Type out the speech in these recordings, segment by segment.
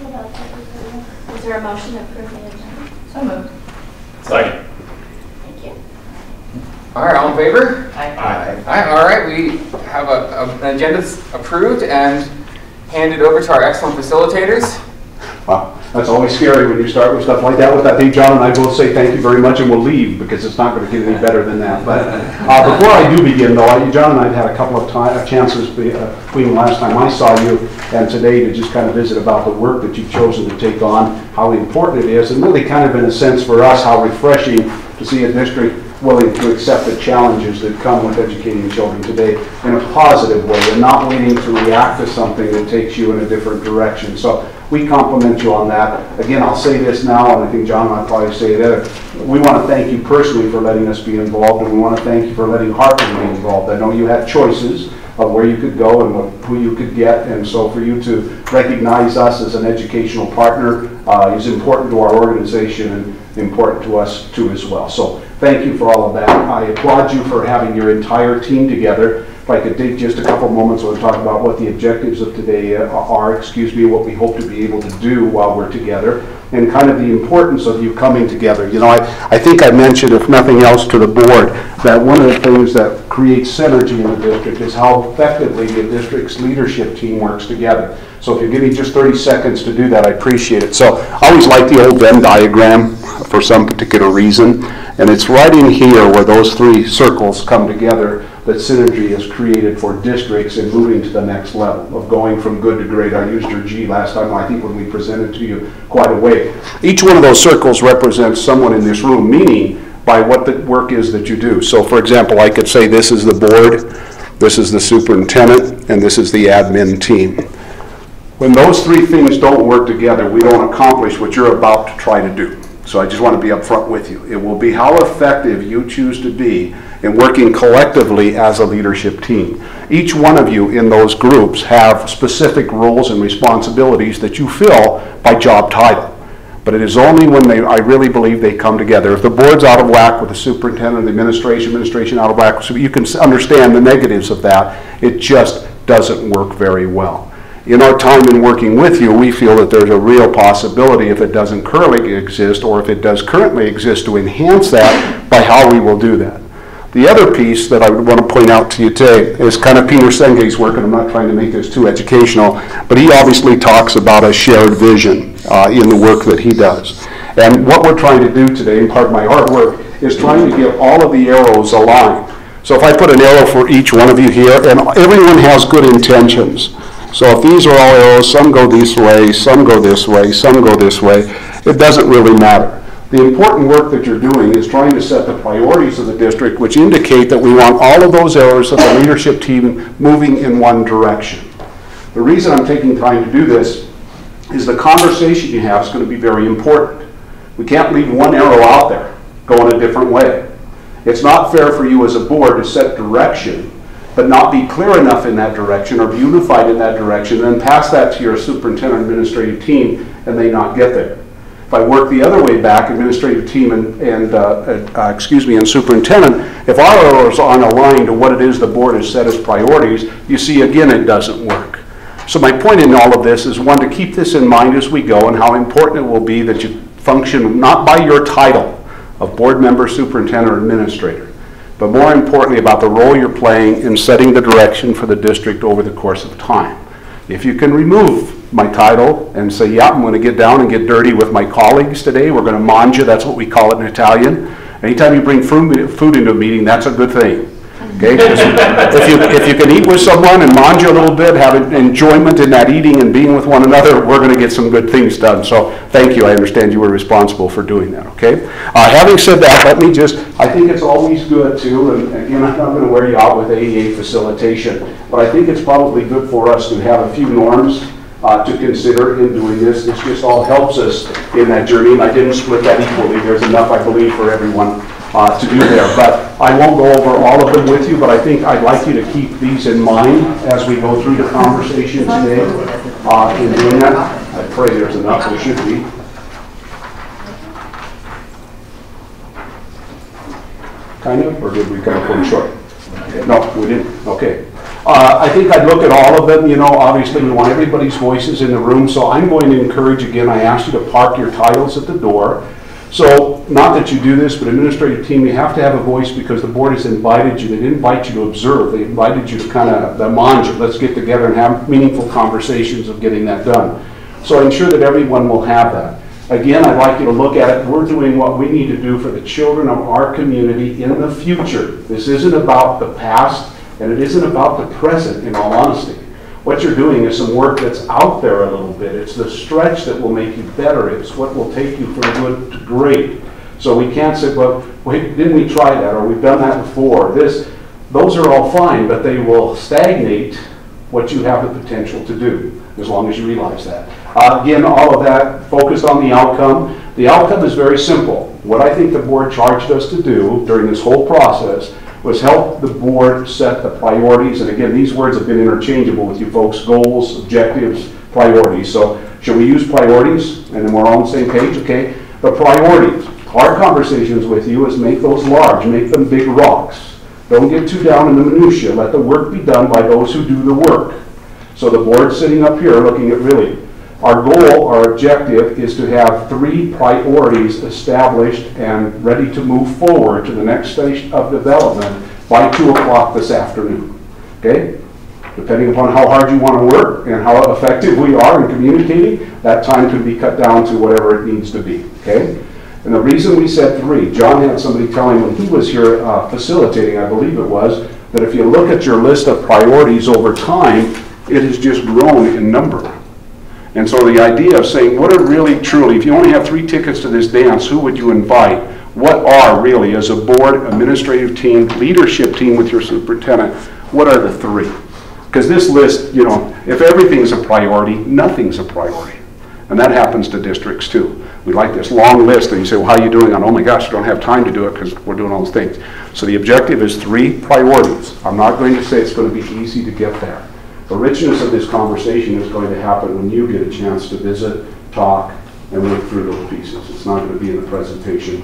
Is there a motion to approve the agenda? So moved. Second. Thank you. All right, all in favor? Aye. Aye. All right, we have an agenda approved and handed over to our excellent facilitators. Wow, that's always scary when you start with stuff like that. With that, Dave, John, and I both say thank you very much, and we'll leave because it's not going to get any better than that. But before I do begin, though, John and I have had a couple of chances between last time I saw you and today to just kind of visit about the work that you've chosen to take on, how important it is, and really kind of in a sense for us, how refreshing to see a district willing to accept the challenges that come with educating children today in a positive way and not waiting to react to something that takes you in a different direction. So we compliment you on that. Again, I'll say this now, and I think John might probably say it. We want to thank you personally for letting us be involved, and we want to thank you for letting Hartford be involved. I know you had choices of where you could go and who you could get, and so for you to recognize us as an educational partner is important to our organization and important to us too as well. So thank you for all of that. I applaud you for having your entire team together. If I could take just a couple moments to talk about what the objectives of today are, what we hope to be able to do while we're together, and kind of the importance of you coming together. You know, I think I mentioned, if nothing else, to the board that one of the things that creates synergy in the district is how effectively the district's leadership team works together. So if you give me just 30 seconds to do that, I appreciate it. So I always like the old Venn diagram for some particular reason, and it's right in here where those three circles come together that synergy is created for districts in moving to the next level of going from good to great. I used your G last time, I think, when we presented to you quite a way. Each one of those circles represents someone in this room, meaning by what the work is that you do. So for example, I could say this is the board, this is the superintendent, and this is the admin team. When those three things don't work together, we don't accomplish what you're about to try to do. So I just want to be upfront with you. It will be how effective you choose to be in working collectively as a leadership team. Each one of you in those groups have specific roles and responsibilities that you fill by job title. But it is only when I really believe they come together. If the board's out of whack with the superintendent, the administration out of whack, so you can understand the negatives of that. It just doesn't work very well. In our time in working with you, we feel that there's a real possibility, if it doesn't currently exist, or if it does currently exist, to enhance that by how we will do that. The other piece that I would want to point out to you today is kind of Peter Senge's work, and I'm not trying to make this too educational, but he obviously talks about a shared vision in the work that he does. And what we're trying to do today, and part of my hard work, is trying to get all of the arrows aligned. So if I put an arrow for each one of you here, and everyone has good intentions. So if these are all arrows, some go this way, some go this way, some go this way, it doesn't really matter. The important work that you're doing is trying to set the priorities of the district, which indicate that we want all of those arrows of the leadership team moving in one direction. The reason I'm taking time to do this is the conversation you have is going to be very important. We can't leave one arrow out there going a different way. It's not fair for you as a board to set direction but not be clear enough in that direction or be unified in that direction, and then pass that to your superintendent administrative team and they not get there. If I work the other way back, administrative team and superintendent, if our arrows aren't aligned to what it is the board has set as priorities, you see again it doesn't work. So my point in all of this is, one, to keep this in mind as we go and how important it will be that you function not by your title of board member, superintendent, or administrator, but more importantly about the role you're playing in setting the direction for the district over the course of time. If you can remove my title and say, yeah, I'm going to get down and get dirty with my colleagues today, we're going to mangia, that's what we call it in Italian. Anytime you bring food into a meeting, that's a good thing. Okay? If you can eat with someone and mangia a little bit, have enjoyment in that eating and being with one another, we're going to get some good things done. So thank you. I understand you were responsible for doing that. Okay. Having said that, let me just, I think it's always good too, and again, I'm not going to wear you out with AEA facilitation, but I think it's probably good for us to have a few norms to consider in doing this. This just all helps us in that journey, and I didn't split that equally. There's enough, I believe, for everyone to do there. But I won't go over all of them with you, but I think I'd like you to keep these in mind as we go through the conversation today in doing that. I pray there's enough. There should be. Kind of, or did we kind of pull it short? No, we didn't. Okay. I think I'd look at all of them. You know, obviously we want everybody's voices in the room, so I'm going to encourage, again, I asked you to park your titles at the door. So, not that you do this, but administrative team, you have to have a voice because the board has invited you. They didn't invite you to observe. They invited you to kind of manage it. Let's get together and have meaningful conversations of getting that done. So ensure that everyone will have that. Again, I'd like you to look at it. We're doing what we need to do for the children of our community in the future. This isn't about the past, and it isn't about the present, in all honesty. What you're doing is some work that's out there a little bit. It's the stretch that will make you better. It's what will take you from good to great. So we can't say, well, wait, didn't we try that, or we've done that before. Those are all fine, but they will stagnate what you have the potential to do, as long as you realize that. Again, all of that focused on the outcome. The outcome is very simple. What I think the board charged us to do during this whole process was help the board set the priorities. And again, these words have been interchangeable with you folks: goals, objectives, priorities. So should we use priorities? And then we're all on the same page, okay? The priorities. Our conversations with you is make those large, make them big rocks. Don't get too down in the minutia. Let the work be done by those who do the work. So the board sitting up here looking at really, our goal, our objective is to have 3 priorities established and ready to move forward to the next stage of development by 2 o'clock this afternoon. Okay? Depending upon how hard you want to work and how effective we are in communicating, that time could be cut down to whatever it needs to be. Okay? And the reason we said 3, John had somebody tell him when he was here facilitating, I believe it was, that if you look at your list of priorities over time, it has just grown in number. And so the idea of saying, what are really, truly, if you only have 3 tickets to this dance, who would you invite? What are really, as a board, administrative team, leadership team with your superintendent, what are the 3? Because this list, you know, if everything's a priority, nothing's a priority. And that happens to districts too. We like this long list and you say, well, how are you doing on, oh my gosh, I don't have time to do it because we're doing all those things. So the objective is 3 priorities. I'm not going to say it's going to be easy to get there. The richness of this conversation is going to happen when you get a chance to visit, talk, and work through those pieces. It's not going to be in the presentation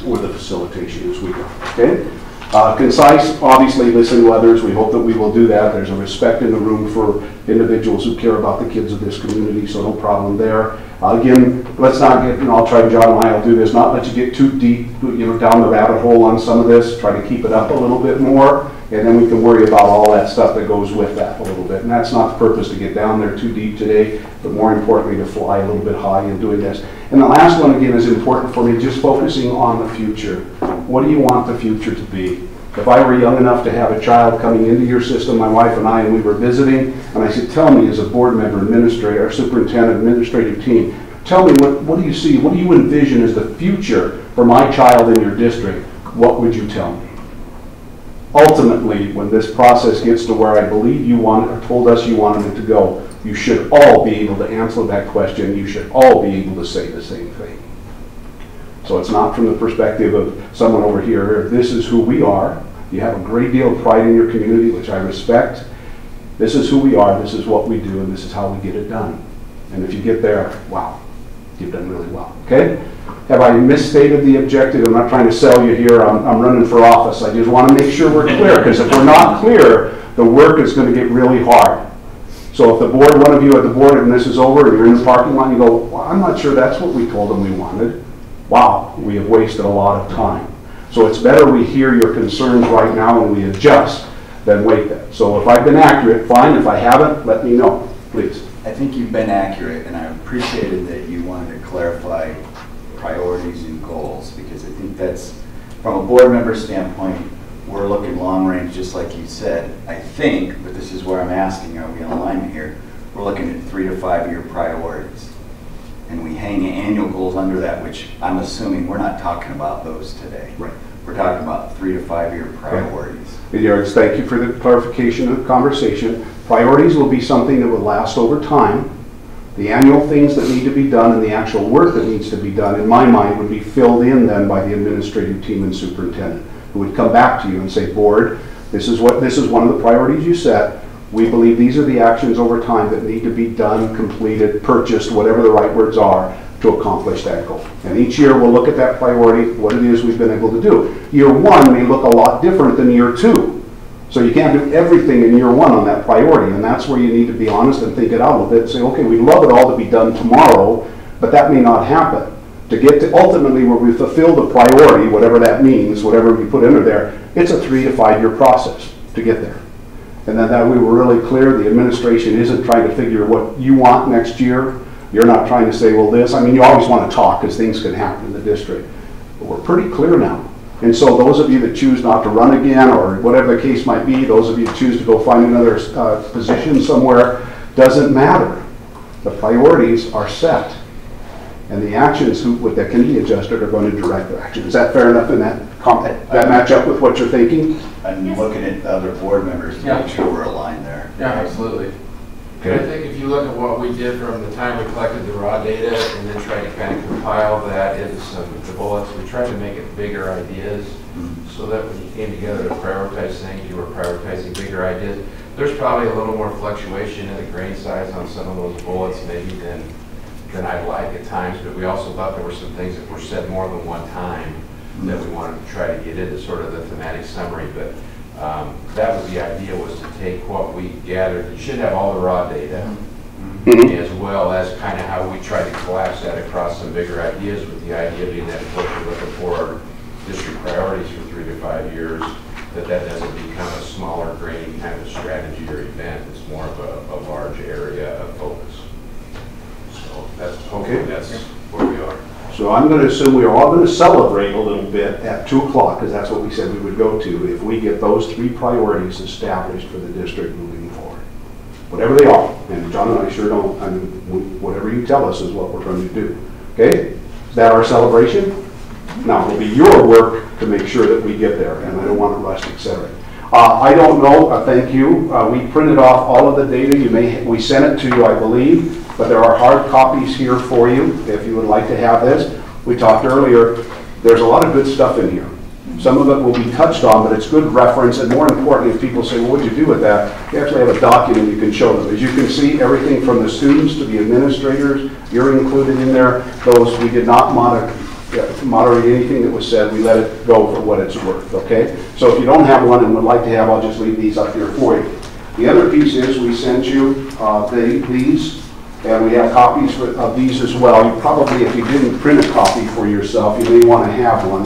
or the facilitation as we go. Okay? Concise, obviously listen to others. We hope that we will do that. There's a respect in the room for individuals who care about the kids of this community, so no problem there. Again, let's not get, I'll try, John and I will do this, not let you get too deep, down the rabbit hole on some of this. Try to keep it up a little bit more, and then we can worry about all that stuff that goes with that a little bit. And that's not the purpose to get down there too deep today, but more importantly to fly a little bit high in doing this. And the last one, again, is important for me, just focusing on the future. What do you want the future to be? If I were young enough to have a child coming into your system, my wife and I, and we were visiting, and I said, tell me as a board member, administrator, or superintendent, administrative team, tell me what do you see, what do you envision as the future for my child in your district? What would you tell me? Ultimately, when this process gets to where I believe you want, or told us you wanted it to go, you should all be able to answer that question. You should all be able to say the same thing. So it's not from the perspective of someone over here. This is who we are. You have a great deal of pride in your community, which I respect. This is who we are. This is what we do, and this is how we get it done. And if you get there, wow, you've done really well. Okay? Have I misstated the objective? I'm not trying to sell you here. I'm running for office. I just want to make sure we're clear, because if we're not clear, the work is going to get really hard. So if the board, one of you at the board, and this is over, and you're in the parking lot, and you go, well, I'm not sure that's what we told them we wanted. Wow, we have wasted a lot of time. So it's better we hear your concerns right now and we adjust than wait that. So if I've been accurate, fine. If I haven't, let me know, please. I think you've been accurate, and I appreciated that you wanted to clarify priorities and goals, because I think that's, from a board member standpoint, we're looking long range, just like you said. I think, but this is where I'm asking, are we in alignment here? We're looking at 3 to 5 year priorities. And we hang annual goals under that, which I'm assuming we're not talking about those today. Right. We're talking about 3 to 5 year priorities. Right. Thank you for the clarification of the conversation. Priorities will be something that will last over time. The annual things that need to be done and the actual work that needs to be done, in my mind, would be filled in then by the administrative team and superintendent, who would come back to you and say, board, this is one of the priorities you set. We believe these are the actions over time that need to be done, completed, purchased, whatever the right words are, to accomplish that goal. And each year we'll look at that priority, what it is we've been able to do. Year 1 may look a lot different than year 2. So you can't do everything in year one on that priority, and that's where you need to be honest and think it out a little bit and say, okay, we'd love it all to be done tomorrow, but that may not happen. To get to ultimately where we fulfill the priority, whatever that means, whatever we put under there, it's a 3 to 5 year process to get there. And then that we were really clear, the administration isn't trying to figure what you want next year. You're not trying to say, well, this, I mean, you always want to talk because things can happen in the district. But we're pretty clear now. And so those of you that choose not to run again, or whatever the case might be, those of you that choose to go find another position somewhere, doesn't matter. The priorities are set. And the actions that can be adjusted are going to direct the action. Is that fair enough in that match up with what you're thinking? I'm looking at other board members to make sure we're aligned there. Yeah, absolutely. Okay. I think if you look at what we did from the time we collected the raw data and then tried to kind of compile that into the bullets, we tried to make it bigger ideas so that when you came together to prioritize things, you were prioritizing bigger ideas. There's probably a little more fluctuation in the grain size on some of those bullets maybe than I'd like at times, but we also thought there were some things that were said more than one time that we wanted to try to get into sort of the thematic summary. But that was the idea, was to take what we gathered. You should have all the raw data, as well as kind of how we tried to collapse that across some bigger ideas, with the idea being that if what you're looking for district priorities for 3 to 5 years, that doesn't become a smaller grain kind of strategy or event. It's more of a large area of focus. So hopefully that's where we are. So I'm going to assume we are all going to celebrate a little bit at 2 o'clock, because that's what we said we would go to, if we get those 3 priorities established for the district moving forward. Whatever they are. And John and I sure don't, I mean, whatever you tell us is what we're going to do. Okay? Is that our celebration? Now, it'll be your work to make sure that we get there, and I don't want to rush, etc. I don't know, thank you. We printed off all of the data. We sent it to you, I believe. But there are hard copies here for you if you would like to have this. We talked earlier, there's a lot of good stuff in here. Some of it will be touched on, but it's good reference, and more importantly, if people say, well, what'd you do with that? You actually have a document you can show them. As you can see, everything from the students to the administrators, you're included in there. Those, we did not moderate anything that was said. We let it go for what it's worth, okay? So if you don't have one and would like to have, I'll just leave these up here for you. The other piece is we sent you these. And we have copies of these as well. You probably, if you didn't print a copy for yourself, you may want to have one,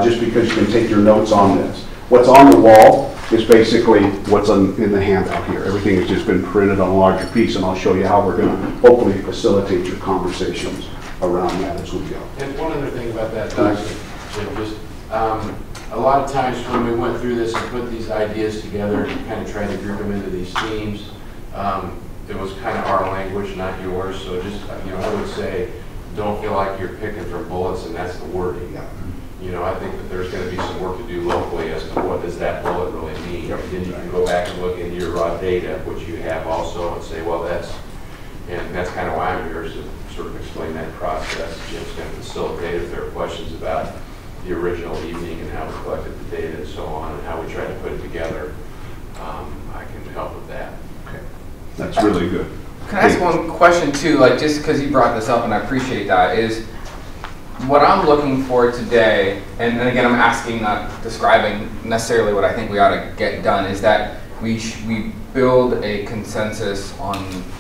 just because you can take your notes on this. What's on the wall is basically what's in the handout here. Everything has just been printed on a larger piece, and I'll show you how we're going to hopefully facilitate your conversations around that as we go. And one other thing about that document, Jim, just a lot of times when we went through this and put these ideas together and kind of tried to group them into these themes, it was kind of our language, not yours. So just, I would say, don't feel like you're picking from bullets and that's the wording. I think that there's going to be some work to do locally as to what does that bullet really mean. Yep. And then you can go back and look into your raw data, which you have also, and say, well, that's kind of why I'm here, is to sort of explain that process. Jim's going to facilitate if there are questions about the original evening and how we collected the data and so on, and how we tried to put it together. I can help with that. That's really good. Can I ask one question too, just because you brought this up, and I appreciate that, is what I'm looking for today, and again I'm asking, not describing necessarily what I think we ought to get done, is that we build a consensus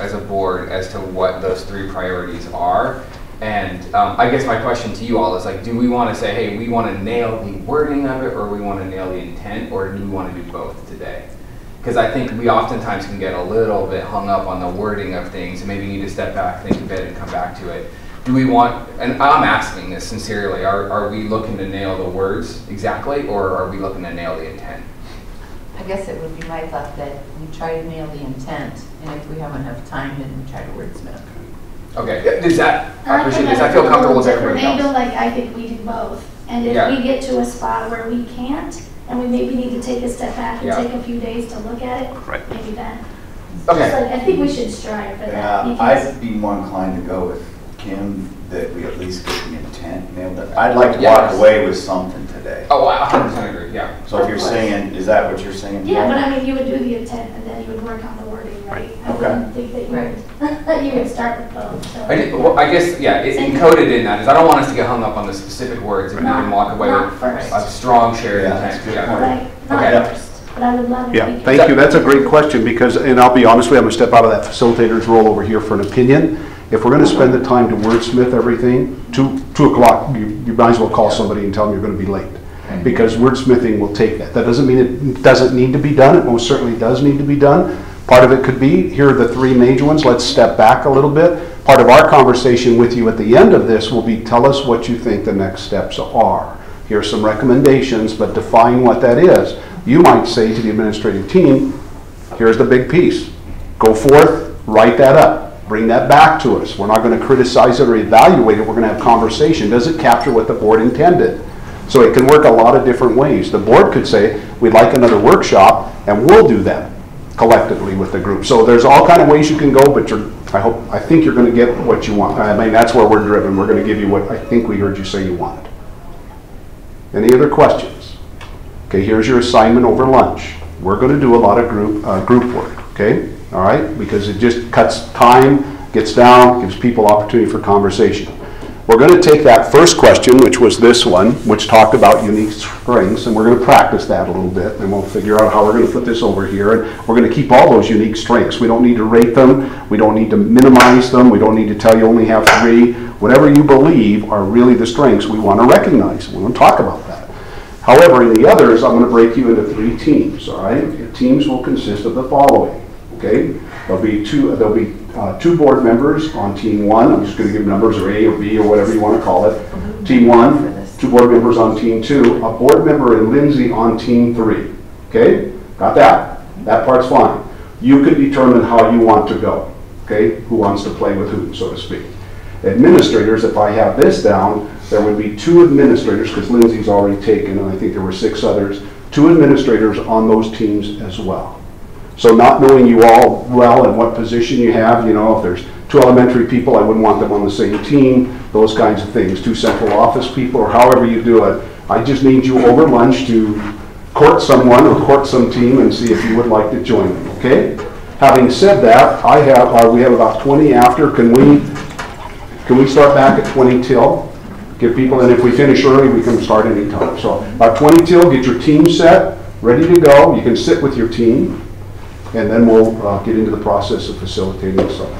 as a board as to what those 3 priorities are. And I guess my question to you all is, do we want to say, hey, we want to nail the wording of it, or we want to nail the intent, or do we want to do both today? Because I think we oftentimes can get a little bit hung up on the wording of things and maybe need to step back, think a bit, and come back to it. Do we want, and I'm asking this sincerely, are we looking to nail the words exactly, or are we looking to nail the intent? I guess it would be my thought that we try to nail the intent, and if we have enough time, then we try to wordsmith. Okay, does that, I appreciate this, I feel comfortable with everybody else. I think we do both. And if we get to a spot where we can't, and we maybe need to take a step back and take a few days to look at it, maybe then. Okay. I think we should strive for that. I'd be more inclined to go with Kim, that we at least get the intent nailed. I'd like to walk away with something today. Oh, I 100% agree, yeah. So if you're saying, is that what you're saying? Yeah, but I mean, you would do the intent and then you would work on the wording, right? I wouldn't think that you would start with both. So. I guess, yeah, it's encoded in that is I don't want us to get hung up on the specific words and then walk away with a strong shared intent. Right, not first. but I would love it. Yeah, thank you. That's a great question because, and I'll be honest with you, I'm going to step out of that facilitator's role over here for an opinion. If we're going to spend the time to wordsmith everything, 2 o'clock, you might as well call somebody and tell them you're going to be late. Because wordsmithing will take that. That doesn't mean it doesn't need to be done. It most certainly does need to be done. Part of it could be, here are the 3 major ones. Let's step back a little bit. Part of our conversation with you at the end of this will be, tell us what you think the next steps are. Here are some recommendations, but define what that is. You might say to the administrative team, here's the big piece. Go forth, write that up, bring that back to us. We're not going to criticize it or evaluate it. We're going to have conversation. Does it capture what the board intended? So it can work a lot of different ways. The board could say, we'd like another workshop, and we'll do that collectively with the group. So there's all kind of ways you can go, but I think you're going to get what you want. I mean, that's where we're driven. We're going to give you what I think we heard you say you wanted. Any other questions? Okay, here's your assignment over lunch. We're going to do a lot of group work, okay? All right, because it just cuts time, gets down, gives people opportunity for conversation. We're going to take that first question, which was this one, which talked about unique strengths, and we're going to practice that a little bit, and we'll figure out how we're going to put this over here, and we're going to keep all those unique strengths. We don't need to rate them. We don't need to minimize them. We don't need to tell you only have 3. Whatever you believe are really the strengths we want to recognize. We want to talk about that. However, in the others, I'm going to break you into 3 teams, all right? The teams will consist of the following, okay? There'll be 2 board members on team 1. I'm just going to give numbers, or A or B or whatever you want to call it. Team 1, 2 board members on team 2, a board member and Lindsay on team 3. Okay, got that? That part's fine. You can determine how you want to go. Okay, who wants to play with who, so to speak. Administrators, if I have this down, there would be 2 administrators, because Lindsay's already taken, and I think there were 6 others, 2 administrators on those teams as well. So not knowing you all well and what position you have, you know, if there's 2 elementary people, I wouldn't want them on the same team, those kinds of things. 2 central office people, or however you do it. I just need you over lunch to court someone or court some team and see if you would like to join them, okay? Having said that, we have about 20 after. Can we start back at 20 till? Give people, and if we finish early, we can start any time. So about 20 till, get your team set, ready to go. You can sit with your team. And then we'll get into the process of facilitating something.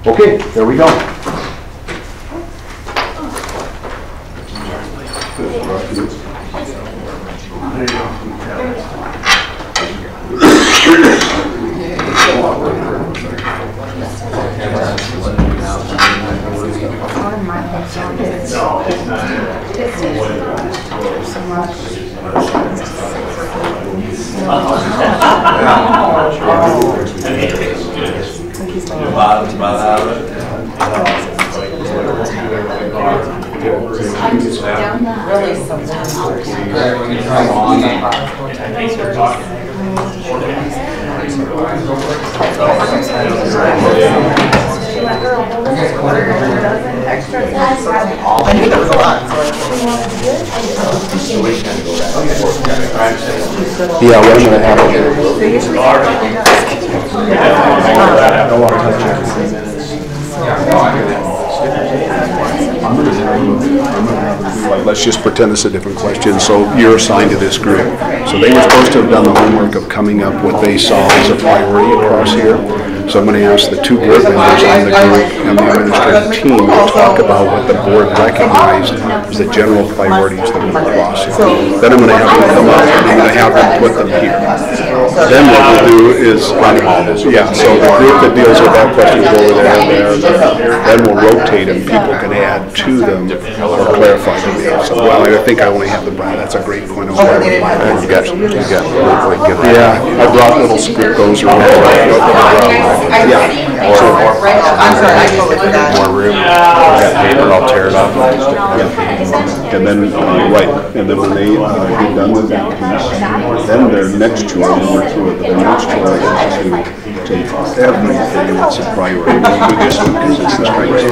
Okay, there we go. Yeah, what I'm going to have to do. Let's just pretend it's a different question. So you're assigned to this group. So they were supposed to have done the homework of coming up what they saw as a priority across here. So I'm going to ask the 2 board members on the group and the administrative team to talk about what the board recognized as the general priorities that were across here. Then I'm going to have them come up and I'm going to have them put them here. Then what we'll do is, so the group that deals with that question will go over there. Then we'll rotate them. People can add to them or clarify them. So, well, I think I only have the brown. That's a great point. You got yeah, I brought little script-goes around. Yeah. More room. That paper, I'll tear it off. Yeah. And then, and then when they get done with that piece, then their next chore, we'll through it, their next chore is to take everything that's a priority. We'll do this one because it's the strengths.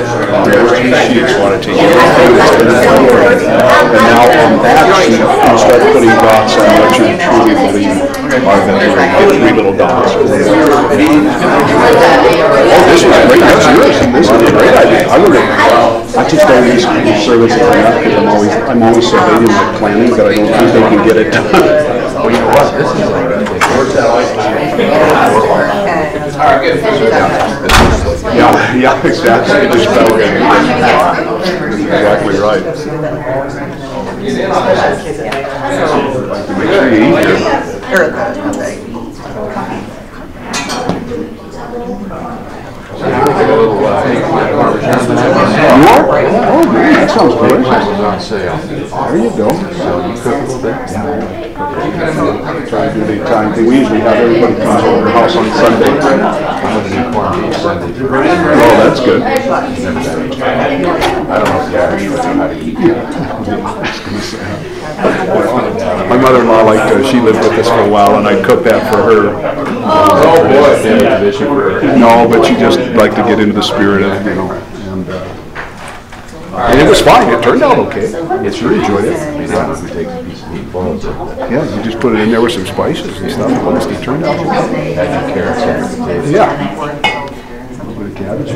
Their sheets want to take everything that's been a priority. And now on that sheet, you start putting dots on what you truly believe are the 3 little dots. Oh, this is great. That's yours. This is a great idea. I just don't use services enough because I'm always so late in my planning that I don't think they can get it done. you know what? This is All right, good. Yeah, exactly. Just fell in. Exactly right. Make sure you eat here. Oh, man, that sounds good. on sale. There you go. So you cook a little bit? Yeah. Try to do the time thing. We usually have everybody come over to our house on Sunday. I'm going to do corned beef Sunday. Oh, that's good. I don't know if the Irish would know how to eat. My mother-in-law, she lived with us for a while, and I cooked that for her. Oh, boy. No, but she just liked to get into the spirit of it, and it was fine. It turned out okay. She enjoyed it. We take a piece of meat, boil it. Yeah, you just put it in there with some spices and stuff. It turned out okay. Add your carrots and potatoes. Yeah. A little bit of cabbage.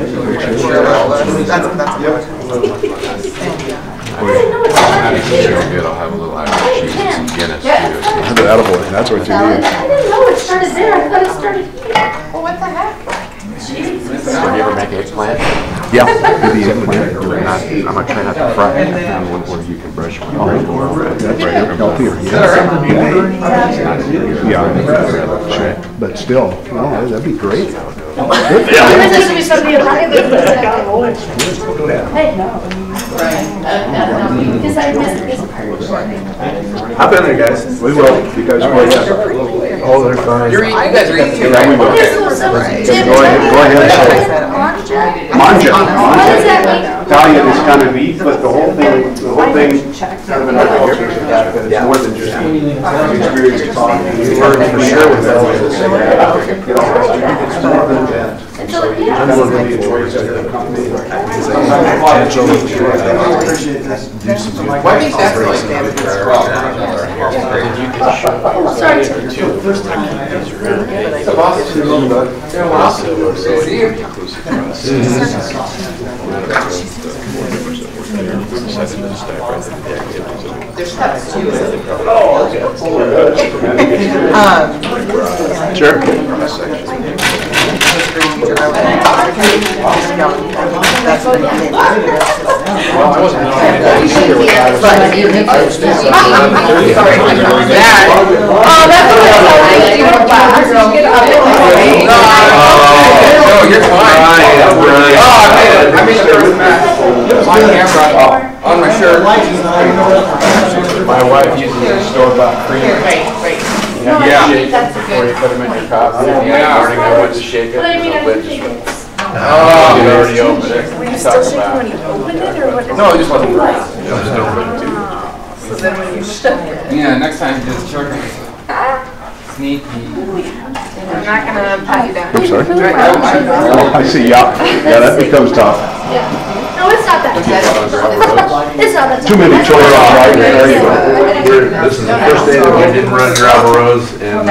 I'll have a little Irish cheese and some Guinness too. Attaboy, that's what you need. I didn't know it started there. I thought it started here. Well, what the heck? Do you ever make eggplant? Yeah. I'm gonna try not to fry it, where you can brush them. Oh, that's healthier. Yeah. But still, no, that'd be great. There's going to be somebody arriving. Hey, because I missed this part. Hop in there, guys. We will. You guys go ahead. Oh, they're fine. You guys are eating too, right? We will. Go ahead. Manja. What does that mean? Italian is kind of meat, but the whole thing kind of another experience. It's more than just the experience of talking. You've heard for sure with that. It's more than that. I'm going to be enjoying the company. Well, I think that's like Sorry. There's cups too. Sure. That's what it is. Well, I wasn't I was Oh, that's what I told you. No, you're fine. I made sure it was on camera, on my shirt. My wife uses a store-bought cream. Right. Yeah. That's a Before you good. put them in your coffee. Yeah. In the morning, I went to shake it. But I mean, I and think it it's. you already opened it. Were you still shaking when you opened it, or what? No, it just wasn't right. So then when you shook it. Yeah, next time just sugar. Sneaky. I'm not gonna pat you down. I'm sorry? I see, yeah, that becomes tough. No, it's not that. It's not that. Too many choices, right? There you go. This is the first day that we didn't run gravel roads, and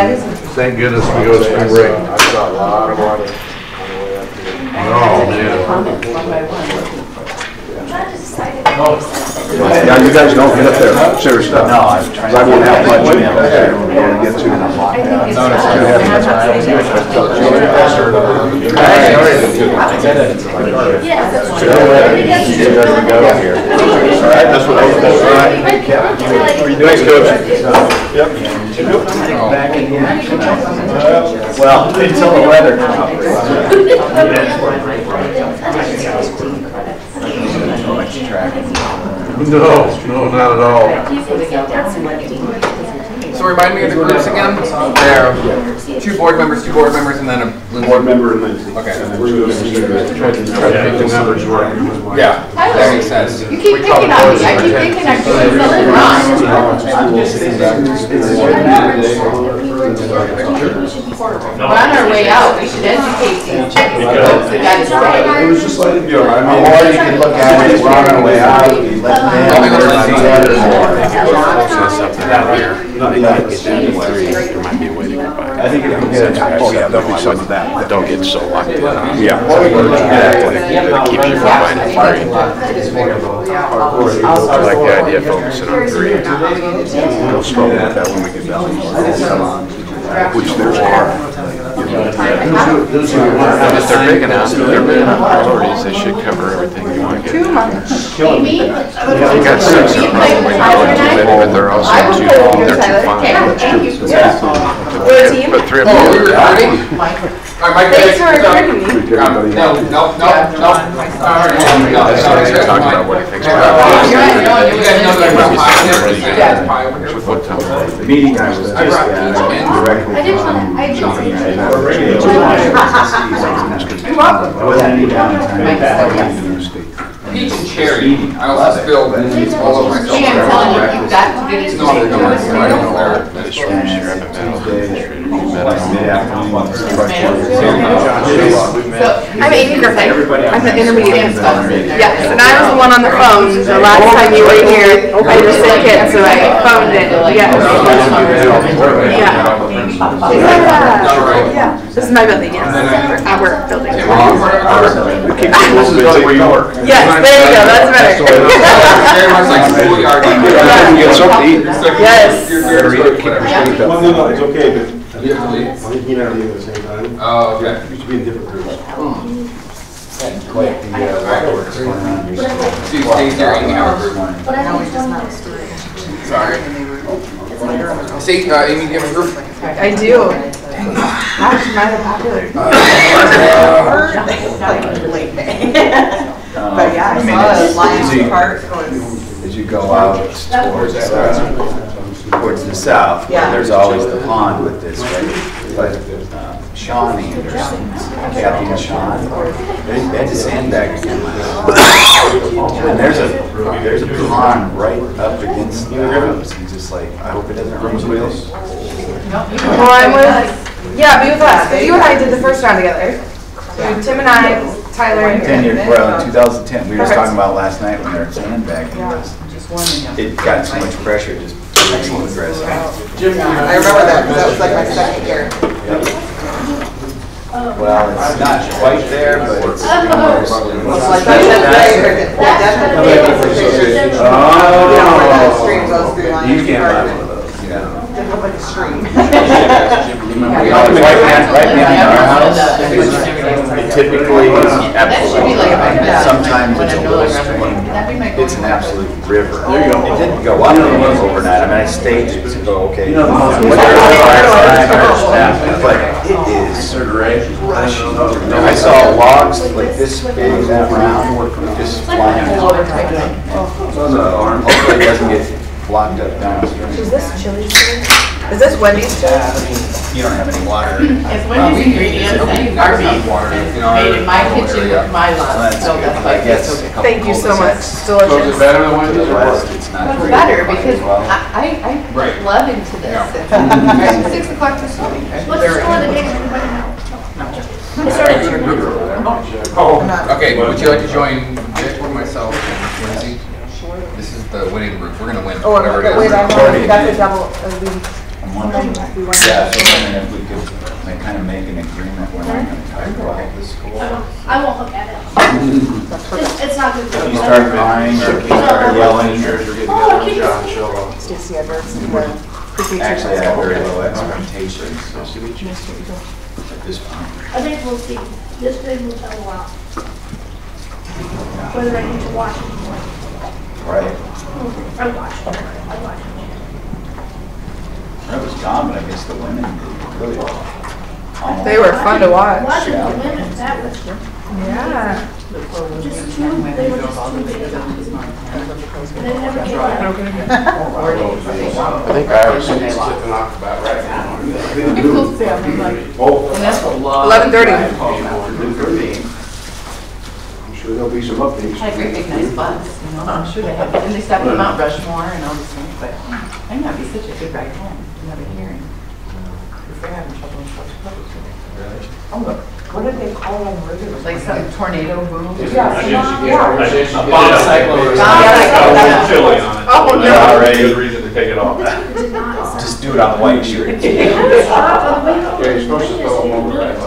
thank goodness we go to spring break. I saw a lot of water on the way up here. Oh, man. Yeah, you guys don't get up there, serious stuff. No, I'm trying. I won't have much in there to get to. Yes, that's true. That's what I was Thanks, Coach. Back in here. Well, until the weather No, not at all. So remind me of the groups again? There are two board members, and then a Board member and Lindsay. Okay. We're going to try to make the numbers work. Yeah, that makes sense. You keep picking on me. I keep thinking I'm doing something wrong. We're on our way out. We should educate these folks that got it right. It was just like, or you can look at it, we're on our way out. We let them There might be a way to get by. I think if we get Oh, yeah, there'll be some of that. Don't get so locked in. Yeah. That keeps you from finding three. I like the idea of focusing on three. We'll struggle with that when we get down. Which there's are. If they're big enough priorities, they should cover everything you want to get. Too much. You got six that probably not going too many, but they're also they're too fine. We're a team? But three of Oh, them. we're recording? Thanks for recording me. No. Talk about what he thinks about The meeting I was just at, directly from You're welcome. I wasn't any downtime. Peach and cherry. I also spilled all over myself. See, I'm telling you, you've got to get it. No, I don't know. I'm Amy Griffin. I'm the intermediate. Yes, and I was the one on the phone the last time you were here. I had a sick kid, so I phoned it. Yes. Yeah. This is my building, yes. Our building. This is really where you work. Yes, there you go. That's better. Very much like schoolyard. You get something to eat. Yes. Well, no, it's okay, but I think he and I are leaving at the same time. Oh, okay. We should be in different groups. Quite the fireworks going on. So you stay there in our group. But I think it's one Sorry. See, Amy, do you have a group? I do. Gosh, am I popular? But yeah, I saw Lions Park was. As you go out towards the south, where there's always the pond with this, right? But Sean Anderson, Kathy and Sean, they had to sandbag again. And there's a pond right up against the house. And just like, I hope it doesn't rain wheels. Well, I was, yeah, be with us, because you and I did the first round together. So Tim and I, Tyler and 10 years, well, in 2010, we were just talking about last night when they were sandbagging. It got so much pressure, just really aggressive. I remember that, because that was like my second year. Well, it's not quite there, but it's mostly. You can't buy one of those. Yeah. It looked like a stream. Right behind our house, it typically is absolutely, sometimes it's a little stream, it's an absolute river. It didn't go up overnight, I mean, I staged it to go, okay. But it is rushing. I saw logs like this big, that round, just flying. So hopefully it doesn't get blocked up downstream. Is this chili today? Is this Wendy's today? You don't have any water. It's Wendy's ingredients and our beef is made in my kitchen with my love, so that's why it's so good. Thank you so much. It's So is it delicious. better than Wendy's? It's not. It's better because I love into this. It's 6 o'clock this morning. What's the score of the game? Everybody know? Oh, okay, would you like to join Dick or myself and Lindsay? This is the winning group, we're gonna win, Oh, whatever it wait, is. that's a double. I'm wondering, yeah, so wondering if we could like, kind of make an agreement, we're not going to type out the school. I won't look at it. It's not good for You me. start crying or you start yelling. Stacy Edwards. Actually, I have very low expectations at this point. I think we'll see. This thing will tell a lot. Whether I get to watch it more. Right. I watch it. It was John, but I guess the women did really well. They were fun to watch. Watching the women, that was Yeah. just too, they were just too big. They never came out. I think I was sitting off about right now. 11:30. I'm sure there'll be some updates. Had a great big nice bus, you know, I'm sure they have, and they stopped at Mount Rushmore and all these things, but I know it'd be such a good ride home, another hearing. If they're having trouble in South Dakota. Oh, look, what did they call them originally? Like some tornado boom? Yeah. A bomb cyclone or something. Chili on it. Oh, no. Already. Good reason to take it off. Did not. Just do it on the white shirt. Yeah, you're supposed to throw them over, right?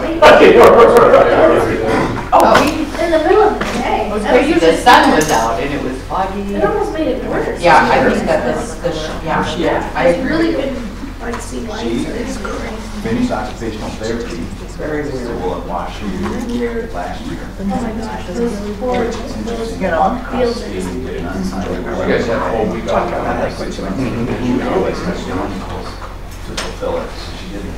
Oh, In the middle of the day. it was crazy, the sun was out and it was foggy. It almost made it worse. Yeah, I think that yeah, I I agree. really couldn't like see lights. It's crazy. Finished occupational therapy. Very weird. School at Washington last year. Oh my gosh, those poor, those fields. You guys had a whole week off. To fulfill it. So she didn't.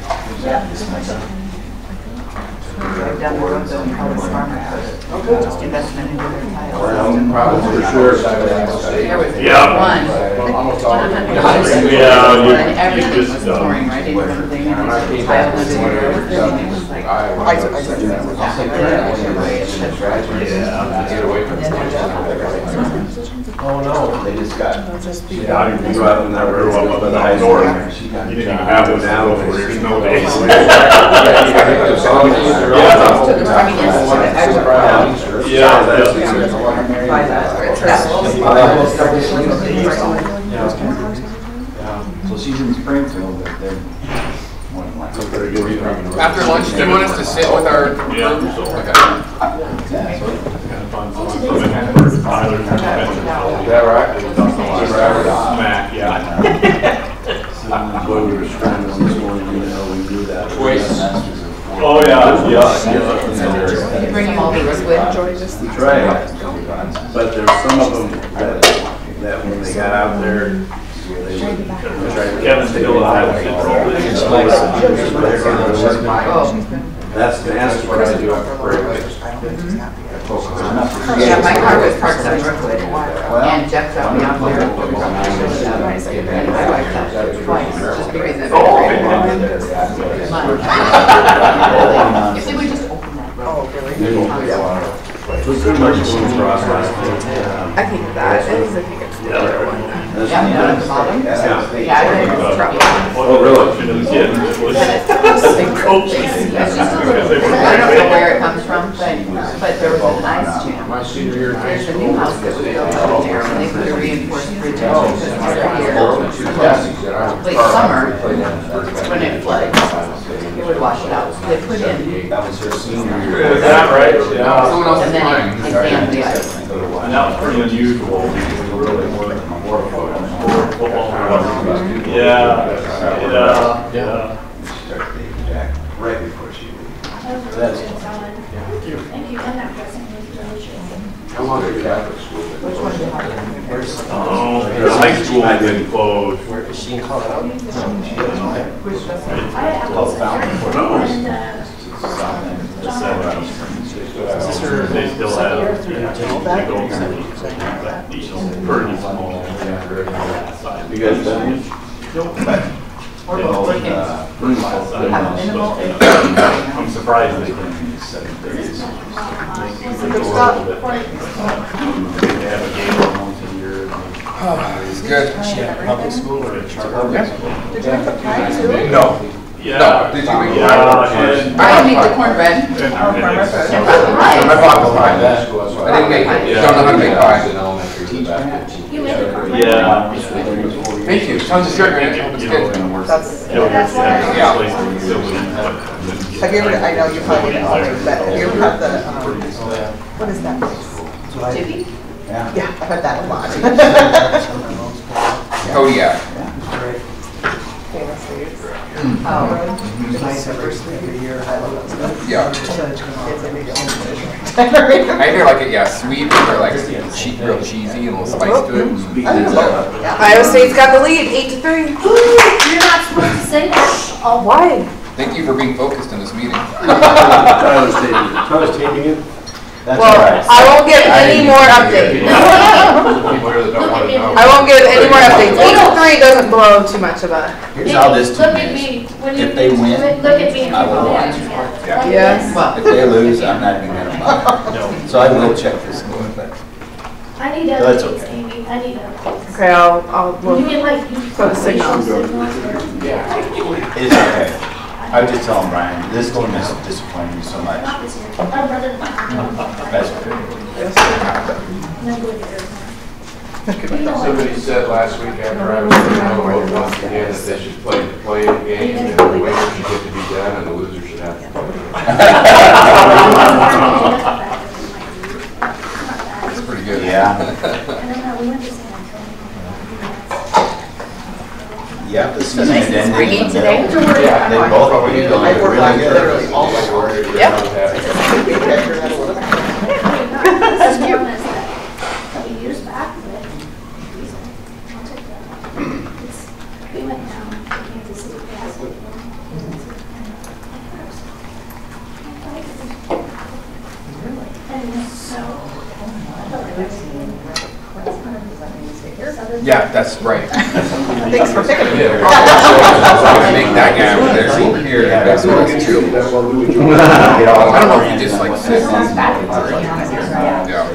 Drive down the road though and call the farmer for investment into their tiles. Probably for sure. There was Yeah. one. Almost all. Yeah, And everything was pouring right into the thing. And When I there's a came tile back, under there. And it was like, Get away from Oh no. They just got. Yeah, you can go out in that river up in the high north. You didn't even have them now over your snow days. So she's in Springfield, but they're more than likely. After lunch, do you want us to sit with our group? Is that right? Smack, yeah. Boy, we were scrambling this morning, you know, we knew that. Oh, yeah. you bring them all to Rosewood. That's right. But there's some of them that when they got out there, they would try to. Kevin's still alive. That's nasty. What I do after break. Yeah, my car was parked on Brookwood, and Jeff got me out there. And I wiped out twice, just because of it. If they would just open that road. It was pretty much going across last night. I think that is, I think it's the other one. Yeah, down at the bottom. Yeah, I think it's trouble. Oh, really? It's just a little, I don't know where it comes from, but there was a nice jam. My senior year in high There's a school. new house that was built out there, and they put a reinforced bridge in because it's here. Late summer, when it floods, it would wash it out. So they put in, That was her senior year. Is that right? Yeah. Someone else and is then crying. it dammed the ice. And that was pretty unusual. Really more football. Yeah. Start dating Jack right before she leaves. That was really solid. Thank you, and that dressing was delicious. How long did you have at school? Which one do you have? Oh, the high school had been closed. I had apples and They still have. Pretty small. You guys done? We're both working. Have minimal. I'm surprised they can. They have a game once a year. It's good. Public school or a charter school? Did you have a pie too? No. Yeah. No. Did you make Yeah, and- I made the cornbread. and- I bought the pie. I didn't make it. Don't know how to make pie. you made it. Yeah. Thank you. Sounds just good, man. It's good. That's, Yeah. have you ever, I know you probably didn't already, but have you ever had the, what is that place? Jiffy? Yeah, I've had that a lot. Kodiak. Famous foods. Oh. Yeah. It's a big I either like it, yeah, sweet or like real cheesy and a little spice to it. Iowa State's got the lead, 8-3. You're not supposed to say that. Oh, why? Thank you for being focused in this meeting. Tyler's taping it. That's Well, all right. I won't give any more updates. People here that don't want to know. I won't give any more updates. 8-3 doesn't blow too much of a. Here's how this Look team at is. me. When you If they win, look at me and I will people watch. like Yes. this. If they lose, I'm not even gonna bother. So I will check this score, but I need That's updates, okay. Amy. I need updates. Okay, I'll, You we'll get like, you put a signal. it's okay. I would just tell them, Brian, this team is disappointing me so much. Not this year. My brother. Best friend. No good here. Somebody said last week after I was once again that they should play a game and the winner should get to be done and the loser should have to play. That's pretty good. Yeah. I don't know, we went to San Antonio. Yeah, the season had ended. Ringing today? Yeah, they both were doing really good. Literally all my work. Yep. That's cute. A few years back, but I'll take that. We went down to Kansas City basketball. And so, Yeah, that's right. Thanks for picking me. I'm gonna make that guy over there here. That's what it's true. I don't know if he just like sits. Yeah.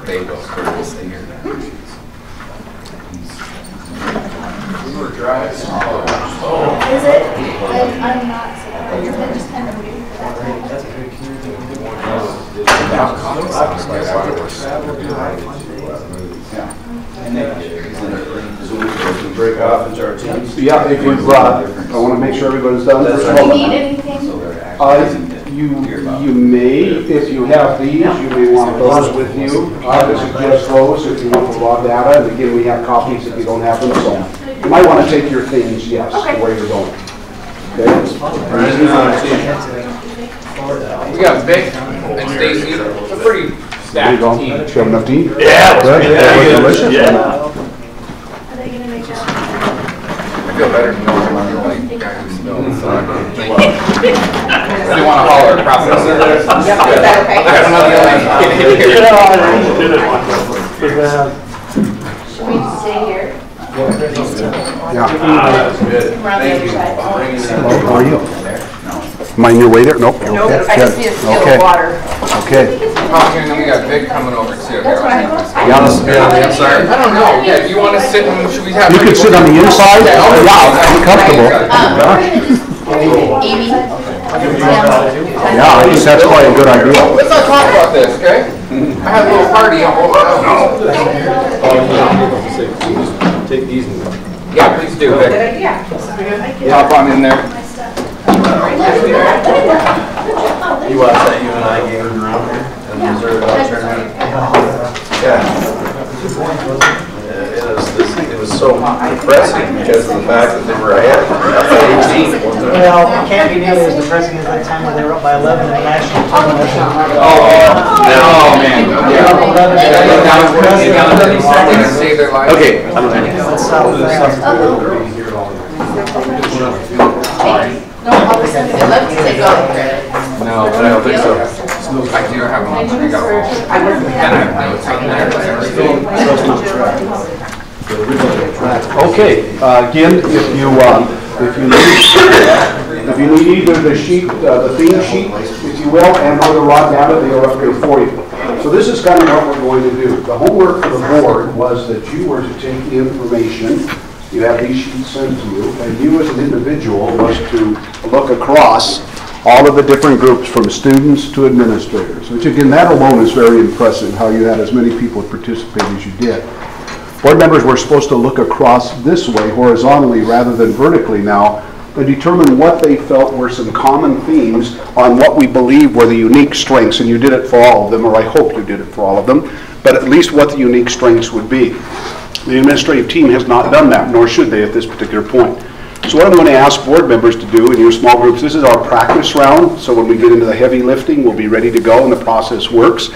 They go first here. We were driving. is it? I'm not surprised. It's been just kind of weird for that time. That's a good community. Break off into our teams. Yeah, if you, I want to make sure everybody's done. Do you need anything? You may, if you have these, you may want those with you. I would suggest those if you want the raw data. And again, we have copies if you don't have them. So you might want to take your things, yes, to where you're going. We got Vic and Stacy. It's a pretty There you stacked go. team. You have enough tea? Yeah. Good. Delicious. Yeah. Are they gonna make that? I feel better knowing I'm like the guy who smells. They want to holler processor. Is that okay? I don't know the Should we stay here? Yeah. That's good. We're on the other side. How are you? Mind your way there? Nope. Nope, Okay. I just need a Good. skill Okay. of water. Okay. Oh, here, and then we got Vic coming over too. That's what I thought. Yeah, on the inside? I don't know. Yeah, do you want to sit and should we have? You could sit on the inside. Yeah, be comfortable. Amy? Yeah, I think that's quite a good idea. Let's not talk about this, okay? I had a little party over Take these. Yeah, please do, Good Vic. idea. Hop on in there. You watch that you and I game around here and Missouri tournament? Yeah. It was so depressing because of the fact that they were ahead. 18 at one time. Well, it can't be nearly as depressing as that time when they were up by 11 in the national tournament. Oh, man. Yeah. Save their lives. Okay. I'm ready. That's South Africa. No, all of a sudden, they love to take off. No, I don't think so. I do have one. I got all. I work with And I have notes on there. Okay, again, if you need either the sheet, the theme sheet, if you will, and or the raw data, they are up there for you. So this is kind of what we're going to do. The homework for the board was that you were to take the information, you have these sheets sent to you, and you as an individual was to look across all of the different groups from students to administrators, which again, that alone is very impressive, how you had as many people participate as you did. Board members were supposed to look across this way, horizontally rather than vertically now, and determine what they felt were some common themes on what we believe were the unique strengths, and you did it for all of them, or I hope you did it for all of them, but at least what the unique strengths would be. The administrative team has not done that, nor should they at this particular point. So what I'm going to ask board members to do in your small groups, this is our practice round, so when we get into the heavy lifting, we'll be ready to go and the process works.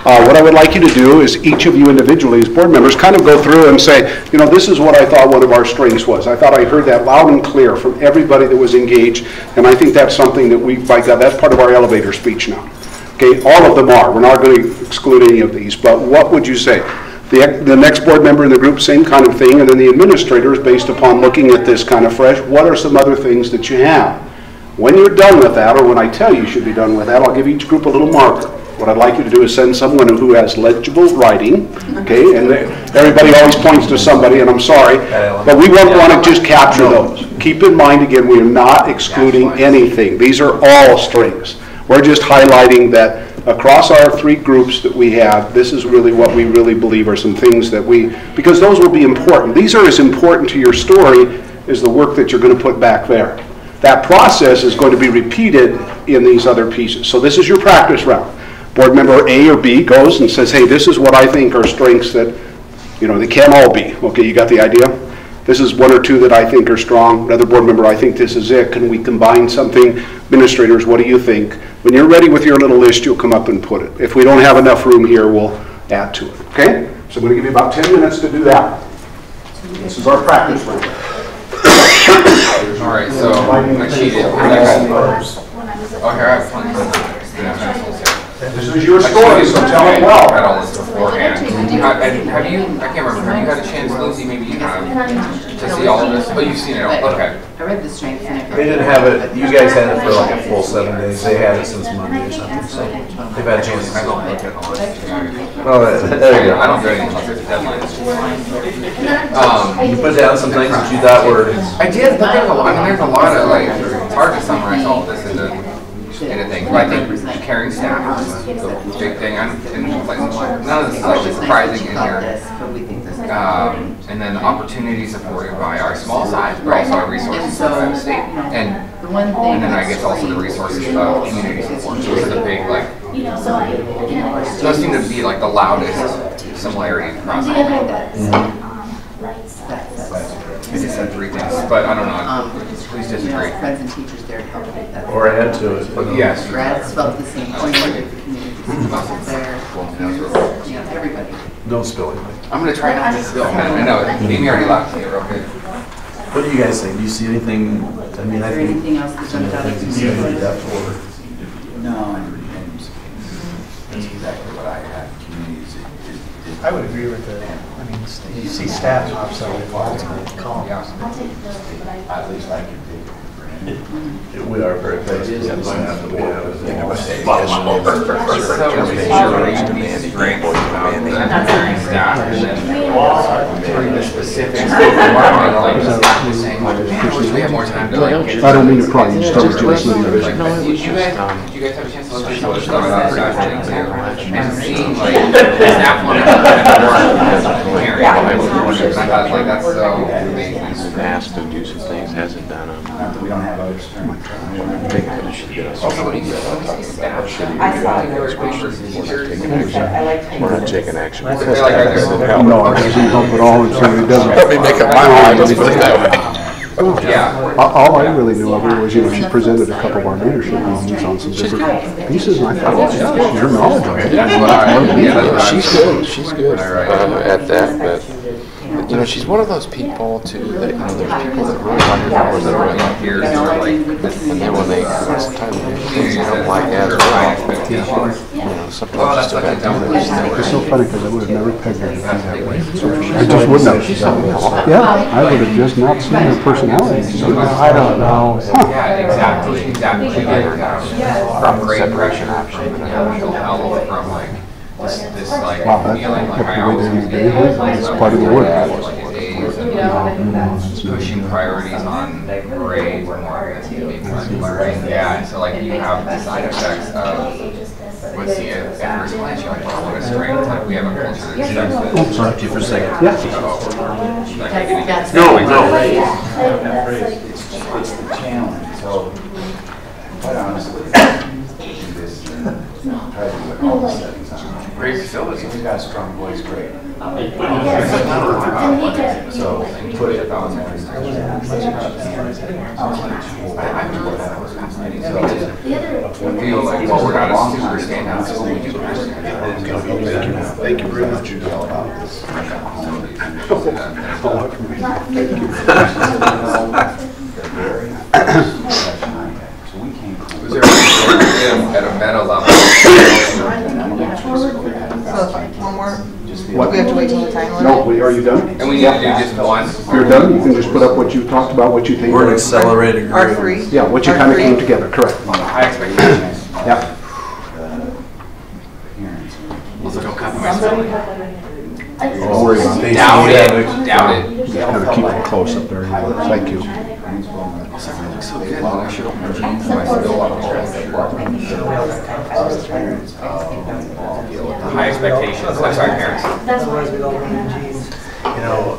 What I would like you to do is each of you individually as board members kind of go through and say, you know, this is what I thought one of our strengths was. I thought I heard that loud and clear from everybody that was engaged, and I think that's something that by God, that's part of our elevator speech now. Okay, all of them are. We're not going to exclude any of these, but what would you say? The next board member in the group, same kind of thing, and then the administrators, based upon looking at this kind of fresh, what are some other things that you have? When you're done with that, or when I tell you should be done with that, I'll give each group a little marker. What I'd like you to do is send someone who has legible writing, okay, and everybody always points to somebody, and I'm sorry, but we won't want to just capture those. Keep in mind, again, we are not excluding anything. These are all strengths. We're just highlighting that across our 3 groups that we have, this is really what we really believe are some things that because those will be important. These are as important to your story as the work that you're going to put back there. That process is going to be repeated in these other pieces. So this is your practice round. Board member A or B goes and says, hey, this is what I think are strengths that, they can't all be. Okay, you got the idea? This is 1 or 2 that I think are strong. Another board member, I think this is it. Can we combine something? Administrators, what do you think? When you're ready with your little list, you'll come up and put it. If we don't have enough room here, we'll add to it. Okay? So I'm going to give you about 10 minutes to do that. This is our practice round. All right, so I cheated. Okay, I have plenty. This is your story, so tell it well. I read all this beforehand. Have you, I can't remember, have you had a chance, Lucy, maybe you have, to see all of this? Oh, you've seen it all, okay. I read the strengths and They didn't have it, you guys had it for like a full 7 days. They had it since Monday or something, so they've had a chance to see I don't it. look at all this. Oh, there you I go. don't do anything unless there's a deadline. You put down some things that you thought were, I did, but there's a lot, there's a lot of, like, it's hard to summarize all of this into thing. But I think caring staff is the big thing. And like, none of this is like surprising in here. And then opportunities afforded by our small size, but also our resources from the state. And then I guess also the resources of community support, which is a big, like, those seem to be like the loudest similarity across all. I just said 3 things, but I don't know. Please disagree. Friends and teachers there to help with that. or add to it. But Yes. Grads felt the same way. The community there. Everybody. don't spill it. I'm going to try not to spill. I know, Amy already laughed at me real good. What do you guys think? Do you see anything? I mean, I Is there think anything else that jumped out at you see you? any depth or No, that's exactly what I had. Communities. I would agree with the, I mean, you see staff pops up in multiple columns. At least I can take it for granted. we are very close to the staff that we have. So, these strengths about the caring staff, and then during the specifics, like saying, like, man, I wish we had more time to like get. I don't mean to pry, you just don't just listening to vision. Did you guys have a chance to look at some of the stuff about that thing too? And seeing like the staff wanting to work caring, I thought like that's so amazing. Asked to do some things, hasn't done them. Not that we don't have others turn. I think that it should get us. Also, what do you say staff? I thought there were pictures of teachers. We're not taking action. They're like, are there- No, it doesn't help at all, it doesn't. Let me make up my mind, let's put it that way. Yeah. All I really knew of her was, she presented a couple of our leadership meetings on some different pieces, and I thought, oh, yeah, your knowledge of it. That's what I, She's good at that, but she's one of those people too, that, there's people that really like her numbers that are really here, so like, and then when they, sometimes they do things they don't like as well, sometimes just about doing those It's so things. funny, because I would have never pegged her to be that way. I just wouldn't have. Yeah, I would have just not seen her personality. I don't know. yeah, exactly. From great impression, she'll help from like, this like, Wow, that's feeling like I the way always they was do it. That's part of the work. like his days and pushing priorities on grades more than maybe like learning. Yeah, and so like you have the side effects of what's the at first glance you're like, wow, what a strength. Like we have a culture that accepts it. I'll talk to you for a second. Yeah. It's the challenge, so quite honestly, do this and try to do it all the settings on. Great facility. If you've got a strong voice, great. Yes. So put it on there. I feel like, well, we're not a super standout, so we do Thank you very much. All about this. So we came. Was there at a meta level? One more. What? We have to wait till the time. No, are you done? And we need to do just one. You're done, you can just put up what you talked about, what you think. We're an accelerated Our group. three. Yeah, what you kind of came together, correct. High expectations. Yeah. Also, don't copy my spelling. Don't worry about it. Doubt it. Kind of keep it close up there. Thank you. This everything looks so good. I should open my jeans and my still up. The high expectations. I'm sorry, parents. Otherwise, we'd all wear jeans. You know,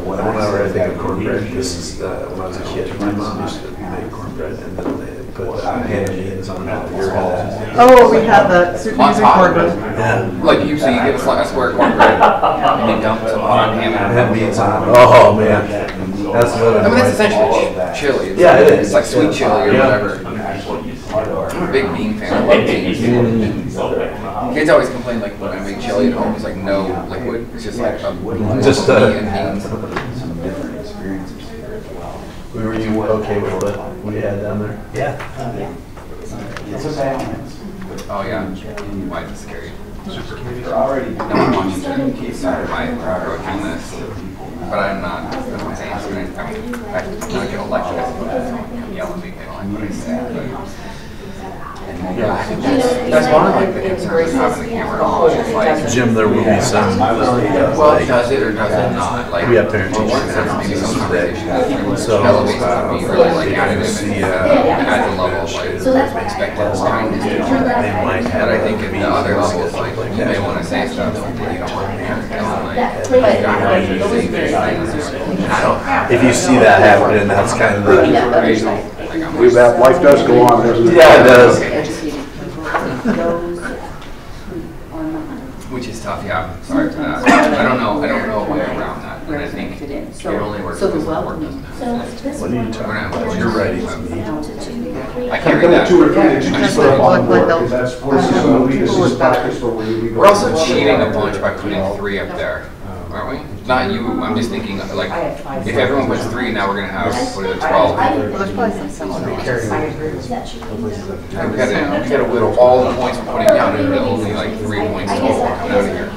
whenever I think of cornbread, this is when I was a kid, my mom used to make cornbread and then they put hand beans on top of your head. Oh, we have the soup On music top. cornbread. Yeah. Like you see, you get a square of cornbread and you dump some hot ham Hand in it. beans on. Oh, man. That's what I mean, that's essentially chili. It's Yeah, like, it is. It's like sweet chili or Yeah. whatever. I'm a big bean fan. I love beans. Kids always complain like when I make chili at home, it's like no liquid. It's just like Just, meat and beans. Some different experiences here as well. Were you okay with what we had down there? Yeah. It's a balance. Oh yeah. Why is it scary? You're already. No one wants to keep started my approach on this, but I'm not. I mean, I'm not get elected. I'm yelling at me. They don't like what I say. But yeah, I think that's one of like the concerns of having the camera on. It's like, Jim, there will be some. well, does it or does it not? Like, We have parent well, teacher one sense, maybe some conversation So, elevates to be really like additive and the, adds a level of like expected kindness to each other. they might have. But I think at the other levels, like you may want to say stuff that you don't want to hear. If you see that happening, that's kind of the. Life does go on, doesn't it? Yeah, it does. Which is tough, yeah. Sorry for that. I don't know a way around that. And I think it only works if the work doesn't happen. What are you talking about? You're right. I can't read Kind of that. two or three that you just put up on the board, because that's forces you to lead us in practice for when you go. We're also cheating a bunch by putting 3 up there, aren't we? Not you, I'm just thinking, like, if everyone puts 3, now we're gonna have, what is it, 12? Well, there's probably some similar. We gotta whittle all the points we're putting down into only like 3 points total coming out of here.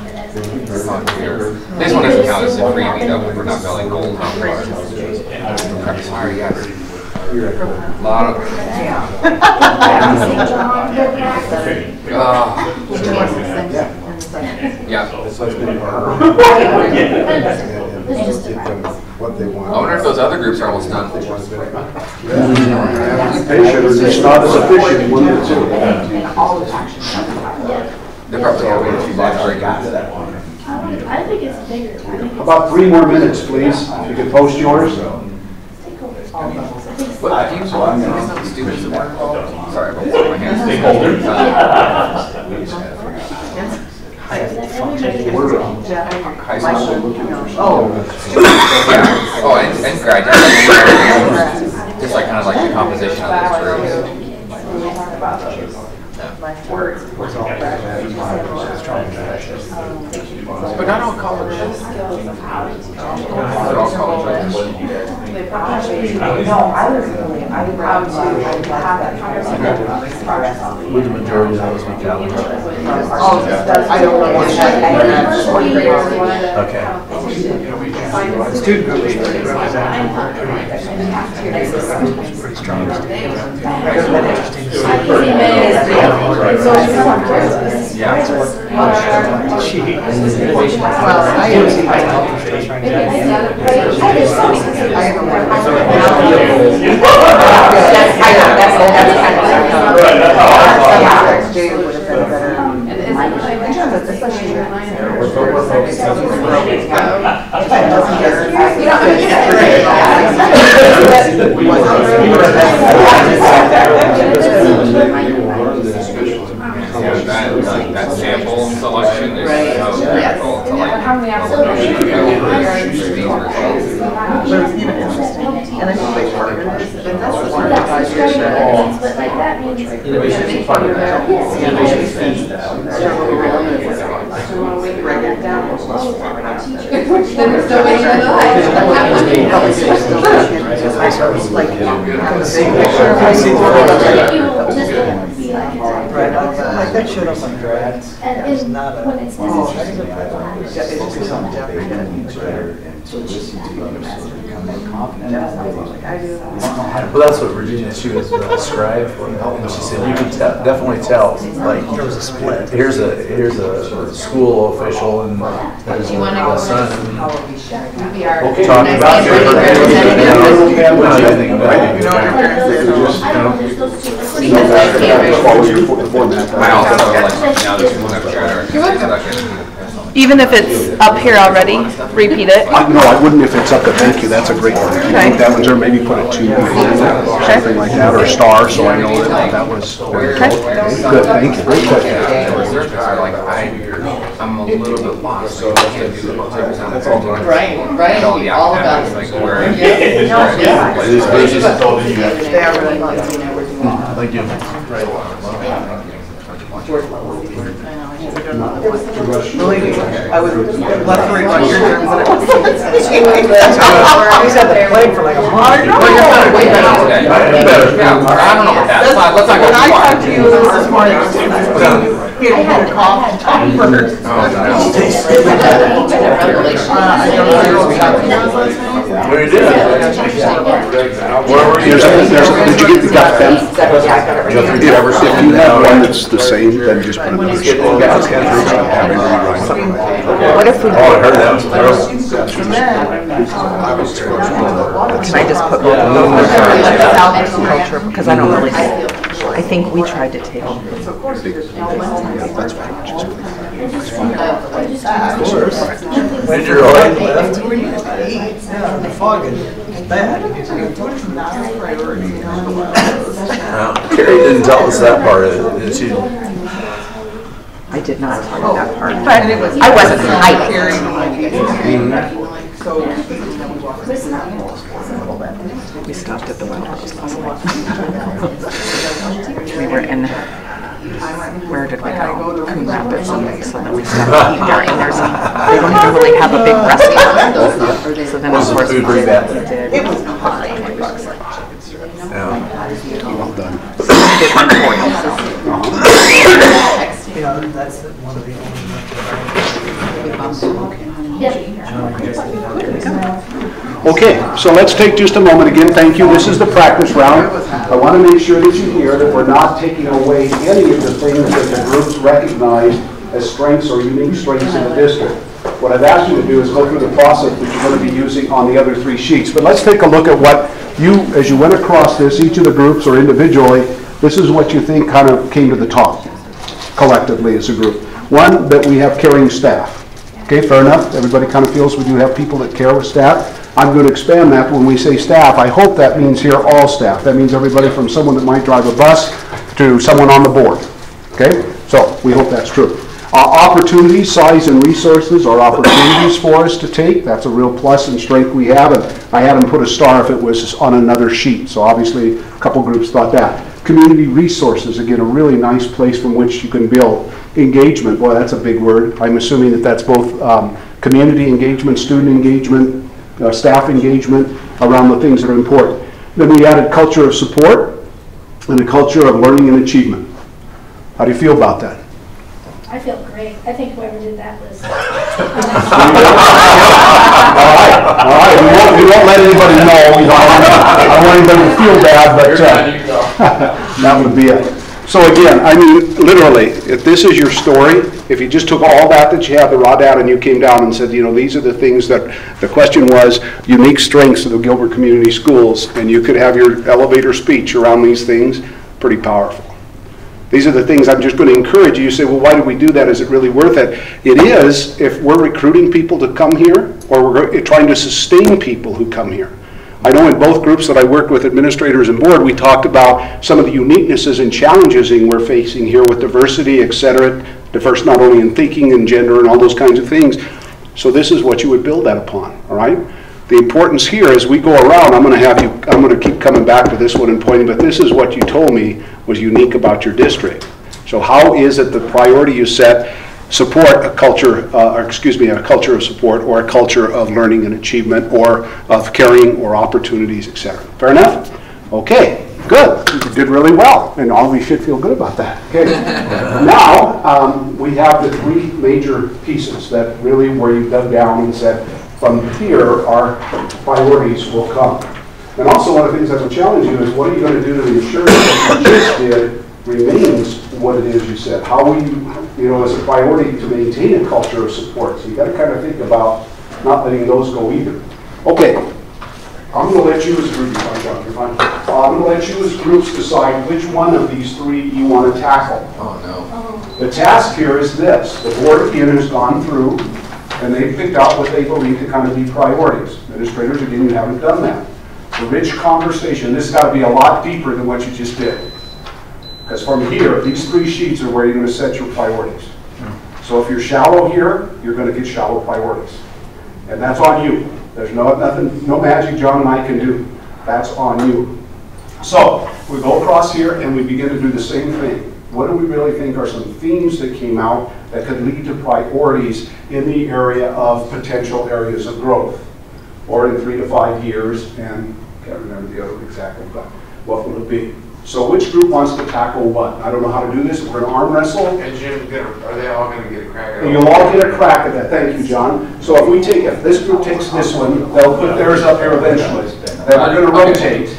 This one doesn't count as a freebie though, we're not building gold on it. Sorry, yes. A lot of. Yeah. What they I want. wonder if those other groups are almost done. Patient, or just not as efficient, one or two. They're probably having a few bad arguments. I think it's bigger. How about 3 more minutes, please? If you could post yours. But if you saw students that were involved, sorry, I'm putting my hands. High school. Oh, and graduate. Just like kind of like the composition of those groups. But not all colleges. Not all colleges. Would the majority of those be college? I don't know what Okay. Student group is pretty strong. Interesting to see. She, innovation. Well, I am That sample selection is so critical to like But it's even interesting. And I think like partners, but that's the part that I But like that means. Innovation is part of that. Innovation feeds that. Like, That showed up on grads. And That was not a. when it's Oh, necessary. that's a- it's just something different. To listen to others, so to become more confident. Well, that's what Virginia, she was a scribe, and she said, you can definitely tell, like, There was a split. here's a school official and there's a son. Okay. Talking about your representative. what do you think about it? You know what your parents I don't know, there's those two. Because I can't Follow your format. I also like, now there's one up there. Even if it's up here already, repeat it. No, I wouldn't if it's up to thank you, that's a great one. If you think that one's there, maybe put a 2, something like that, or a star, so I know that that was good, thank you, great question. I'm a little bit lost, so I can't do the Right, all about it. like where. They are really Thank you. Believe me, I would love to read about your germs and He's had the plague for like a month. Well, you're kind of way better today. Yeah, I don't know about that. Let's not go When I too far. talked to you this morning, he had a cough. Oh, no. Well, you did. Where were you? Did you get the gut pen? If you have one that's the same, then just put another star. What if we? Oh, I heard that was terrible. Can I just put both of those in culture, because I don't really, I think we tried to take. That's fine. Did you really? The fog is bad. Carrie didn't tell us that part of it, did she? I did not tell you that part, but I wasn't hiding. We stopped at the well house last night. We were in, where did we go? Coon Rapids, and so then we stopped to eat there, and they don't even really have a big restaurant. So then of course we did. It was $20. Well done. Yeah, that's one of the Okay, so let's take just a moment again. Thank you. This is the practice round. I want to make sure that you hear that we're not taking away any of the things that the groups recognize as strengths or unique strengths in the district. What I've asked you to do is go through the process that you're going to be using on the other 3 sheets. But let's take a look at what you, as you went across this, each of the groups or individually, this is what you think kind of came to the top collectively as a group. One, that we have caring staff. Okay, fair enough. Everybody kind of feels we do have people that care with staff. I'm going to expand that. When we say staff, I hope that means here all staff. That means everybody from someone that might drive a bus to someone on the board. Okay, so we hope that's true. Opportunities, size, and resources are opportunities for us to take. That's a real plus and strength we have. And I had them put a star if it was on another sheet. So obviously a couple groups thought that. Community resources, again, a really nice place from which you can build. Engagement, boy, that's a big word. I'm assuming that that's both community engagement, student engagement, staff engagement around the things that are important. Then we added culture of support and a culture of learning and achievement. How do you feel about that? I feel great. I think whoever did that was. All right. We won't let anybody know. I don't want anybody to feel bad, but that would be it. So again, I mean, literally, if this is your story, if you just took all that you had, the raw data, and you came down and said, you know, these are the things that, the question was, unique strengths of the Gilbert Community Schools, and you could have your elevator speech around these things, pretty powerful. These are the things I'm just going to encourage you. You say, well, why do we do that? Is it really worth it? It is if we're recruiting people to come here, or we're trying to sustain people who come here. I know in both groups that I worked with, administrators and board, we talked about some of the uniquenesses and challenges we're facing here with diversity, et cetera, diverse not only in thinking and gender and all those kinds of things. So this is what you would build that upon, all right? The importance here as we go around, I'm going to keep coming back to this one and pointing, but this is what you told me was unique about your district. So how is it the priority you set support a culture, a culture of support or a culture of learning and achievement or of caring or opportunities, etc. Fair enough? Okay. Good, you did really well, and all we should feel good about that. Okay. Now, we have the three major pieces that really where you dug down and said, from here, our priorities will come. And also one of the things that will challenge you is what are you going to do to ensure that what you just did remains what it is you said? How will you, as a priority to maintain a culture of support? So you got to kind of think about not letting those go either. Okay, I'm going to let you as groups, I'm going to let you as groups decide which one of these three you want to tackle. Oh no. The task here is this. The board again has gone through and they've picked out what they believe to kind of be priorities. Administrators, again, you haven't done that. The rich conversation, this has got to be a lot deeper than what you just did. Because from here, these three sheets are where you're going to set your priorities. So if you're shallow here, you're going to get shallow priorities. And that's on you. There's no magic John and I can do. That's on you. So we go across here and we begin to do the same thing. What do we really think are some themes that came out that could lead to priorities in the area of potential areas of growth? Or in 3 to 5 years, and I can't remember the other exactly, but what will it be? So which group wants to tackle what? I don't know how to do this. We're going to arm wrestle. And Jim, are they all going to get a crack at it? You'll all get a crack at that. Thank you, John. So if this group takes this one, they'll put theirs up here eventually. Then we're going to rotate.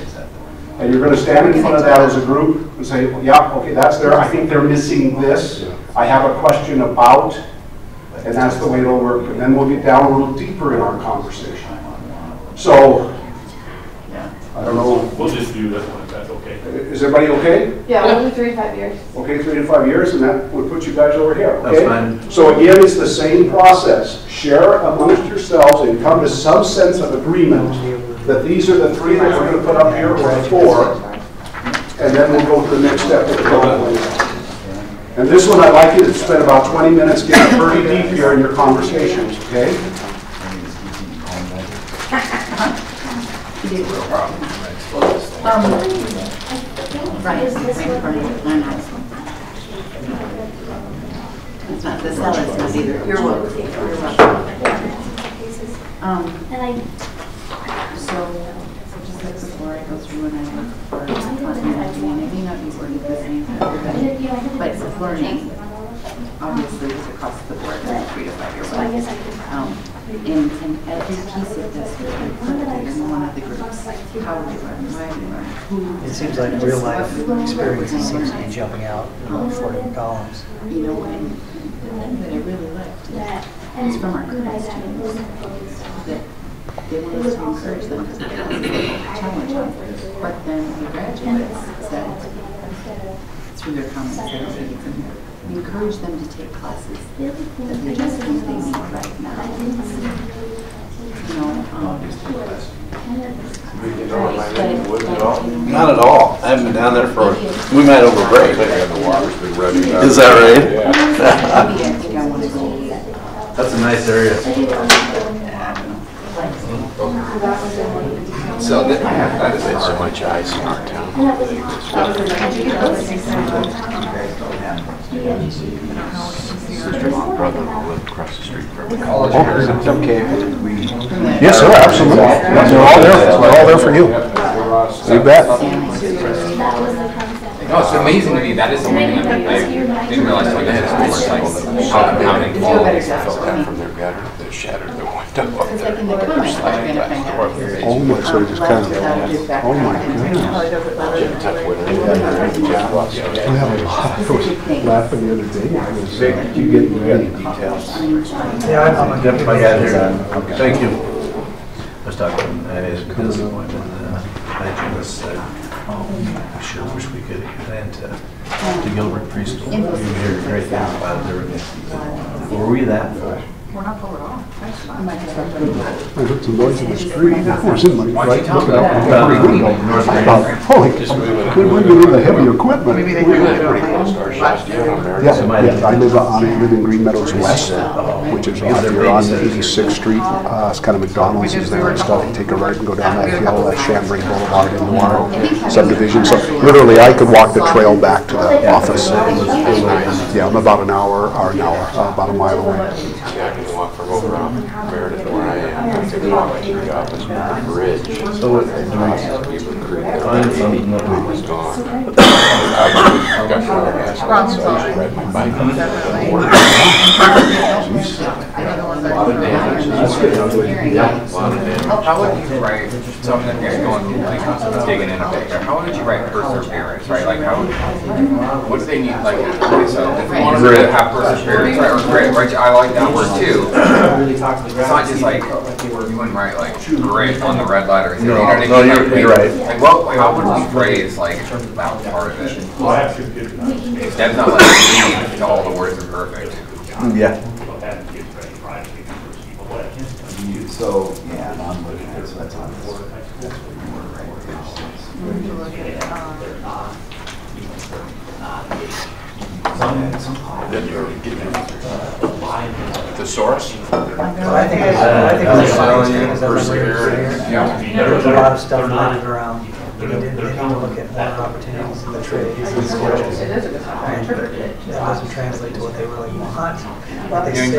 And you're going to stand in front of that as a group and say, yeah, okay, that's there. I think they're missing this. I have a question about, and that's the way it'll work. And then we'll get down a little deeper in our conversation. So, I don't know. We'll just do this one if that's okay. Is everybody okay? Yeah, we'll do 3 to 5 years. Okay, 3 to 5 years, and that would put you guys over here, okay? That's fine. So again, it's the same process. Share amongst yourselves and come to some sense of agreement that these are the 3 that we're going to put up here, or 4, and then we'll go to the next step. And this one, I'd like you to spend about 20 minutes getting pretty deep here in your conversations, okay? It's not the cell, it's not either. You're welcome. You're welcome. So just like before, I go through and I look for continuity, and it may not be worded the same for everybody, but it's learning, obviously, is across the board, 3 to 5 years old. And every piece of this, in one of the groups, how we learn, why we learn, who. It seems like real life experiences seems to be jumping out in all 4 different columns. You know, and the thing that I really liked is from our current students, that they want us to encourage them to take challenge on, but then the graduates said, through their comments, I don't think it's in here, encourage them to take classes that they just think they need right now. You know, Not at all. I haven't been down there for, we met over break. Is that right? Yeah. That's a nice area. So that is There's so much ice in our town. Sister-in-law, brother-in-law live across the street from me. It's okay. Yes, sir, absolutely. They're all there. They're all there for you. You bet. No, it's amazing to me. That is the one thing I didn't realize like this. Like how compounding quality. Fell down from their gutter, they shattered their window up It's there. like in the comments, we're gonna find out. Oh my, so it just kind of, oh my goodness. Jim took with it. Jeff lost it. We have a lot. I was laughing the other day. I was, you getting ready. Details. Yeah, I'm I got it here. Thank you. I was talking, his disappointment, Jim said, I sure wish we could get into Gilbert preschool. We hear great things about it. Were we that full? We're not full at all. I heard some noise in the street. I was in my right, looking out my window. I thought, holy, good way to leave the heavy equipment. Pretty close to our shops. Yeah, I live in Green Meadows West, which is out here on 86th Street. It's kind of McDonald's is there and stuff. You take a right and go down that hill, that Chambray Boulevard in the Warren subdivision. So literally, I could walk the trail back to the office. Yeah, I'm about an hour, about a mile away. Yeah, I can walk from over on Compared to where I am, the job is on the bridge. So what, find something that Was gone. I got shot at last night, so I just ride my bike. A lot of damage. Yeah. A lot of damage. How would you write, so I'm going like digging in a bit here, how would you write perseverance, right? Like how, what do they need, like, okay, so if you wanted to have perseverance, right, or grit, right, I like that word too. It's not just like, you wouldn't write like grit on the red letter. No, you no, you're right. Like how would we phrase like that part of it? That's not like all the words are perfect. Yeah. So, yeah, I'm looking at it, so that's on this. That's what you were Then you're getting thesaurus. I think it's perseverance. There's a lot of stuff related around, they need to look at more opportunities in the trades and skills. And that doesn't translate to what they really want. But they say,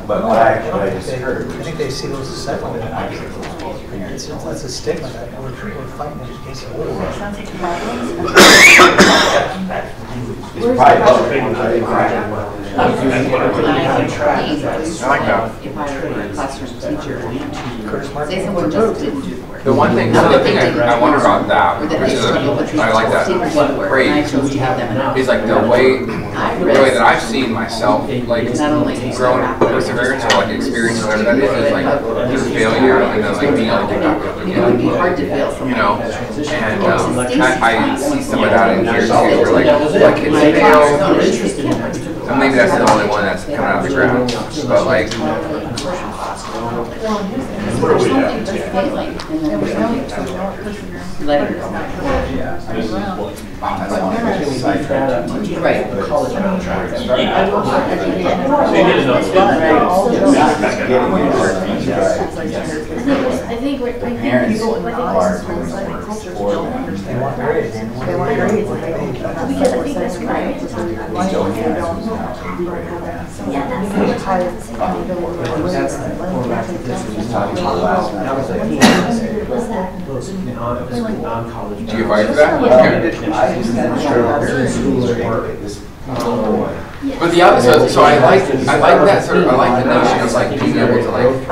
But what I just heard I think they see those as settlement. It's a stigma that we're fighting it against the war. it's probably I like that. If I were a classroom teacher, say someone just didn't do the work. The one thing, so the thing I wonder about that, which is I like that phrase, is like the way that I've seen myself, like growing perseverance or like experience, whatever that is like just failure and then like being able to get back up again. It would be hard to fail from, you know, and I see some of that in here too, where like kids fail. And maybe that's the only one that's coming out of the ground, but like. Right. I think what parents people are They want grades. They want grades. because I think that's right. Yeah, Do you fight for that? But the other, so I like that sort of, I like the notion of like being able to like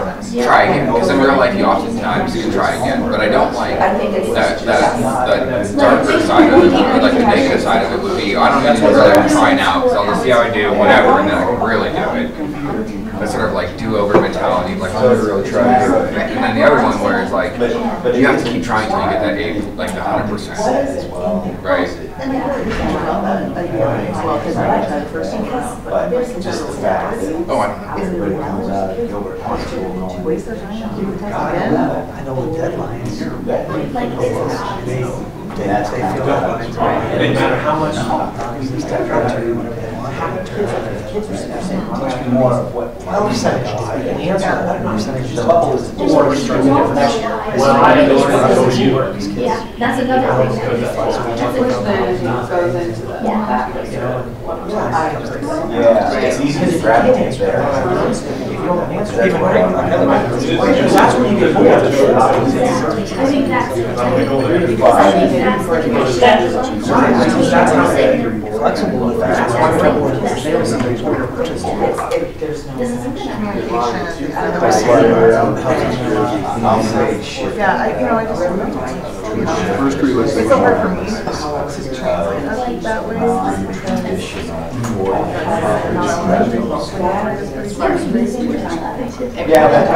try again, because in real life you oftentimes you can try again, but I don't like that darker side of it, or like the negative side of it would be, I don't even really try now, because I'll just see how I do, whatever, and then I can really do it. That sort of like do-over mentality, like I'm gonna really try. And then the other one where it's like, you have to keep trying until you get that 80, like the 100%, right? Just the fact that Oh, I don't know. everybody comes out of Gilbert High School going, I know the deadlines. They feel deadlines. No matter how much. teach me more of what. What percentage? The answer to that percentage is Couple is more restrictive. Well, I yeah, that's another thing. Yeah, it's easy to gravitate there. That's when you get more. I think that's Flexible. I'll say shit. Yeah, I just remember. First three lists. It's hard for me to translate that way. Yeah, but I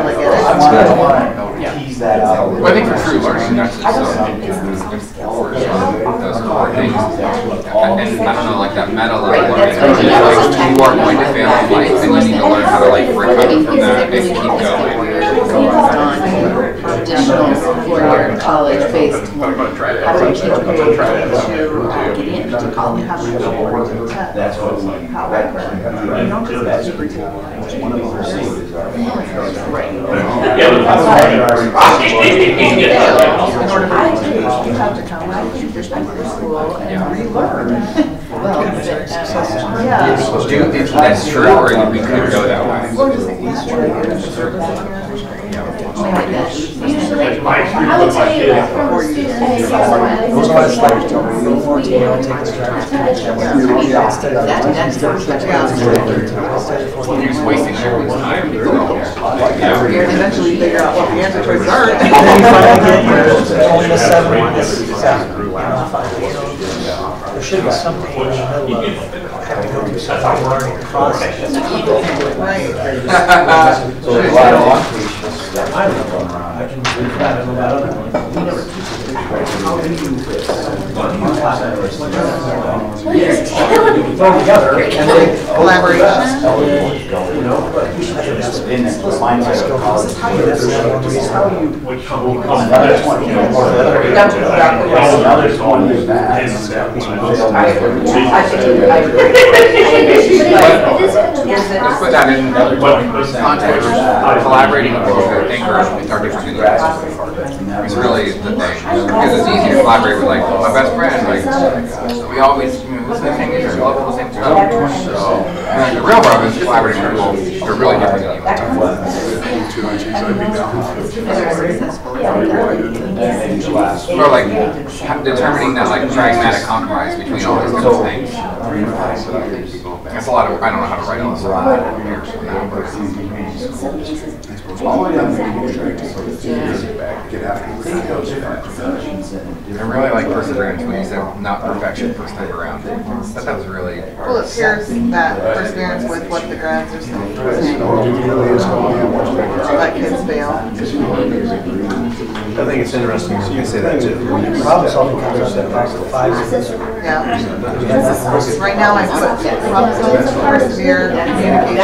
want to tease that out. Well, I think for true learning, that's just those core things. And I don't know, like that meta level learning, like you are going to fail in life, and you need to learn how to like recover from that and keep going. Additional four-year college-based, how do we teach people to get into college? That's what we, that's one of the procedures are. You have to come back to school and relearn. Well, Yeah. That's true, or we could go that way. Or just like, service in here, there's great. Usually, I would tell you that from the student base, Those legislators tell me, no more to take the driver's test. Instead of You're just wasting everyone's time. Eventually figure out what the answer choices are. And then you finally get your only the 7, this is 7, you know, 5. So there should be something in the middle of having to go through something and learning the process. Right. So there's a lot of I don't know. I can do that. I don't know about other ones. Throw them together and then Collaboration. you know, but we should have this. in it, reminds me of college. That's one reason. Another 20 years. Another 20 years back. Let's put that in context. Collaborating with people who think are different than us. It's really the thing. Because it's easy to collaborate with like my best friend. Like we always listen to the same music, love all the same stuff. So the real problem is collaborating with people who are really different than you. Or like determining that like pragmatic compromise between all these different things. It's a lot of, I don't know how to write all this stuff. I really like perseverance when you said not perfection first time around. But that was really. Well, it pairs that perseverance with what the grads are saying. Let kids fail. I think it's interesting when you say that too. Problem solving comes up at 5 years. Yeah. Right now I put problem solving, persevere, communication,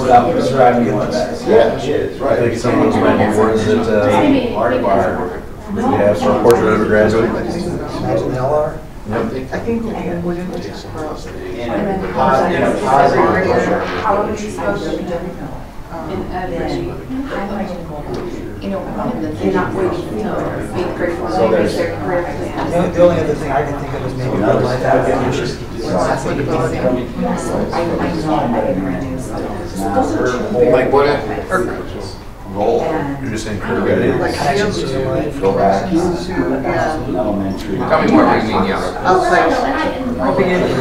Without describing what that is. Yeah, it is, I right. think some of those might be words that we have for a portrait of a graduate. Imagine the LR. I think we're going to just You know, they're not waiting until 8th grade for their career. The only other thing I can think of is maybe real life applications. Like what if, You're just saying career. like Connections to your life. Go back. yeah, Elementary. tell me more what you mean, yeah. outside. Beginning to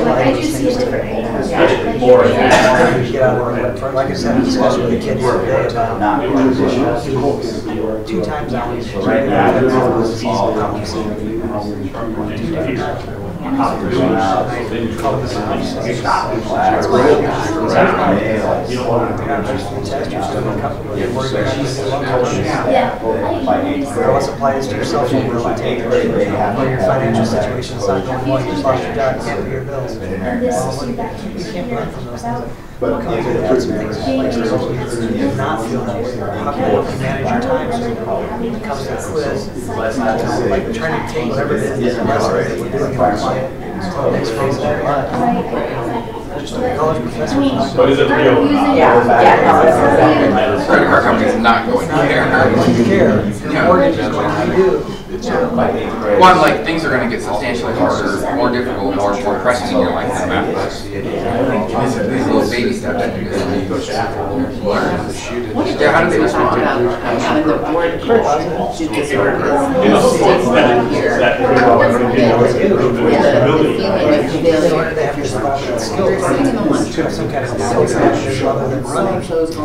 Like, I do see a different age. get out of the like I said, I discussed with the kids today about Not traditional. 2 times out. So right now, it's all Let's apply this to yourself in real take where your financial situation's not going well, you just lost your job, you can't pay your bills. You can't learn from those things. What can you do to add some things in place so you not feel that way? How can you manage your time so when it comes to the quiz, like trying to take whatever it is, the lessons that you're doing and apply it to the next phase of your life. Just like a college professor. But is it real? Credit card company's not going to care. Your mortgage is going to be due. One, like things are going to get substantially harder, more difficult, more pressing in your life than math class. These little baby steps that you just learn. Yeah, how do they respond?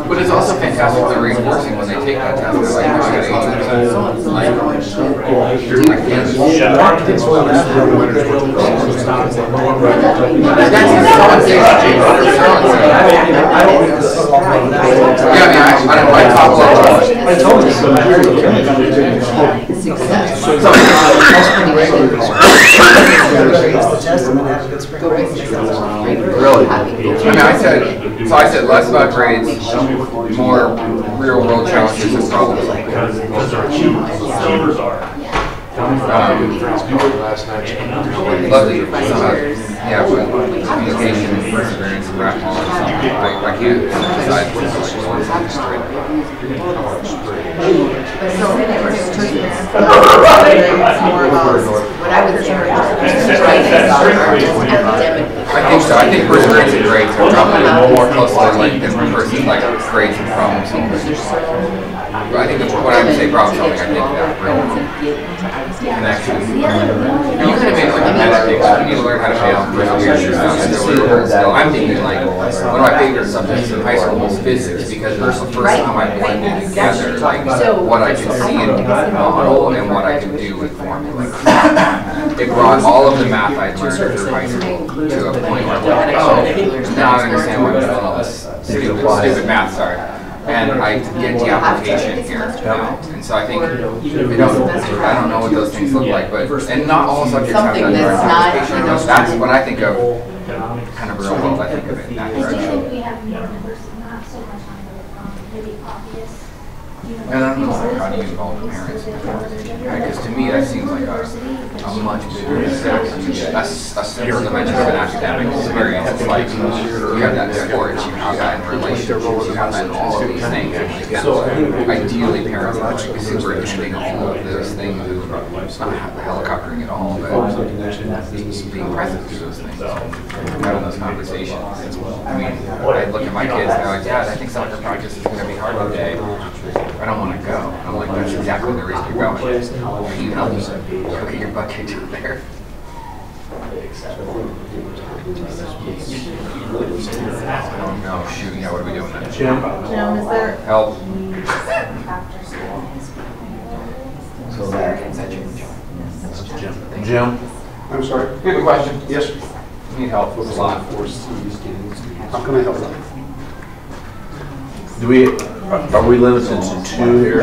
But it's also fantastic they're reinforcing when they take that test. They're like, no, I got 80%. Like, Really? I said less about grades, more real world challenges and problems. Lovely. Yeah, but communication and perseverance and rap all or something. I can't decide what It's more about But I would say academically. I think so. I think perseverance and grades are probably more closely linked than versus like grades and problem solving. But I think when I would say problem solving, I think that real connection. You kind of make like a meta thing. So you need to learn how to fail and persevere yourself. So I'm thinking like one of my favorite subjects in high school was physics because it was the first time I blended together like what I could see in a model and what I could do with formula. It brought all of the math I learned through high school to a point where I'm like, oh, now I understand why I'm doing all this stupid math, sorry. And I get the application here now. And so I think, I don't know what those things look like, but, and not all subjects have that direct application. That's what I think of, kind of real world, I think of it in that Do you direction. think we have more numbers, not so much on the maybe obvious? And I don't know, like, how do you involve parents in the conversation? Because to me, that seems like a much bigger impact. A simple dimension of an academic experience. It's like, you have that in sports, you have that in relationships, you have that in all of these things. Ideally, parents are like superintending all of those things, not helicoptering at all, but being present through those things, having those conversations. I mean, I look at my kids and they're like, Dad, I think soccer practice is going to be hard today. I don't want to go. I'm like, that's exactly the reason you're going. You help me. Go get your butt kicked out there. No, shoot, yeah, what are we doing then? Jim, is there? Help. Jim? I'm sorry? You have a question? Yes. Need help with a lot. How can I help? Are we limited to 2 here?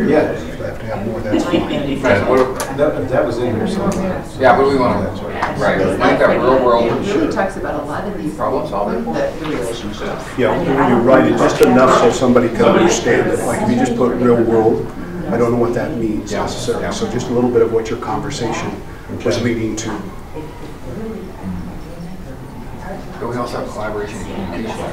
Yeah, if I have to have more, that's fine. That was in here somewhere. Yeah, what do we want to, right, like that real world It really talks about a lot of these, problem solving? the relationships. Yeah, when you write it just enough so somebody can understand it. Like if you just put real world, I don't know what that means necessarily. So just a little bit of what your conversation was leading to. But we also have collaboration and communication.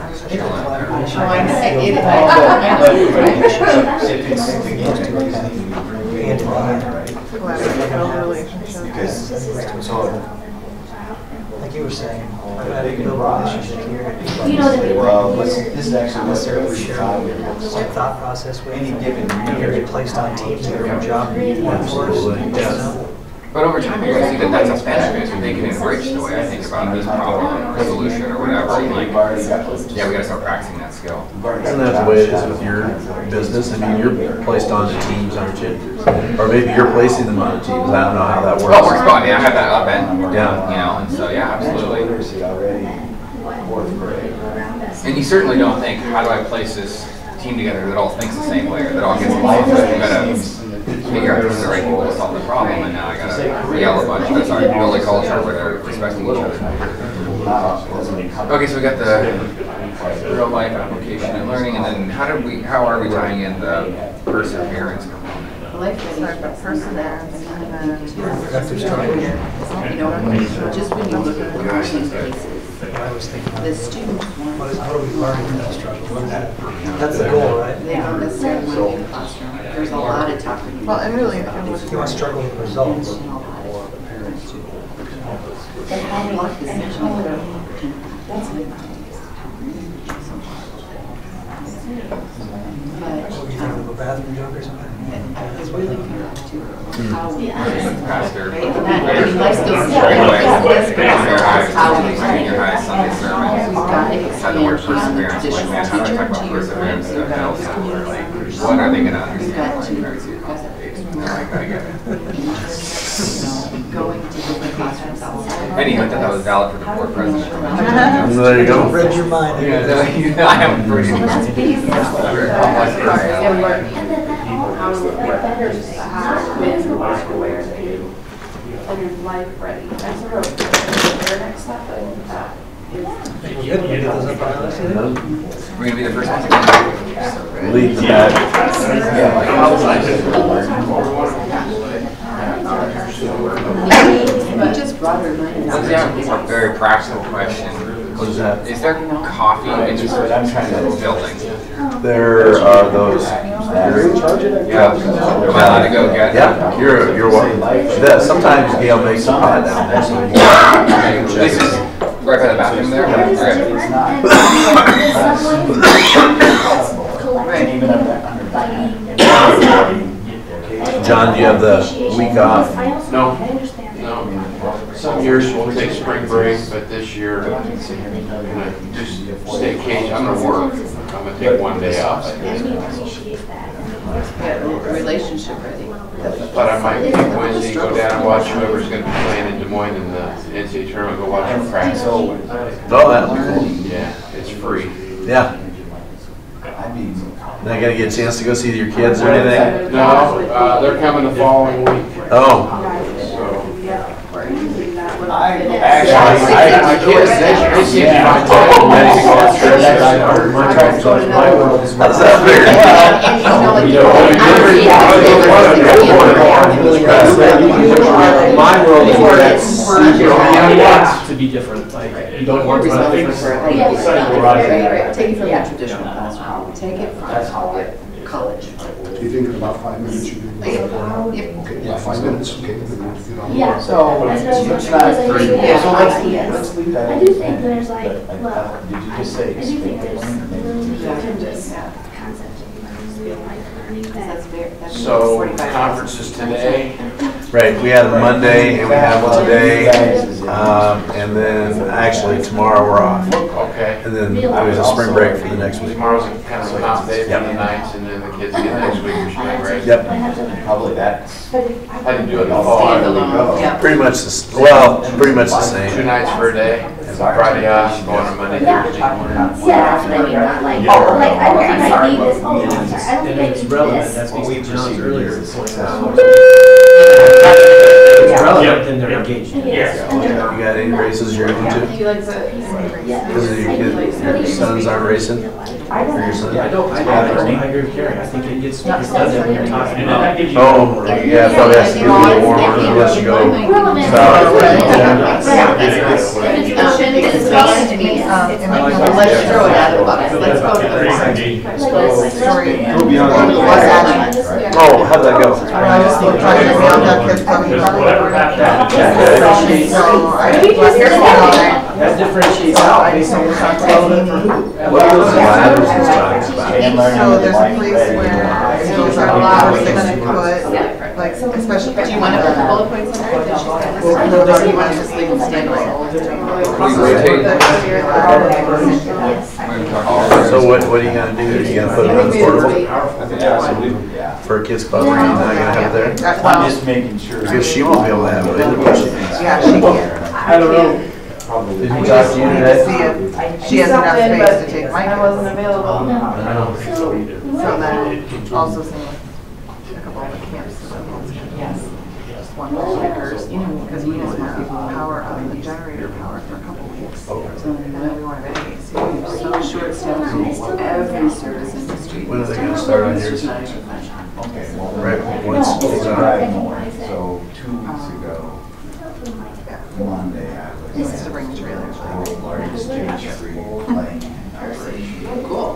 Like you were saying, I've had a build a relationship here. You know that Well, this is actually necessarily Same thought process with you're get placed on teams that are job workforce. But over time, you're going to see that that's a benefit. They can enrich the way I think about this problem or solution or whatever. Like, yeah, we got to start practicing that skill. Isn't that the way it is with your business? I mean, you're placed on the teams, aren't you? Or maybe you're placing them on the teams. I don't know how that works. Well, it works fine. Yeah, I have that up end. Yeah. You know, and so, yeah, absolutely. And you certainly don't think, how do I place this team together that all thinks the same way or that all gets along? You got to figure out who's the right people to solve the problem, and now I gotta yell a bunch. That's our build a culture where they're respecting each other. Okay, so we got the real life application and learning, and then how are we tying in the perseverance component? Perseverance, just when you look at the working cases, I was thinking, the students what are we learning from that struggle? What is that? That's the goal, right? they don't necessarily want to be in the classroom. There's a lot of talking. Well, and really, You want to struggle with results. What do you think of a bathroom joke or something? I was really curious to how we. Pastor, Right? And that, I mean, life skills. Junior high Sunday sermons. We've got to Had the word expand beyond the perseverance. Like, traditional man, how do I teacher talk about to your perseverance point in middle about school? Or like, community. what are they going to We've understand? got to, And they're like, I get it. going to different classrooms outside. Anyhow, I thought that was valid for the board president. There you go. Read your mind. I am pretty. So that's big. Very complex personality. And then that all betters where they are life ready. That's sort of their next step. I think that. You get those up on the list? We're going to be the first ones to get Lead the You just brought her mind. Let's have a very practical question. What is that? Is there coffee in this I'm trying to building? There are those. Yeah. Am I allowed to go get? Yeah, you're welcome. Sometimes Gail makes some bad down there. So This is right by the bathroom there? Okay. It's not. John, do you have the week off? No. Some years we'll take spring break, but this year, I'm gonna just staycation. I'm gonna work. I'm gonna take one day off. Relationship ready. But I might take Wednesday, go down and watch whoever's gonna be playing in Des Moines in the NCAA tournament, go watch them practice. Oh, that'll be cool. Yeah, it's free. Yeah. Not gonna get a chance to go see your kids or anything? No, they're coming the following week. Oh. My kids, they seem to find time ready to go on trips. How does that figure? My world is where it's, you want to be different, like, you don't want to be different. Take it from the traditional classroom. Take it from college. Do you think in about 5 minutes you can? Okay, yeah, 5 minutes, okay. Yeah. So, it's not three. Yeah. So let's leave that. I do think there's like, But well, did you just say I do think there's expansion? room to just concept of learning, real life learning that. So conferences today, Right, we had a Monday and we have one today, and then actually tomorrow we're off. okay. And then we have a spring break for the next week. Tomorrow's kind of a mountain day for the nights, and then the kids get next week for spring break. Yep, Probably that's. I didn't do it in the fall. Yeah. pretty much pretty much the 2 same. nights for a day, and Friday off, going on Monday, Thursday morning. Yeah, I mean, not like, oh, like, I don't think I need this, oh, I'm sorry, I don't And think I it's need relevant, this. that's What we because John's perceive earlier as point success. out. It's relevant, then they're engaged. Yes. You got any races you're into? He likes it. Because your sons aren't racing? Or your son? I don't, I agree with Carrie, I think it gets redundant when you're talking about. Oh, yeah, probably has to be a little warmer unless you go south. Let's throw it out of the box. Let's go to the story. Oh, how'd that go? I just think trying to build that kids probably. That differentiates out based on what's relevant for who. What are those ladders he's talking about? So there's a place where schools are allowed to put, like, especially. Do you want to put the bullet points under it? No, no, you want to just leave them standalone. So what are you gonna do? Are you gonna put it on portable Yeah. for a kids club? Or are you not gonna have it there? I'm just making sure. Because she won't be able to have it either, will she? Yeah, she can. I don't know. Did he talk to you today? See if she has enough space to take my kids. I wasn't available. I don't think so either. So then, also some, a couple of the camps. Yes. One of the breakers, because we just want people power on the generator power for a couple of weeks. So then we want to be, so we're so short staffed in every service industry. When are they gonna start on yours? Okay, well, Right, once it's it's on. Friday morning, so 2 weeks ago, Monday, I was Just to bring the trailers. at the largest cage-free playing operation. Cool.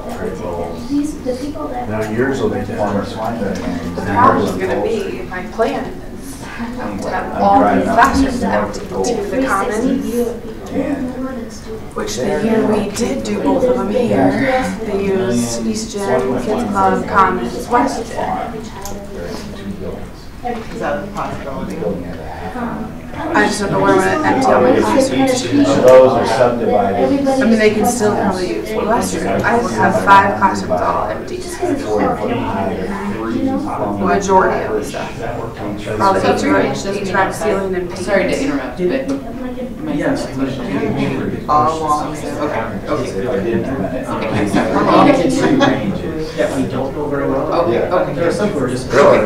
These, the people that. Now yours will be Former different. swine veterinarians. The problem's gonna be, my plan is to have all these classrooms empty to the commons, which the year we did do both of them here, they used East Gym, Kids Club, Commons, West Gym. Is that a possibility? I just don't know where I'm gonna empty all my classrooms. So those are subdivided. I mean, they can still probably use the West Gym. I have 5 classrooms all empty. The majority of the stuff. Probably each rack ceiling and paint. Sorry to interrupt, but Yes. All along. If I did That we don't know very well. Okay. There are some who are just. Really?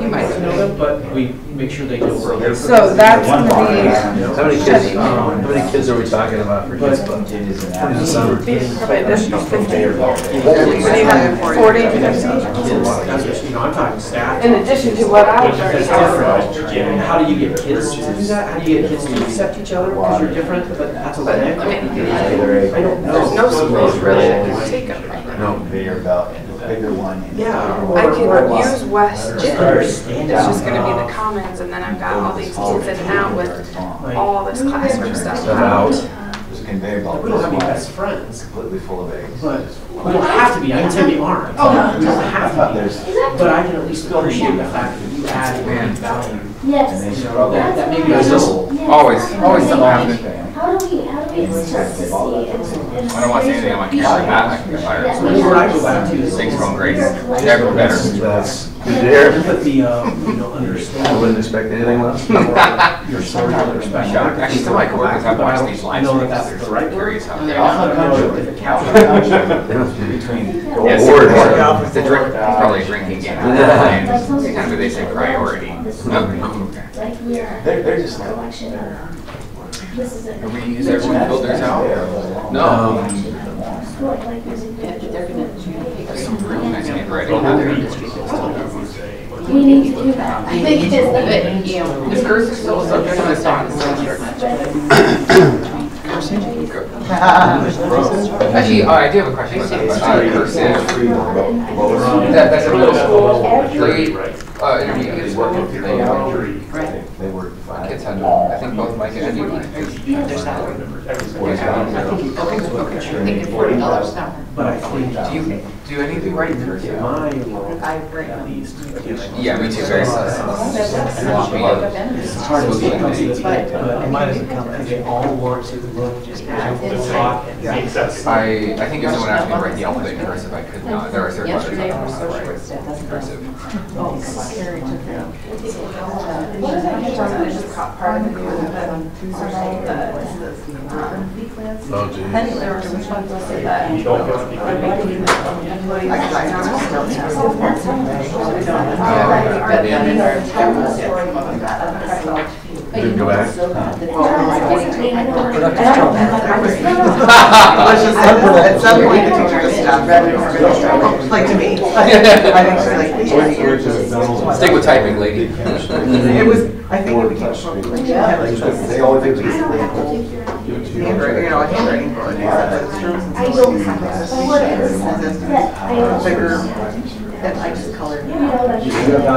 You might know them, but we make sure they know where they're. So that's gonna be, How many kids are we talking about for kids club? In the summer? probably additional 50. What do you have, 40, 50? That's what, I'm talking staff. In addition to what I was already It's different. How do you get kids to do that? How do you get kids to accept each other? Because you're different, but at that's But, okay. I mean, I don't know. there's no schools really that can take them right now. No, bigger belt, bigger one. Yeah. I can use West Gym, it's Understand just gonna be the commons, and then I've got all these kids in and out with all this classroom stuff. There's a conveyor belt. We don't have any best friends, Completely full of eggs. but we don't have to be. I intend we aren't. Oh, we don't have to There's, be. But I can at least appreciate the fact that you add value. Yes. and they You know, struggle. that maybe is just. Always something happening. How do we start to see? I don't want to say anything on my camera, Matt, I can get fired. Where I go back to is. Things going great, never better. That's good to hear. Empathy, you know, I understanding. wouldn't expect anything less. Your story, your perspective. Actually, some of my coworkers have watched these live know that streams, that's they're the so right curious how And they then are. I'll know if it counts. Between. Yes, Lord. it's a drink, it's probably a drinking game. And kind of they say priority. Okay. Like we are. They're just like. Collection of. This is a. Are we use everyone build theirs out? No. Like using. They're gonna take There's some real nice handwriting out there. We need to do that. I think it's. Is cursive still a subject of this talk? Actually, I do have a question about cursive. That's a middle school. Intermediate school. They were. Kids had, I think both Mike and Andy went. $40 now. But I think. Do you do anything right in cursive? My I agree. at least. Yeah, me too. Very sloppy. It's hard to say. But It might have come, because they all want to look just talk and. I think if someone asked me to write the alphabet in cursive, I could not. There are certain letters Yesterday I was don't so know how to short write staff, that's cursive. Oh, Carrie took it. I just caught part of the news on Oh, geez. they were supposed to say that employees don't Didn't go back. At some point, the teacher just stopped. Like to me. I think she's like. Stick with typing, lady. It was, I think it became. They only think Handwriting, you know, a handwriting book. I don't. What is that? I don't. Bigger, that I just colored. You know that.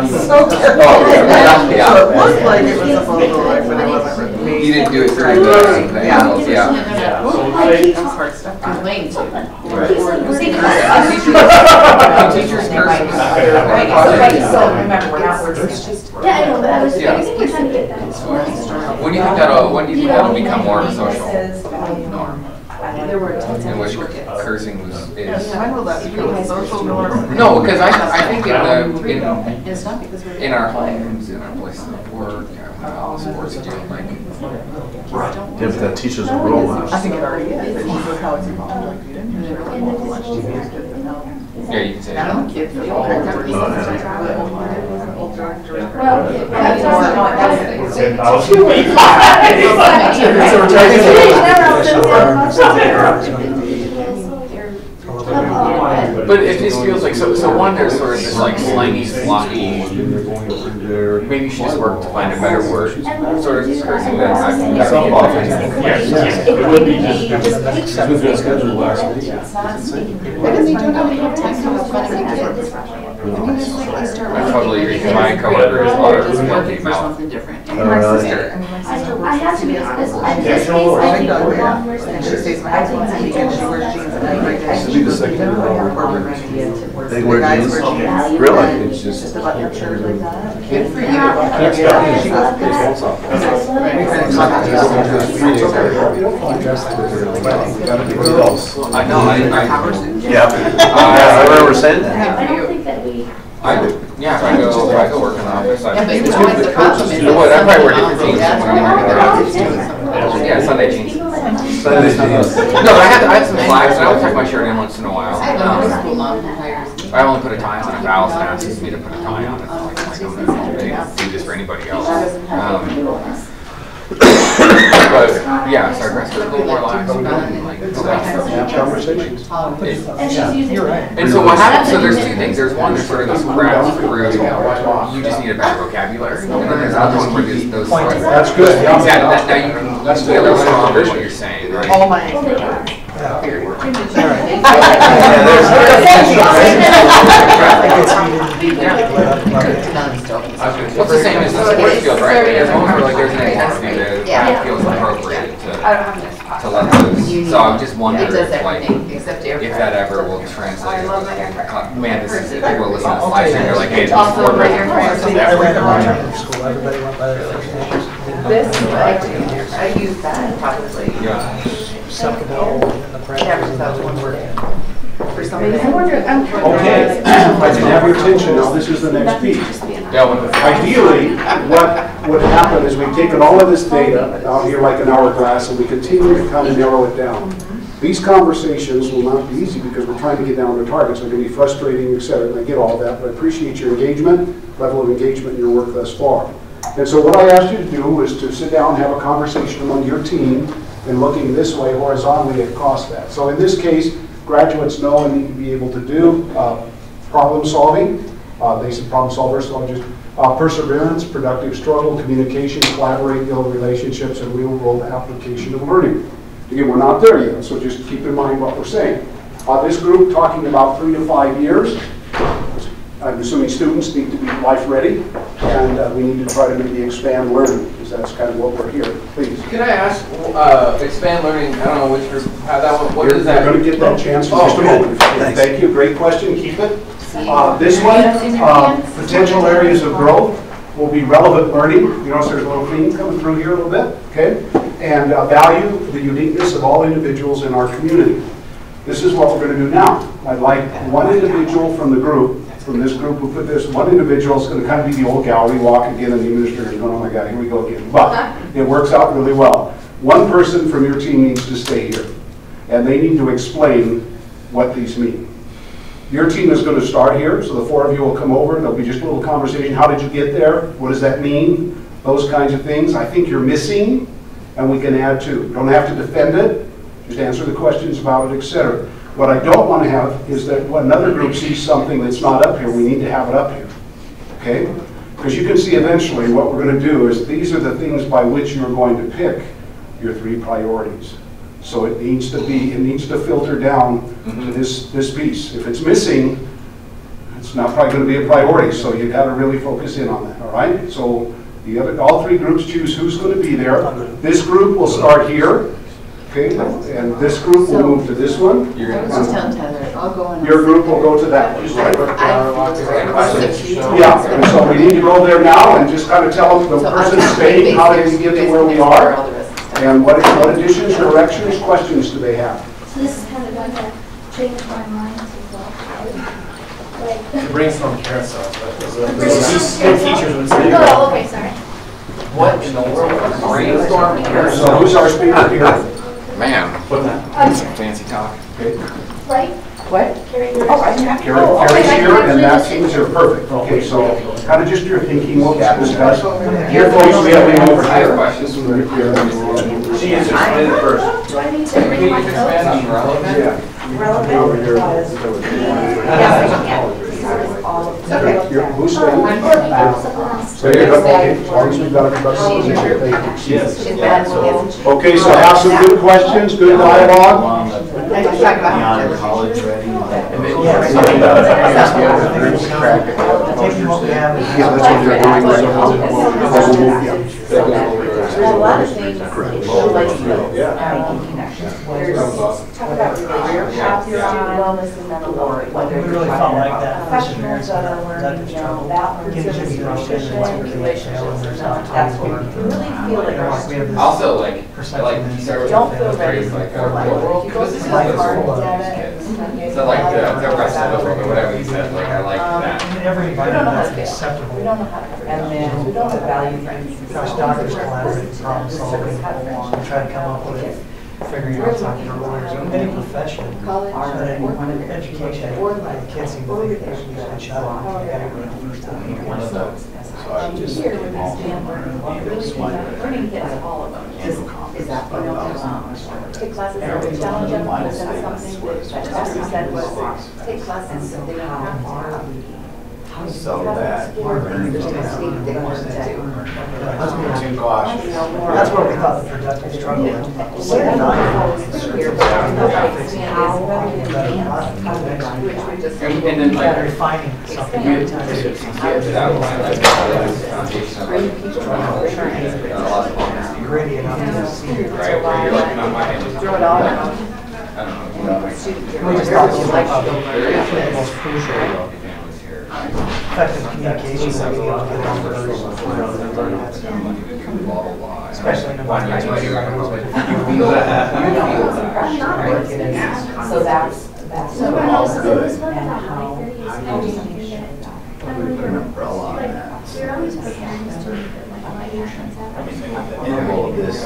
So careful. Yeah. So it looked like it was supposed to look, but it wasn't really. You didn't do it through the angles, yeah. That was hard stuff. Complain to. Teachers cursive. Right, so remember, we're not, it's just. Yeah, I know, but I was Yeah. trying to get that. When do you think that'll become more of a social norm? There were tons In of which short kids. cursing is. I will let you know, social norm. No, because I think in It's not because we're. in our homes, in our places of work, all the sports you do, like. Yeah, but that teaches a role. I think it already is, but here's how it's evolved, like, you didn't really want to watch TV. Yeah, you can say Now that. the kids, the older. Well, that's But it just feels like, so one, there's sort of this like slangy, sloppy, maybe you should just work to find a better word, sort of cursing that I've Some often. It would be just. We've been scheduled last week. I totally agree, 'cause my coworkers are smoky mouth. Something different. And Oh, my really? sister, I mean, my sister I have works to be at honest, CBS. I'm just facing And she stays my house once a week and she wears jeans and every day. Should be the second year. Where we're going to get to where They the wear guys jeans? wear jeans. Really? It's just. Just a button-up shirt like that. Good for you. Can't stop. She goes, It's off. we kind of talk about I know, Yeah. I remember saying that. I don't think that we. Yeah, if I go work in the office, Yeah, but I it's always the problem is. You would, I probably wear that different jeans some when I'm working people there. Yeah, Sunday jeans. Sunday jeans. No, but I have some slacks, and I would tuck my shirt in once in a while. School mom hires me. I only put a tie on if Allison asks me to put a tie on it. They don't do this for anybody else. But yeah, so our dress is a little more lax and like stuff. Conversations. And she's using. And so what happens, so there's two things. There's one, there's sort of this grassroots, you just need a better vocabulary. And then there's another one where there's those. That's good. Exactly, now you can That's the other one is what you're saying, right? All my. Well, they are. What's the same as the sports field, right? There's moments where like there's an intensity there that feels appropriate to let those. So I'm just wondering if like, if that ever will translate. Man, this is, people are listening to this live stream, they're like, hey, it's sport right here. Everybody went by their first names. This, I use that probably. Suck it all in the practice. Yeah, because that's one word. For somebody. Okay, I can have your attention now, this is the next piece. Ideally, what would happen is we've taken all of this data out here like an hourglass and we continue to kind of narrow it down. These conversations will not be easy because we're trying to get down to targets. They're going to be frustrating, et cetera, and I get all of that, but I appreciate your engagement, level of engagement in your work thus far. And so what I asked you to do was to sit down and have a conversation among your team and looking this way horizontally at cost that. So in this case, graduates know and need to be able to do problem solving, basic problem solvers, so I'll just perseverance, productive struggle, communication, collaborate, build relationships, and real world application of learning. Again, we're not there yet, so just keep in mind what we're saying. This group talking about 3 to 5 years. I'm assuming students need to be life ready, and we need to try to maybe expand learning, because that's kind of what we're here. Please. Can I ask, expand learning, I don't know which group, how that one, what is that? You're going to get that chance in just a moment. Thank you, great question, keep it. This one, potential areas of growth will be relevant learning. You notice there's a little theme coming through here a little bit, okay? And value the uniqueness of all individuals in our community. This is what we're going to do now. I'd like one individual from the group, from this group who put this, one individual is going to kind of be the old gallery walk again, and the administrator is going, oh my God, here we go again. But it works out really well. One person from your team needs to stay here, and they need to explain what these mean. Your team is going to start here, so the 4 of you will come over. There'll be just a little conversation. How did you get there? What does that mean? Those kinds of things. I think you're missing, and we can add to. You don't have to defend it. Just answer the questions about it, etc. What I don't want to have is that when another group sees something that's not up here, we need to have it up here. Okay? Because you can see eventually what we're going to do is these are the things by which you're going to pick your 3 priorities. So it needs to filter down to this piece. If it's missing, it's not probably going to be a priority. So you got to really focus in on that. All right. So all 3 groups choose who's going to be there. This group will start here. Okay. And this group will move to this one. Your group will go to that one. Right? Yeah. And so we need to go there now and just kind of tell them the person staying. How did we get to where we are? And what additions, corrections, questions do they have? So this is kind of like a change my mind as well. Like, The brainstorm carousel, but these teachers would say. oh, okay, sorry. What in the world? Brainstorm carousel. So who's our speaker here? Man, that's some fancy talk. Right? What? Carrie, Oh, I have. Carrie's here and Matt's here. Perfect. Okay, so kind of just your thinking, what was discussed. Here, folks, we have one over I have here. questions. She is explain it first. Do I need to Can bring you my expand on notes? relevant? Yeah. Relevant Who's staying? So you're okay, as long as we've got everybody. Yes. Okay, so have some good questions, good dialogue. Beyond college ready. Taking what we have. Yeah, that's what they're doing right now. There's a lot of things that feel like making connections. There's talk about career paths, wellness and mental health. We really felt like that. Professionals that are learning, balance of nutrition, relationships, that's what we really feel like our Also, like you start with don't feel ready phrase like, for life. well, If you go this is to my the hard school of at these it. kids. So like the rest of the or whatever you said, like I like that. Every We don't know how to environment fail. is acceptable. We don't know how to fail. And then we don't have value things. Gosh, doctors collaborate, problem solving, and try to come up with figuring out something or lawyers, in any profession, in education, the kids seem to think they should use each other. They gotta go the first time. Here with this band learning, learning hits all of them. Is that, take classes that will challenge them, and something that Jesse said was, take classes so they don't have to so that learning is happening. Too cautious. That's where we thought the productive struggle is. And then like, Refining something. you get to that line, like, that's the foundation of like, a lot of honesty, Gritty enough to see. right? Where you're like, not my name is. Throw it all out. I don't know. We just thought this was the most crucial, effective communication that we need to get on the especially in a market. You feel that. So that's Someone else did this one, and about how- my 30s, how and does just it make sure that We put an umbrella on that. you're always preparing us to, like, my actions I happen. mean, the interval of this.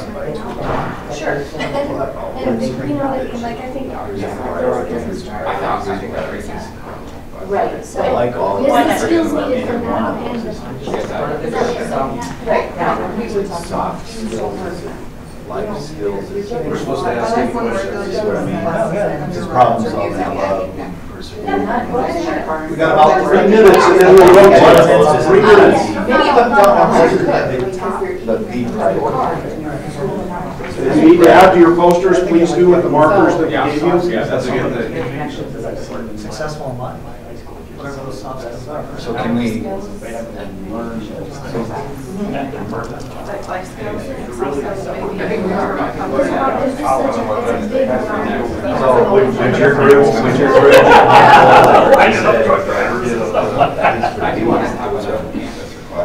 Sure. And, you know, like, I think our doesn't start. I think that raises. Right, so. I like all of Business that. skills needed for One now of and. those is Right, now, we would talk. soft skills, life skills. We're supposed to ask him questions. This is what I mean. This problem solving, I love being perseverant. We got about 3 minutes and then we'll rotate. 3 minutes. Many of them don't know how to cook. The B priority. If you need to add to your posters, please do with the markers that we Yeah, gave you. yeah, that's a good thing. Successful in life, whatever those soft skills are. So can we learn? Life skills, soft skills, maybe. I think we are. It's just such a, it's a big one. So would your group, I do want to have a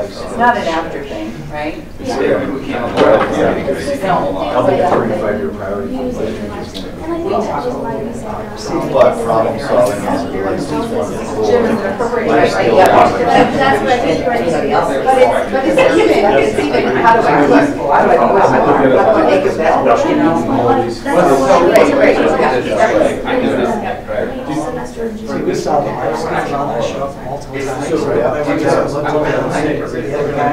It's not an after thing, right? Yeah. we can't It's just avoid I'll be a like 35-year priority. use it. And I think that was why we said. But problem solving has to be like these ones. Jim is appropriate, Life right? skill. Yeah. That's what I think for anybody else. But it's even, how do I cook? How do I do it? How do I make it better, you know? We saw the life skills on that show up multiple times. The other guy,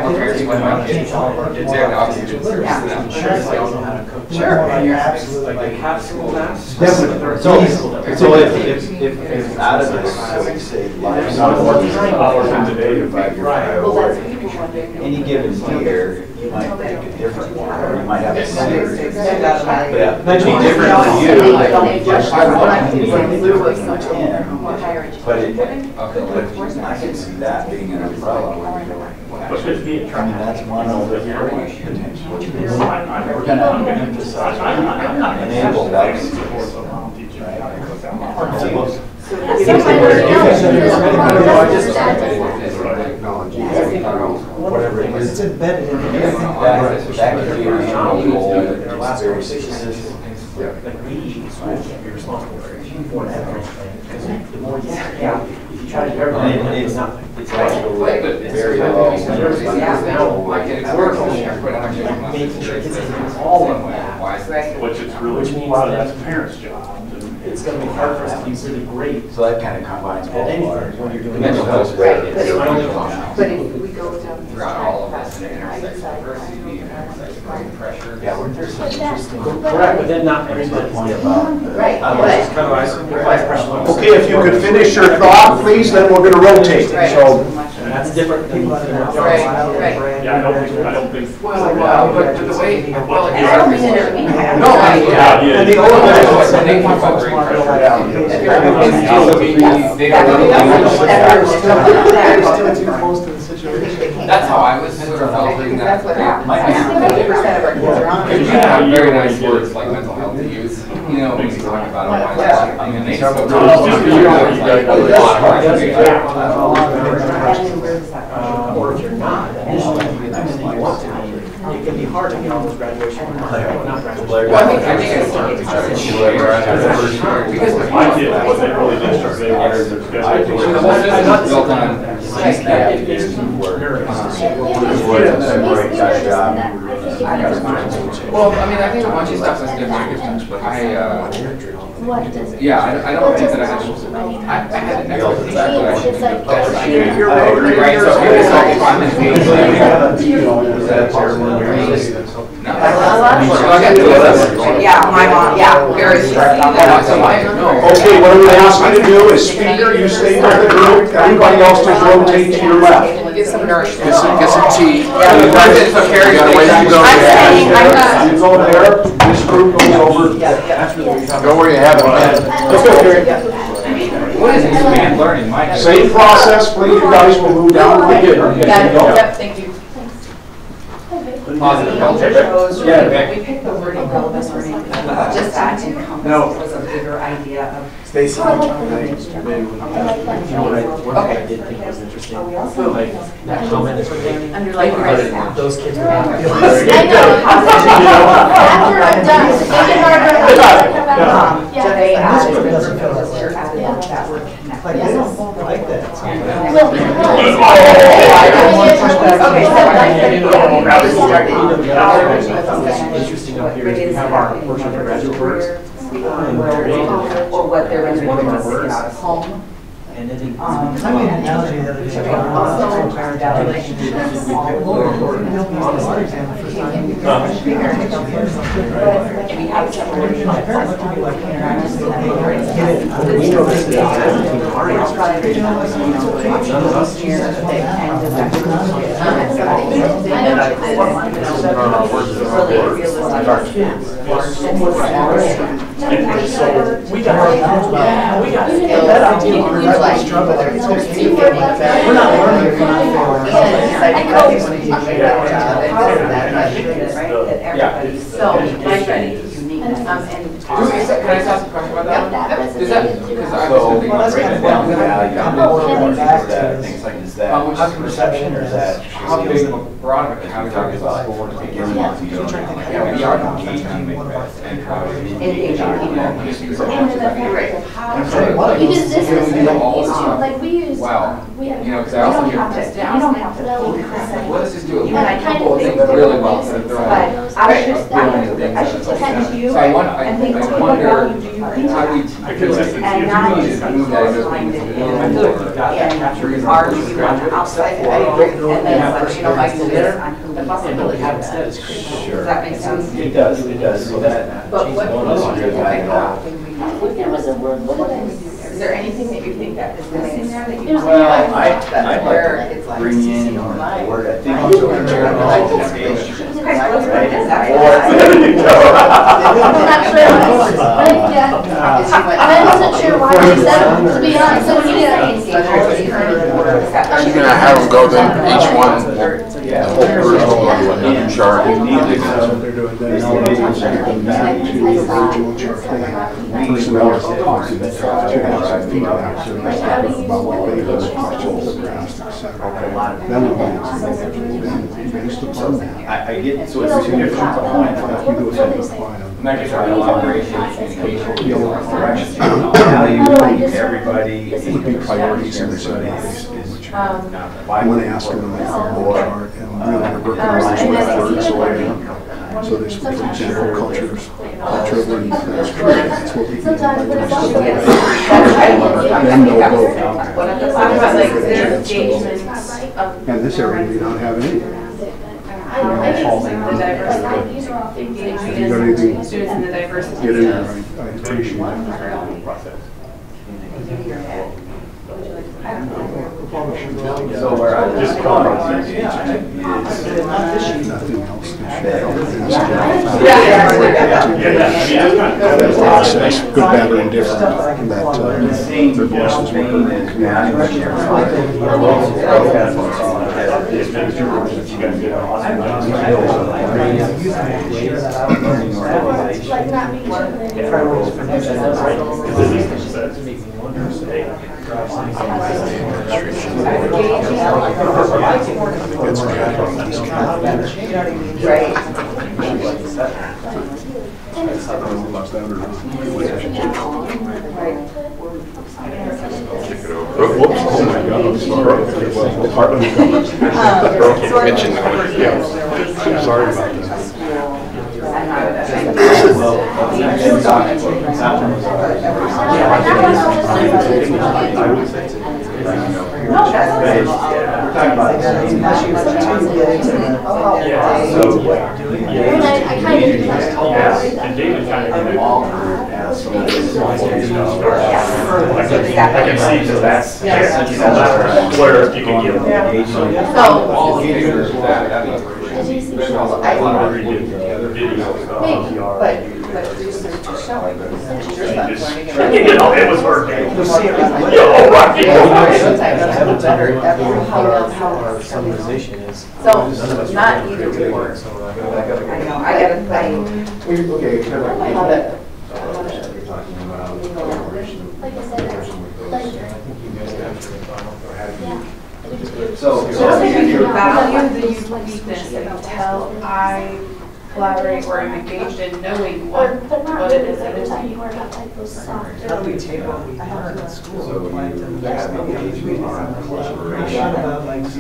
Sure. you're absolutely Like half school math? Definitely. So if out of this, so we say life skills, 5-year priority, any given year, you might pick a different one, or you might have a series. But that may be different for you, like, just I can see that being an umbrella. I mean, that's one of the three potentially. We're gonna emphasize, enable life skills. Whatever it is. it's embedded in That could be an annual goal that's very specific. Like we, schools should be responsible for everything. Because the more you, if you try to do everything, it's nothing. It's actually very low. Making sure kids can do all of that. Which it's really, Which means a lot of that- that's a parent's job. It's gonna be hard for us to be really great So that kind of combines at both anything parts. when you're doing. Mental health. Right, but I don't if we go down. throughout all of this, and intersects diversity, intersects pressure. Yeah, weren't there some interesting Correct, but then not everybody's. point about the. Right, I but- like Kind of like. Okay, if you could finish your thought, please, then we're gonna rotate. Right. So, And that's different than. Right, right. yeah, I don't think. Well, but the way, well, I don't mean it. No, And the older guys, when they come from very pressure. They don't They're still too close to the situation. That's how I was sort of filtering that. That's what happens. Might be. 50% of our kids are on Because you it. have very nice words like mental health to use, you know, when you talk about it. I mean, they spoke to Or if you're not, and you want to be, it can be hard to get all those graduation. Not graduation. Well, I think it's because My kids, what they really did start, they wanted their schedule. built on. Well, I mean, I think a bunch of stuff is different. What does it? Yeah, I don't think that I had to. I had to never think that I should. You're Right, so if it's all fun and games, Is that terrible? no, Yeah, my mom, yeah, very strict on that. Okay, what I'm going to ask you to do is speaker, you stay with the group, everybody else just rotate to your left. Get some nourishment. Get some tea. Yeah. You got a ways to go. I'm saying, You go there, this group goes over. Go where you have it. Let's go, Carrie. What is expand learning, Mike? Same process, please, you guys will move down right here. Yep, thank you. Positive culture. Yeah, we picked the wording, relevant wording, just that encompass was a bigger idea of. Stacy, I like maybe the you know what one thing I did think was interesting, like that comment is great. Under like Those kids were happy. I know. After I'm done, They added It doesn't feel like they're added that word connect. Like, they don't like that. Interesting up here is we have our portion for graduate works. Or what they're going to do to get out of home. And then I made an analogy the other day. We have separation. My parents looked at me like, struggle there. It's okay. We're not learning if we're not So, everybody uniqueness. Can I just ask a question about that one? Is that, because I was thinking about breaking it down to value, Things like, is that how perception or is that? how big of a broad of a how we talk about school to begin with? Yeah, we are engaging with and how we engage our Because this is, like, we use, Wow. we have. You know, because I also hear, You don't have to. well, let's just do it. And I kind of Things think really well, so they're all. But I should, I should pretend to you So I wonder, and think, I what wonder value do you bring? how we. And not just move that into find it being in more. our view on the outside, and then it's like, you know, like this on who the possibility of that. Does that make sense? It does, so that. But what, I think there was a word, what did I say? is there anything that you think that is missing there that you? Well, I'd Where like it's to like bring in CC a online. word, I think. Right. Or- I'm not sure, but yeah. I wasn't sure why they said it, to be honest, so She's gonna have them go to each one, the whole group will go to another chart. That's what they're doing. Then they'll be presenting back to the original chart. Personnel talks to feedback, so they talk about what they heard, questions that were asked, et cetera. Then we'll answer them. Based upon that. I get, so it's two different points. Like you do a separate line of. And that gets our collaboration, communication. Direction, value, everybody. Would be priorities in this area. I want to ask them about the chart and really recognize what works so there's, for example, culture of learning. That's what we can then they'll vote. And this area may not have any. The diversity, Have you got anything? students in the diversity. Get in there, I appreciate it. So where I just call it engagement is. Nothing else. Process, good, bad, or indifferent, that their voices were Like not being sure Whoops, oh my God, I'm sorry. Department of Government. Mention that. I'm sorry about that. No, that's But okay. we're talking about. Unless you have to get into the Yeah, day so, to yeah. do it. Yeah. I kind of Yeah, and David kind of. All career paths, so this is I what can you're see, so that's where you can give. All of it is that. I want to redo the other videos of PR. But research is showing that your son's learning. You know, it was working. You see it right away. Oh, right. Our summarization is. So, not either way. I know, I gotta find Okay, how to. you're talking about collaboration. Like I said, like, yeah. So. Just because you value the uniqueness until I collaborate or am engaged in knowing But not what it really, is like, that we're is talking unique. more about like those soft. How do we take what we learn in school? So apply it to you the next have level? engagement on collaboration. About like, so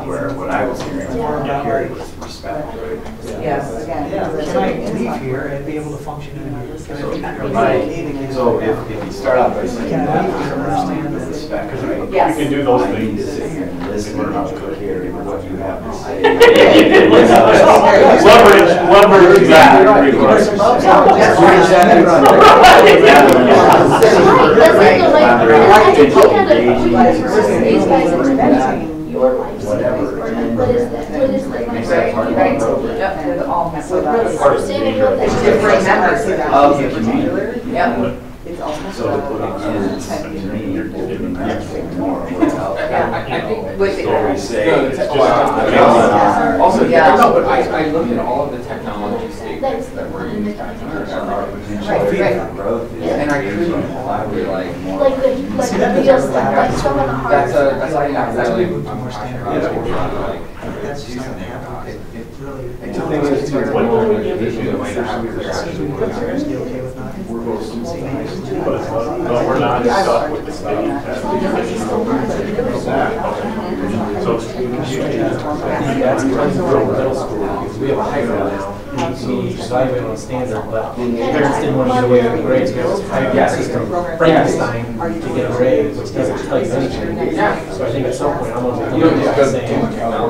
Where what I was hearing from Gary was respect, right? Yes, again. yeah, can I leave here and be able to function in here? Can I leave here? Right. So if you start out by saying Can I leave that, here understand this? respect, right? Yes. You can do those I need things. to sit here and listen and hear what you have to say. Leverage that. Whatever. What is that? What is that? Right. Yep, they're all members. Understanding what It's that different is. members. Of the community. Yep. So to put it in, to me, you're giving them more without. I think. With So we say. Also, Yeah. no, but I look at all of the technology statements that were used back in the Right. Growth is. and I couldn't possibly like more. Like the real stuff, like some of the hard That's stuff. that's something I'm That's really, what we I'm more passionate stand about. out. Like, That's just not gonna happen. It really. The thing is, too, when Is he okay with not? but we're not stuck with the state. So that's middle school, because we have a high school now, so you evaluate on a standard, but parents didn't want to get away with the grades, because it's a high system, Frankenstein, to get a grade, which doesn't tell you anything. So I think at some point, I'm gonna. You don't just go to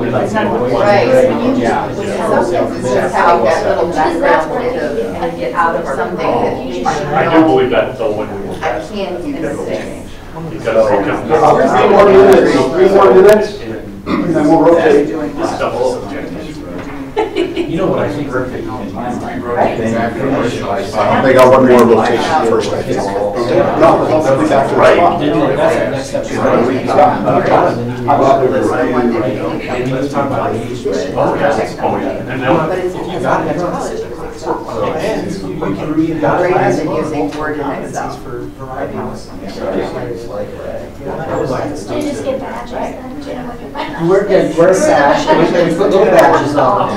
We'd like to get away with the Right. grade. Yeah. Sometimes it's just having that little background to kind of get out of something that you should I do believe that, though, when we. I can't even say. Because. 3 more minutes, 3 more minutes, and then we'll rotate. This stuff is subjective. You know what I think? Perfect. They got one more rotation first, I think. No, but they'll be back to the Right, spot. that's the next step. And let's talk about age. Oh, yeah. And then, But it's if you because got I'm it. in college. And you can read Rather than using Word and Excel. for variety. They just get badges then. Wear a sash, and we put little badges on.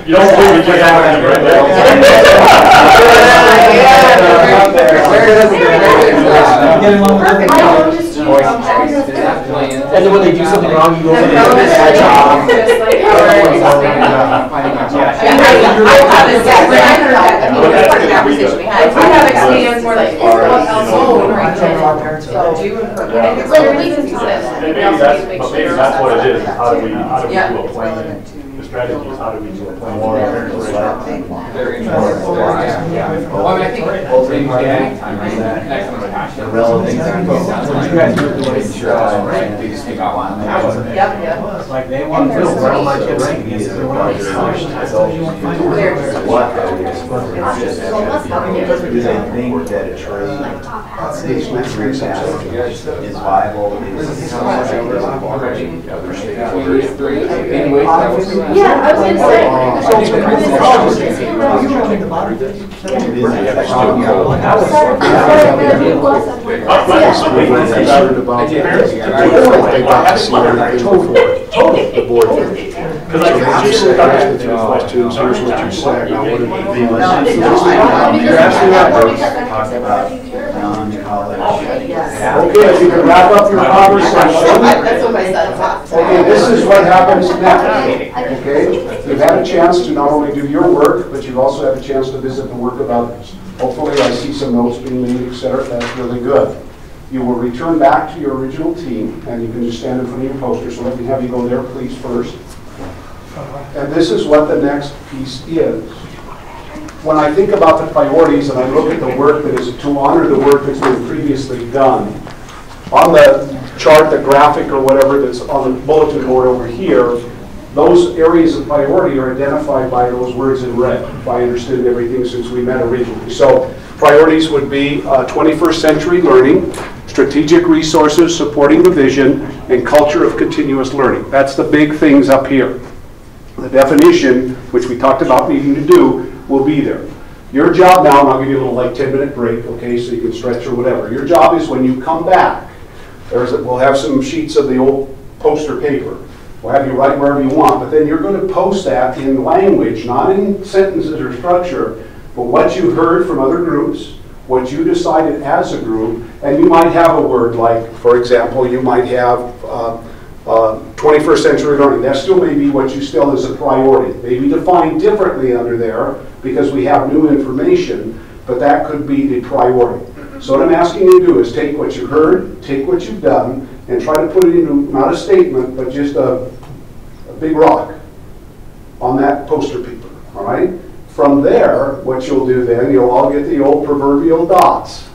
You don't believe it, just have it right Get him on with I the- know, just- And then when they do something wrong, you go over there. Maybe that's what it is, how do we do a plan? The strategy is how do we do a plan? Very important. Well, I mean, I think both things at time, right? Next one, passion. The relevant things are both. They just think out loud. Yep. Like they want to know where my kids rank against everyone else. What though is, do they think that a trade is viable? Yeah, I was gonna say. The board. Because I can just say, questions, here's what you said, now what did it mean? You're absolutely right. Talk about non-college. Okay, you can wrap up your conversation. That's what my son thought. Okay, this is what happens next, okay? You've had a chance to not only do your work, but you've also had a chance to visit the work of others. Hopefully I see some notes being made, et cetera. That's really good. You will return back to your original team, and you can just stand in front of your poster. So let me have you go there, please, first. And this is what the next piece is. When I think about the priorities and I look at the work that is to honor the work that's been previously done, on the chart, the graphic or whatever that's on the bulletin board over here, those areas of priority are identified by those words in red, if I understood everything since we met originally. So priorities would be 21st century learning, strategic resources supporting the vision, and culture of continuous learning. That's the big things up here. The definition, which we talked about needing to do, will be there. Your job now, and I'll give you a little like 10-minute break, okay, so you can stretch or whatever. Your job is when you come back, we'll have some sheets of the old poster paper. We'll have you write wherever you want, but then you're going to post that in language, not in sentences or structure, but what you heard from other groups, what you decided as a group, and you might have a word like, for example, you might have 21st century learning. That still may be what you still is a priority. Maybe defined differently under there because we have new information, but that could be the priority. So what I'm asking you to do is take what you heard, take what you've done, and try to put it into, not a statement, but just a big rock on that poster paper, all right? From there, what you'll do then, you'll all get the old proverbial dots,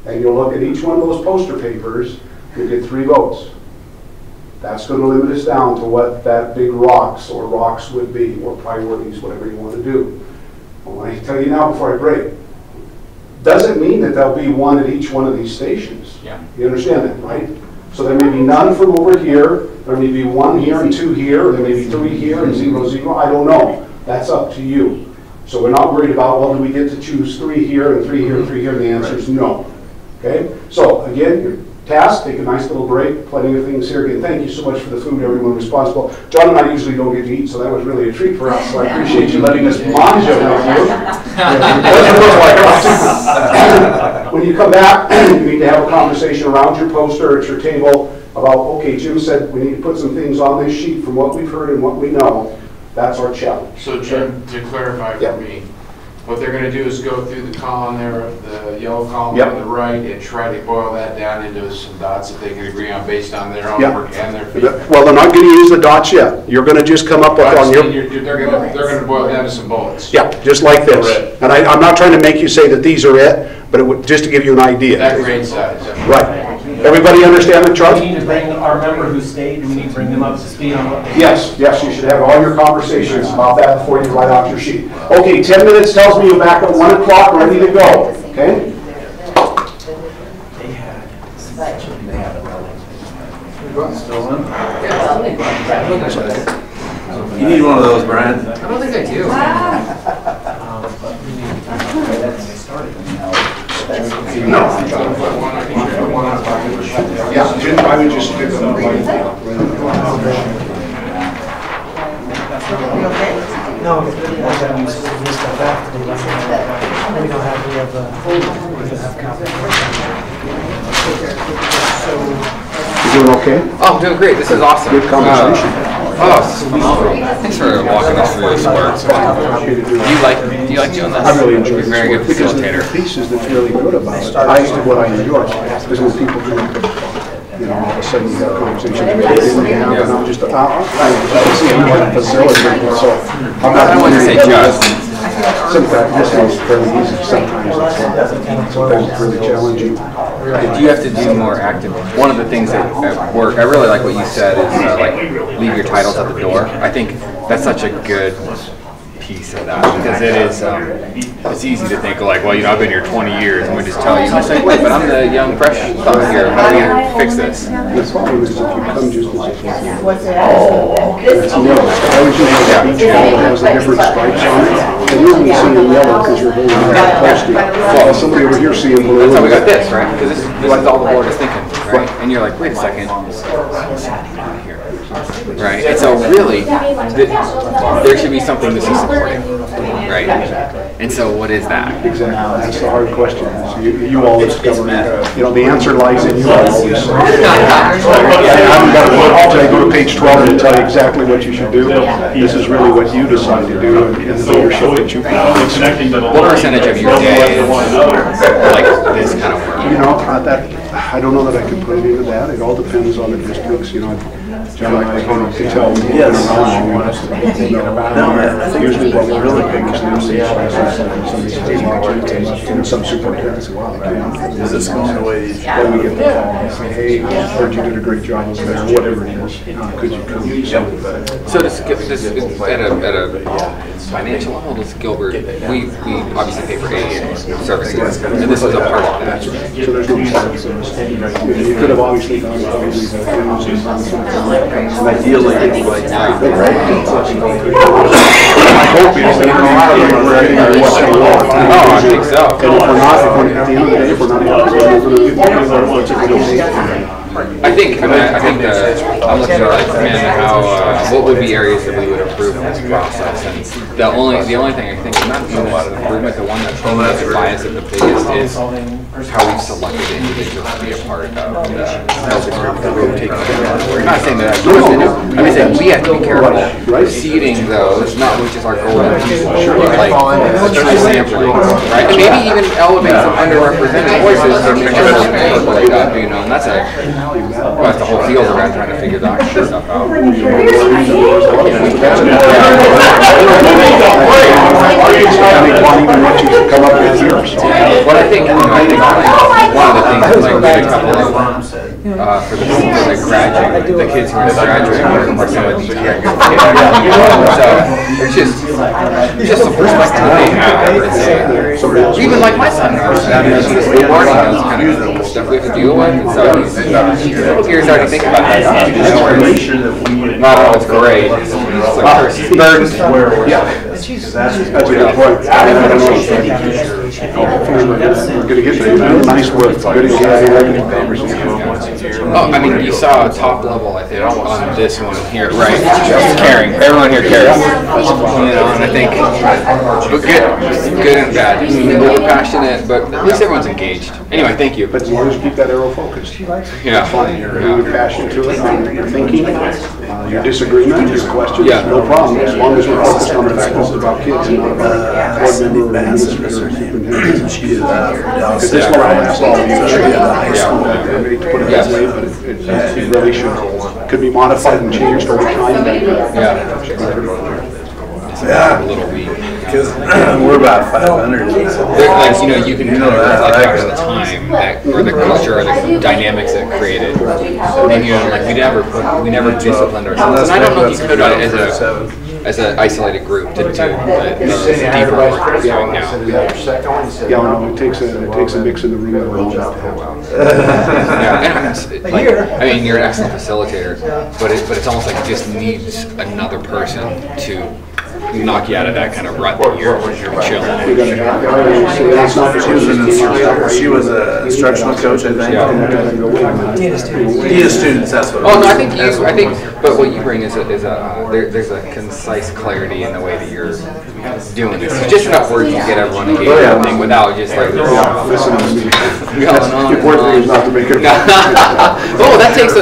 and you'll look at each one of those poster papers, you'll get 3 votes. That's going to limit us down to what that big rocks or rocks would be, or priorities, whatever you want to do. I want to tell you now before I break, doesn't mean that there'll be one at each one of these stations. Yeah. You understand that, right? So there may be none from over here, there may be 1 here and 2 here, or there may be 3 here and 0, 0, I don't know. That's up to you. So we're not worried about, well, do we get to choose 3 here and 3 here and 3 here, and the answer is no. Okay? So again, your task, take a nice little break, plenty of things here. Again, thank you so much for the food, everyone responsible. John and I usually don't get to eat, so that was really a treat for us, so I appreciate you letting us manja with you. When you come back, you need to have a conversation around your poster at your table about, okay, Jim said we need to put some things on this sheet from what we've heard and what we know. That's our challenge. So Jim, to clarify for me, what they're going to do is go through the column there, the yellow column on the right, and try to boil that down into some dots that they can agree on based on their own work and their feedback. Well, they're not going to use the dots yet. You're going to just come up with on your... They're going to boil it down to some bullets. Yeah, just like this. And I'm not trying to make you say that these are it, but it would, just to give you an idea. That grade size. Right. Everybody understand the chart? We need to bring our member who stayed, we need to bring them up to speed on what they... Yes, you should have all your conversations about that before you write out your sheet. Okay, 10 minutes tells me you're back at 1 o'clock, ready to go. Okay? You need one of those, Brian. I don't think I do. No. Yeah, I would just pick them up. No, we have this stuff after we have copies. You doing okay? Oh, I'm doing great. This is awesome. Good conversation. Thanks for walking us through this work. Do you like doing this? I really enjoy You're a very good because facilitator. the pieces that's really good about it, what I enjoy is when people do, all of a sudden you have a conversation that they didn't have, and I'm just, I see I'm like a facilitator, so I'm not. I don't want to say just. Sometimes this one's fairly easy, sometimes it's really challenging. Do you have to do more active? One of the things at work, I really like what you said is like leave your titles at the door. I think that's such a good piece of that because it is. It's easy to think like, well, I've been here 20 years. I'm gonna just tell you. And it's like, wait, but I'm the young fresh thought here. How do you fix this? The problem is if you come just as a it's yellow. I was using a beach ball that has the different stripes on it, and you're only seeing yellow because you're holding it plastic. Well, somebody over here seeing blue. That's how we got this, right? Because this is all the board is thinking, right? And you're like, wait a second. Here. right? And so really, there should be something this is supporting, right? And so what is that? Exactly. That's the hard question. So you all discover, the answer lies in you all always. I haven't got a book until I go to page 12 and tell you exactly what you should do. This is really what you decide to do and the leadership that you can. What percentage of your day is like this kind of work? I don't know that I could put it into that. It all depends on the districts. John, I can tell we've been around long enough. Usually what we're really big is some superintendents. Is this going the way? Then we get the call and say, hey, heard you did a great job over there, whatever it is. Could you come? So this at a financial level, does Gilbert, we obviously pay for aid services, and this is a part of that. So there's no part of service. You could have obviously done Ideally, like, my hope is that we're getting what they want. Oh, I think so. And if we're not, at the end of the day, if we're not happy, I think I'm looking at like, man, how what would be areas that we would improve in this process? And the only thing I think is not a lot of improvement. The one that's biased at the biggest is how we've selected individuals to be a part of the group that we're taking care of. We're not saying that I'm just saying we have to be careful seeding those, not which is our goal, like a true sampling, right? And maybe even elevate some underrepresented voices to make sure that they pick up, and that's the whole field around trying to figure that stuff out. What I think, one of the things is like we had a couple of for the graduate, the kids who are graduating are some of these young kids. So there's just some perspective they have to say. Even like my son, he's learning those kind of stuff we have to deal with, and so he's starting to think about that stuff. Not always great. Burden. That's a good point. We're going to get to nice work. Good Oh, I mean, you saw top level, I think, on this one here, right? Caring. Everyone here cares. And I think, but good and bad. A little passionate, but at least everyone's engaged. Anyway, thank you. But as long as you keep that arrow focused. Yeah. You're passionate to it, your thinking, your disagreement, your questions, no problem. As long as we're focused on the fact that it's about kids and not about board member or administrator. Because this will last all year. I hate to put it that way, but it really should. Could be modified and changed over time. Yeah, a little weak. Because we're about 500. Like, you can kind of reflect back on the time that, or the culture, or the dynamics that created. And like we never disciplined ourselves. And I don't know if you could have done it as an isolated group to do the deeper work we're doing now. Yeah, it takes a mix in the room. I mean, you're an excellent facilitator, but it's almost like it just needs another person to knock you out of that kind of rut that you're chilling. She was an instructional coach, I think. He students, that's what. Oh no, I think, but what you bring is there's a concise clarity in the way that you're doing this. It's just enough words to get everyone engaged in everything without just like Listen to me. going on. The important thing is not to make it. Oh, that takes a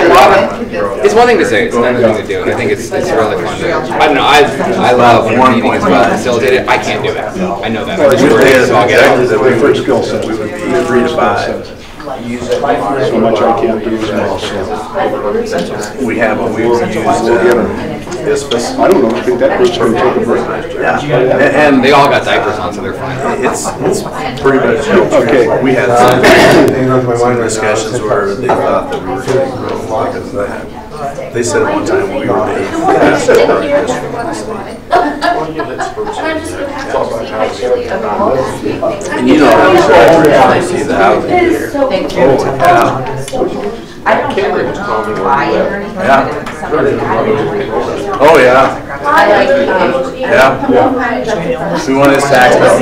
lot of. It's one thing to say, it's another thing to do. And I think it's really fun to. I don't know. I love meetings well facilitated. I can't do it. I know that. So I'll get it. My first skill set would be 3 to 5. So much I can't do as well. We have what we used ISPIS. I don't know. I think that group's going to take a break. Yeah. And they all got diapers on, so they're fine. It's pretty much okay. We had some discussions where they thought that we were going to grow a lot because of that. They said at one time we were the 8th fastest growing district. And you know how we started to see the housing here. Thank you. Oh, yeah. I don't know why or anything, but it's something I Oh, yeah. We want his tax bill.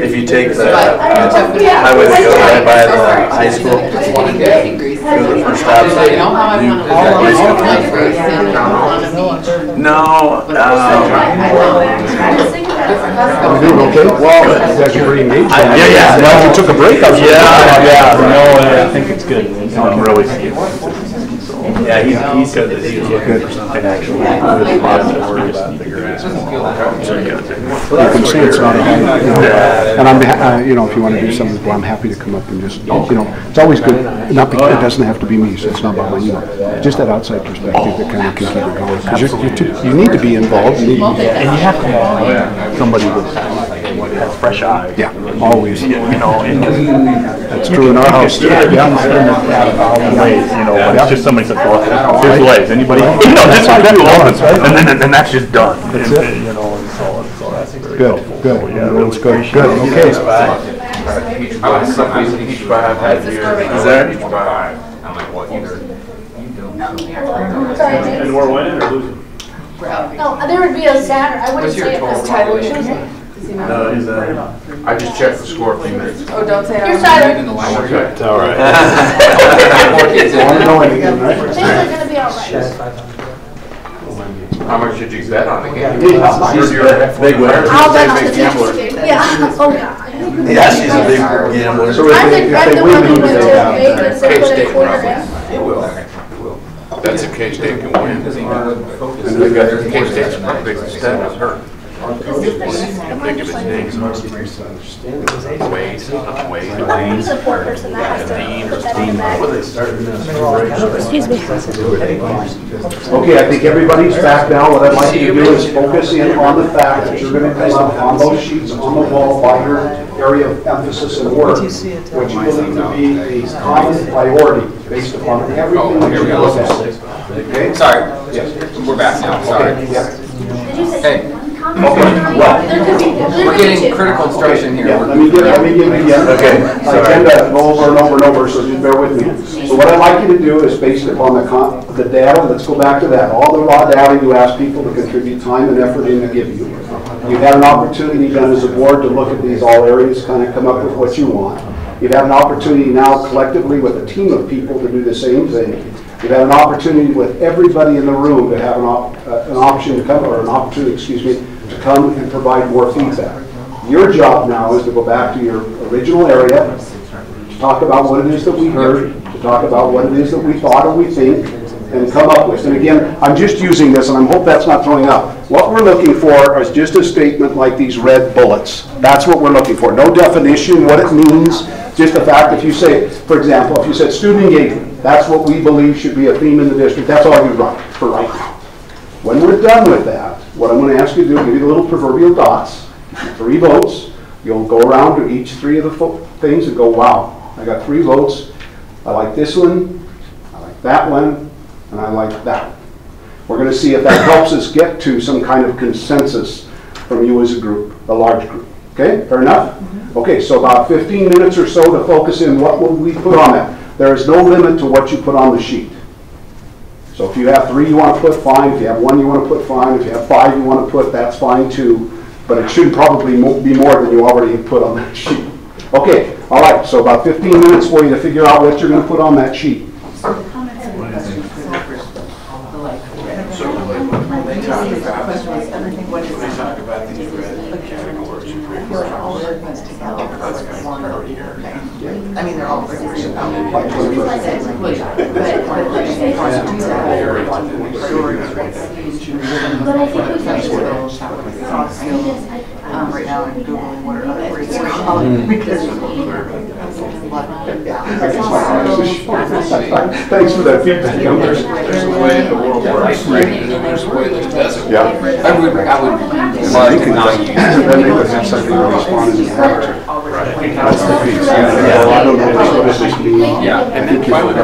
If you take the highway that goes right by the high school, go to the first stop sign. No, We're doing okay? Well, you guys are pretty engaged. Yeah. Well, you took a break. Yeah. No, I think it's good. Really. Yeah, he said that he was looking for something actually really positive worry about bigger assets. You can see it's not, and I'm, if you want to do something, well, I'm happy to come up and just, it's always good, not because, it doesn't have to be me, so it's not about my, just that outside perspective that kind of can keep it going. Because you need to be involved. And you have to have somebody with has fresh eyes. Yeah, always. That's true in our house. Yeah. It's just somebody says, well, here's the ways. Anybody, this one do all this, right? And that's just done. That's it. So that's very Good, helpful. good. So, yeah, That's good, good, okay. I was something each by I've had here. Is there? Each by I'm like, what, either you And we're winning or losing? No, there would be a Saturday. I wouldn't What's your say it total was Tyler. population? No, he's I just checked the score a few minutes ago. Oh, don't say Here's that. Tyler. Okay. all right. Things are gonna be all right. How much did you bet on the game? Big winner. I'll bet on Big the gambler. Chiefs. Yeah. Oh, yeah. Yeah, she's a big gambler. So if I'm they the one win, who who went do to they have? Vegas and put a K-State quarter probably. in. It will. That's if K-State can win. K-State's my biggest stat is hurt. Think of its names. Wade, not Wade. I'm a support person. That has to put that on the back. Excuse me. Okay, I think everybody's back now. What I'd like to do is focus in on the fact that you're going to come up on those sheets on the wall by your area of emphasis and work, which you believe to be a common priority based upon everything that you look at. Okay? Sorry, Yes. we're back now, sorry. Okay, yeah. Did you say Hey. one comment? There could be We're getting critical instruction here. Yeah, let me give it again. Okay, sorry. Agenda, go over and over and over, so just bear with me. So what I'd like you to do is based upon the data, let's go back to that. All the raw data you ask people to contribute time and effort in to give you. You've had an opportunity then as a board to look at these all areas, kind of come up with what you want. You've had an opportunity now collectively with a team of people to do the same thing. You've had an opportunity with everybody in the room to have an opportunity to come and provide more feedback. Your job now is to go back to your original area, to talk about what it is that we heard, to talk about what it is that we thought or we think, and come up with. And again, I'm just using this, and I hope that's not throwing up. What we're looking for is just a statement like these red bullets. That's what we're looking for. No definition, what it means, just the fact if you say, for example, if you said student engagement, that's what we believe should be a theme in the district. That's all you write for right now. When we're done with that, what I'm going to ask you to do is give you the little proverbial dots, 3 votes. You'll go around to each 3 of the things and go, wow, I got 3 votes. I like this one, I like that one, and I like that. We're going to see if that helps us get to some kind of consensus from you as a group, a large group. Okay, fair enough? Okay, so about 15 minutes or so to focus in what will we put on that. There is no limit to what you put on the sheet. So if you have 3 you want to put, fine. If you have 1 you want to put, fine. If you have 5 you want to put, that's fine too. But it should probably be more than you already put on that sheet. Okay, all right, so about 15 minutes for you to figure out what you're going to put on that sheet. I mean, they're all different. But I think we can. Right now, I'm Googling what are other words because Thanks for that feedback. There's a way the world works, and there's a way that it doesn't. Yeah. I would love to not use Then they would have something to respond to. That's the piece. Yeah, I don't know what this means. Yeah. And then finally,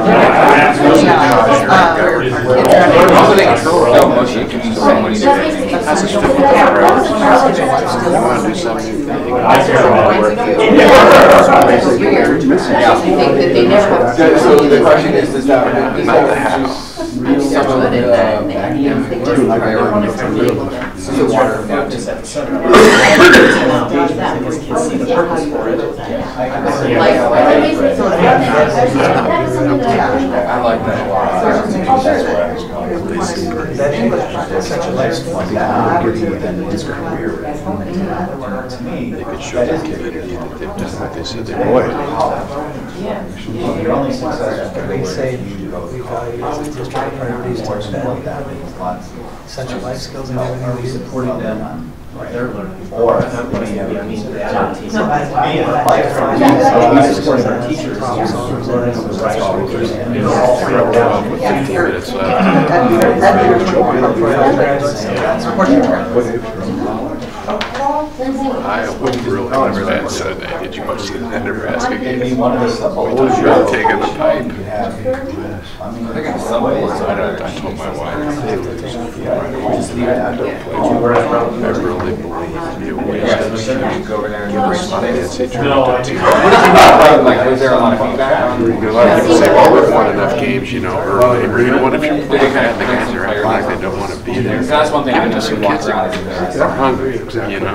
Also, they control motion can mean so many different things. think that they never have. So the question is, does that Not the house. really some of the academic priorities to water them down to? I like that a lot. They could show the community that they've done what they said they would. We say we value as a district priorities to embed essential life skills and everything we supporting them. They're learning. Or supporting our teachers. With 15 minutes left. Iowa really bad Sunday. Did you watch the Nebraska game? Really taking the pipe. I told my wife, I really believe it was fancy Like, was there a lot of feedback? A lot of people say, well, we've won enough games, you know, early. You know what, if you're playing bad, the guys are acting like they don't want to be there. So that's one thing I Even know to some we walk kids, around. they're hungry, you know.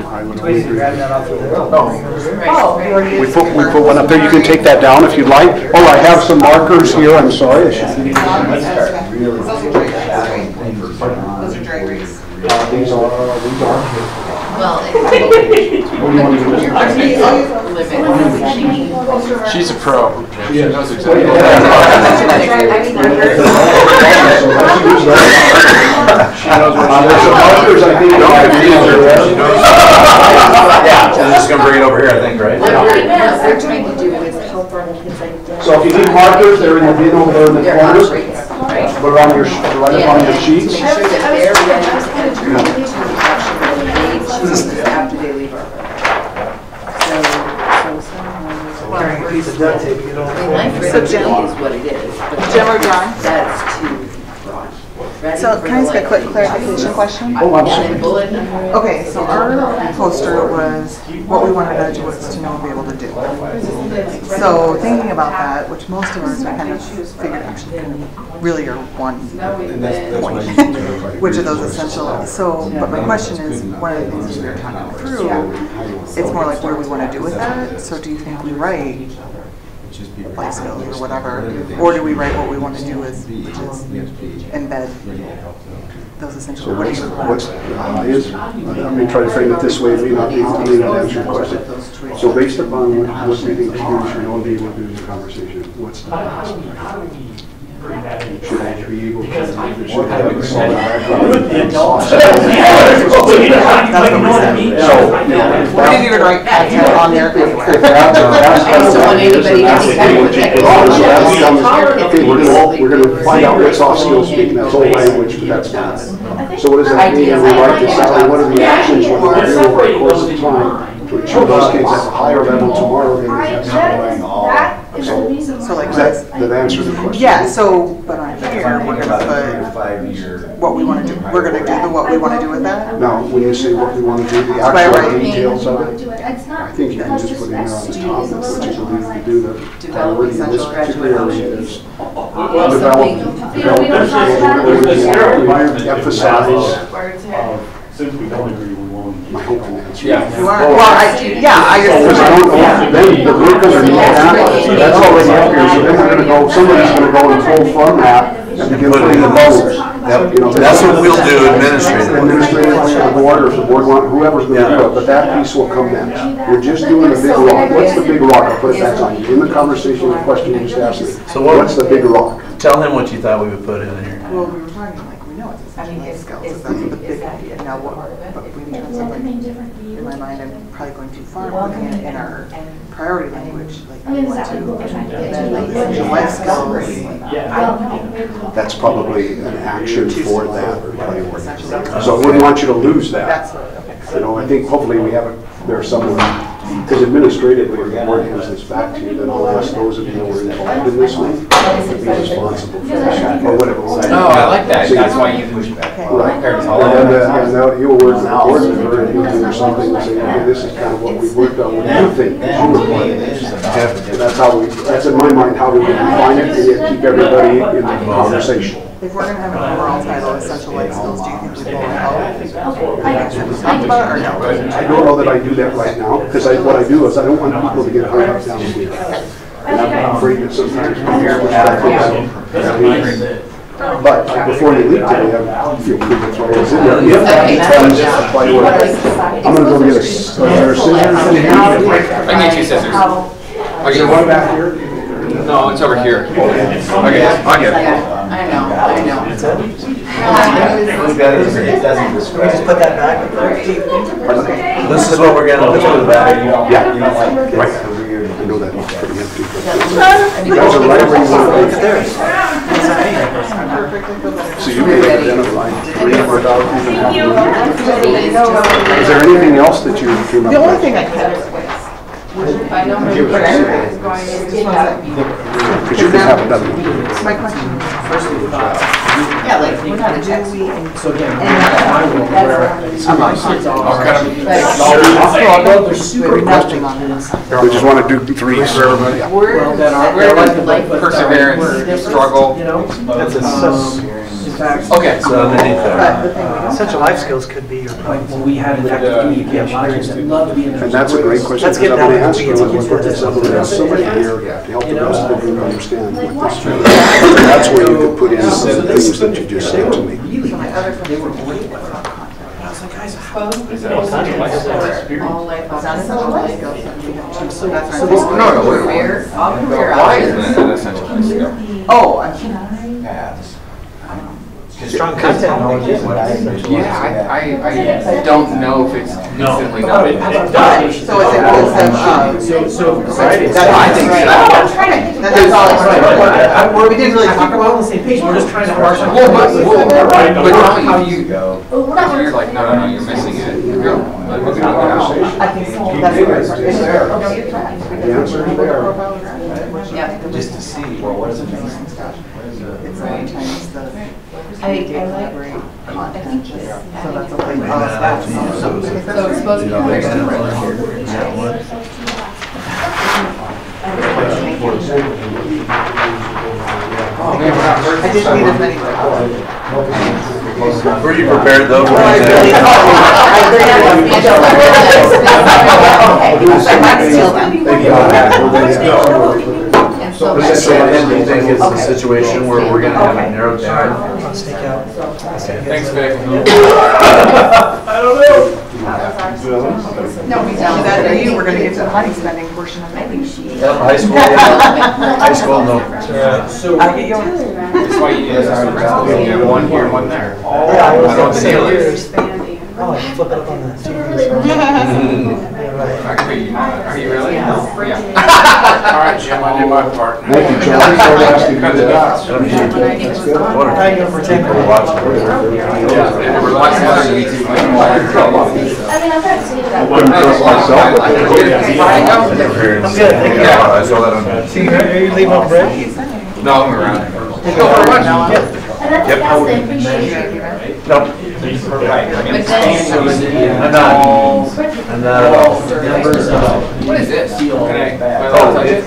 We put one up there, you can take that down if you'd like. Oh, I have some markers here, I'm sorry. Those are drag race. These are. Well, She's a pro. She knows exactly She knows what there's some markers, I think. Yeah, so just gonna bring it over here, I think, right? what they're trying to do is help our kids identify. So if you need markers, they're in the bin over there in the corner. Put it on your, right up on your sheets. Make sure that they're ready to enter into the action that they choose after they leave our program. Carrying a piece of duct tape, you don't. So Jim is what it is. Jim or John? That's too broad. So can I ask a quick clarification question? Oh, I'm sorry. Bullet number. Okay, so our poster was what we wanted graduates to know and be able to do. So thinking about that, which most of us kind of figured actually really are one point, which are those essential. So, but my question is, one of the things we were talking through, it's more like what do we want to do with that? So do you think we write life skills or whatever, or do we write what we want to do is embed those essential? What do you? Let me try to frame it this way, it may not answer your question. So based upon what we think the students should know and be able to do in the conversation, what's the past? Should I be able to, should have a solid background? We're going to do right content on there anyway. I just don't want anybody to we're going to find out what soft skills mean, that's all language, but that's not. So what does that mean when we write this out, and what are the actions we're going to do over the course of time to ensure those kids at a higher level tomorrow than they have today? So like Does that answer the question? Yeah, so, but on here, we're going to put what we want to do. We're going to do the what we want to do with that? Now, when you say what we want to do, the actual details of it, I think you can just put in there on the top, what you believe to do, the priority in this particular area is develop, emphasize. Since we don't agree, we won't. I hope I'm answering. Yeah. You are? Well, I just. Because I don't know, then the group underneath that's already up here, so then we're gonna go, somebody's gonna go and pull from that and begin putting the votes. You know, That's what we'll do administratively. Administratively, or the board, or if the board want, whoever's gonna do it, but that piece will come then. We're just doing a big rock. What's the big rock? I'll put it back on you. In the conversation, the question you just asked me. So what's the big rock? Tell him what you thought we would put in here. Well, we were talking like, we know it's essential life skills, so that's the big idea. Now what, but in terms of like, in my mind, I'm probably going too far, putting it in our priority language, like we want to embed essential life skills. That's probably an action for that priority. So I wouldn't want you to lose that. That's what, okay. You know, I think hopefully we have there somewhere Because administratively, if the board hands this back to you, then I'll ask those of you who were involved in this one to be responsible for that, or whatever. No, I like that. That's why you push back. Right. And now you'll work with the board member and you'll do something and say, okay, this is kind of what we worked on. What do you think? And that's how we, that's in my mind how we would define it and yet keep everybody in the conversation. If we're gonna have an overall title, essential life skills, do you think we pull it out? Talk about it or no? I don't know that I do that right now, because what I do is I don't want people to get hung up down here. And I'm afraid that sometimes but before you leave today, I feel free to throw this in there. I'm gonna go get a scissors in here. I can get 2 scissors. Is there one back here? No, it's over here. Okay, I'll get it. I know. It doesn't describe. Just put that back. This is what we're gonna do with that. Yeah. You don't like Right. this career. I know that looks pretty empty. You guys are right where you want to be. So you may identify 3 without even having. Is there anything else that you came up with? The only thing I had is I know her is going into that. Because you can have another one. My question is, Yeah, like, we're not a do text. we, So again, my world where my kids are. They're super nothing on this. We just want to do 3 for everybody. Well, that are, We're like, but Perseverance, struggle. You know? That's a In fact. Okay. So underneath But the there. thing we don't. Essential life skills could be your Like point. when we had effective communication, a lot of kids that love to be in the. And that's a great question, Let's because get I'm going to down ask to you, the and weeds we'll put with somebody it. here to help the rest of the group understand what this is. That's where you could put in some of the things that you just said to me. Really, My other they were question great. is And I was like, guys, all life essential life skills. So that's No, career, all career. Why isn't it an essential life skill? Oh, Paths. Strong content knowledge is what Yeah, I don't know if it's instantly No, not. it does. so is it So, I think so. I'm trying to think, that's all it's Right. Where we didn't really I think talk we're all on about. the same page, we're just trying to parse out. Well, but How how you you Go. so you're like, no, you're missing it. You're like, look at it now. I think so, that's what it's. The answer is there. Yeah. Just to see, well, what does it mean? It's sometimes the. I like collaborate. I think So that's a way. So it's supposed to be. Oh, man, we're not I didn't need as many. Were you prepared though? So do you think it's a situation where we're gonna have it narrowed down? Let's take out. Thanks, Vic. No, we don't. That for you, we're gonna get to the money spending portion of it. High school, high school, no. So. I'll get yours. That's why you need to start practicing. You have one here and one there. Yeah, I I was don't know gonna what the say deal is. yours. Oh, I flip it up on the TV. Actually, are you really? Yeah. All right, Jim, I did my part. Thank you, John. Sorry to ask you to Cut do the that. dots. That's good. Thank you for taking it. And we're watching other YouTube. I mean, I'm not saying that. Couldn't trust myself. I'm good, thank you. I saw that on. See, are you leaving on break? No, I'm around. And that's, that's the appreciation. No, But then, I'm not. I'm not at all. What is this? Can I touch it?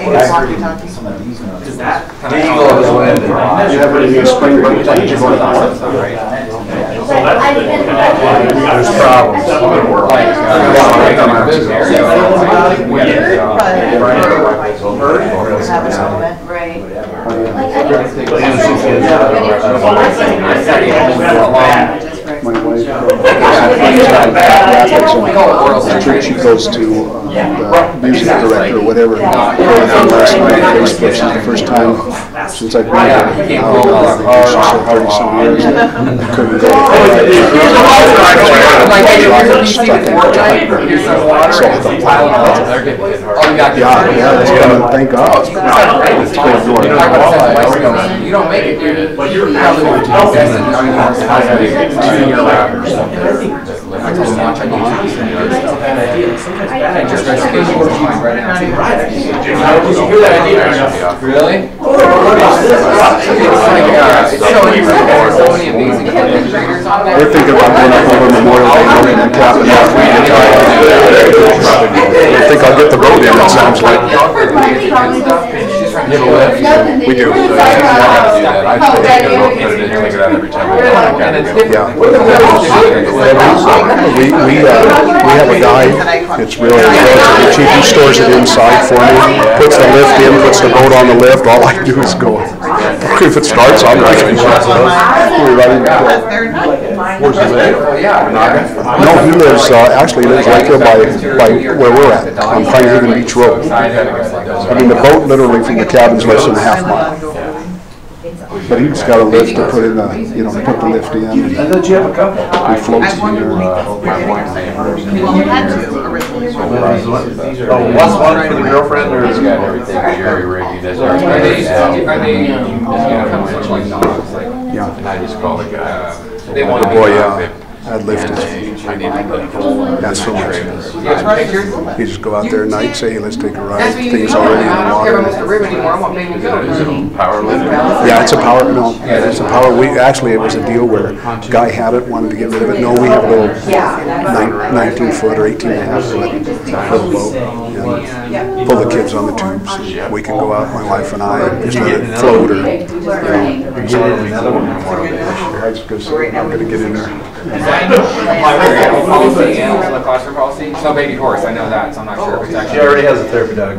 Some of these notes. Is that? The eagle has landed. You have any spring break plans you're going on? There's problems. right. My wife, the church she goes to, the music director or whatever, last night on Facebook, she's the first time since I've been here, she's so 30-some years, couldn't go. like, hey, here's a piece of here's some water, and some tile. They're getting hit hard. Oh, you got Yeah, that's good, thank God. You don't make it, dude. But you're Probably actually- would do best in junior lab or something. I told him, watch, I need It's a bad idea. Sometimes bad I just ideas. read Skateboard Mind right now. Did you hear that idea? Really? It's so interesting. There's so many amazing content creators on there. We're thinking about going up over Memorial Day building and tapping that. I think I'll get the road in, it sounds like. We do. We have a guy, it's really relatively cheap, he stores it inside for me, puts the lift in, puts the boat on the lift, all I do is go. If it starts, I'm right. We're running. Where's he live? No, he lives, actually lives right there by where we're at, on Pine Haven Beach Road. I mean, the boat literally from the cabin's less than a half mile. But he's got a lift to put in the, you know, to put the lift in. I thought you have a couple. He floats in there. Oh, what's one for the girlfriend or? He's got everything, jerry rigged, he does Are everything. they like dogs? Like, Yeah. And I just call the guy. they want to Boy, yeah, that lift is, I need to put that's so much. You guys pictures? You just go out there at night, say, hey, let's take a ride, That's what you things do. already in I the don't care about water. Mr. Rib anymore. I want Baby Is Goat. it a power lift? Yeah, it's a power, no, it's a power, actually, it was a deal where a guy had it, wanted to get rid of it. No, we have a little 19-foot or 18.5-foot little boat, and pull the kids on the tubes. And we can go out, my wife and I, and just let it float or, you know. You're getting another one tomorrow day. That's good, so I'm gonna get in there. Animal policy, animal classroom policy. It's no baby horse, I know that, so I'm not sure if it's She actually. already has a therapy dog.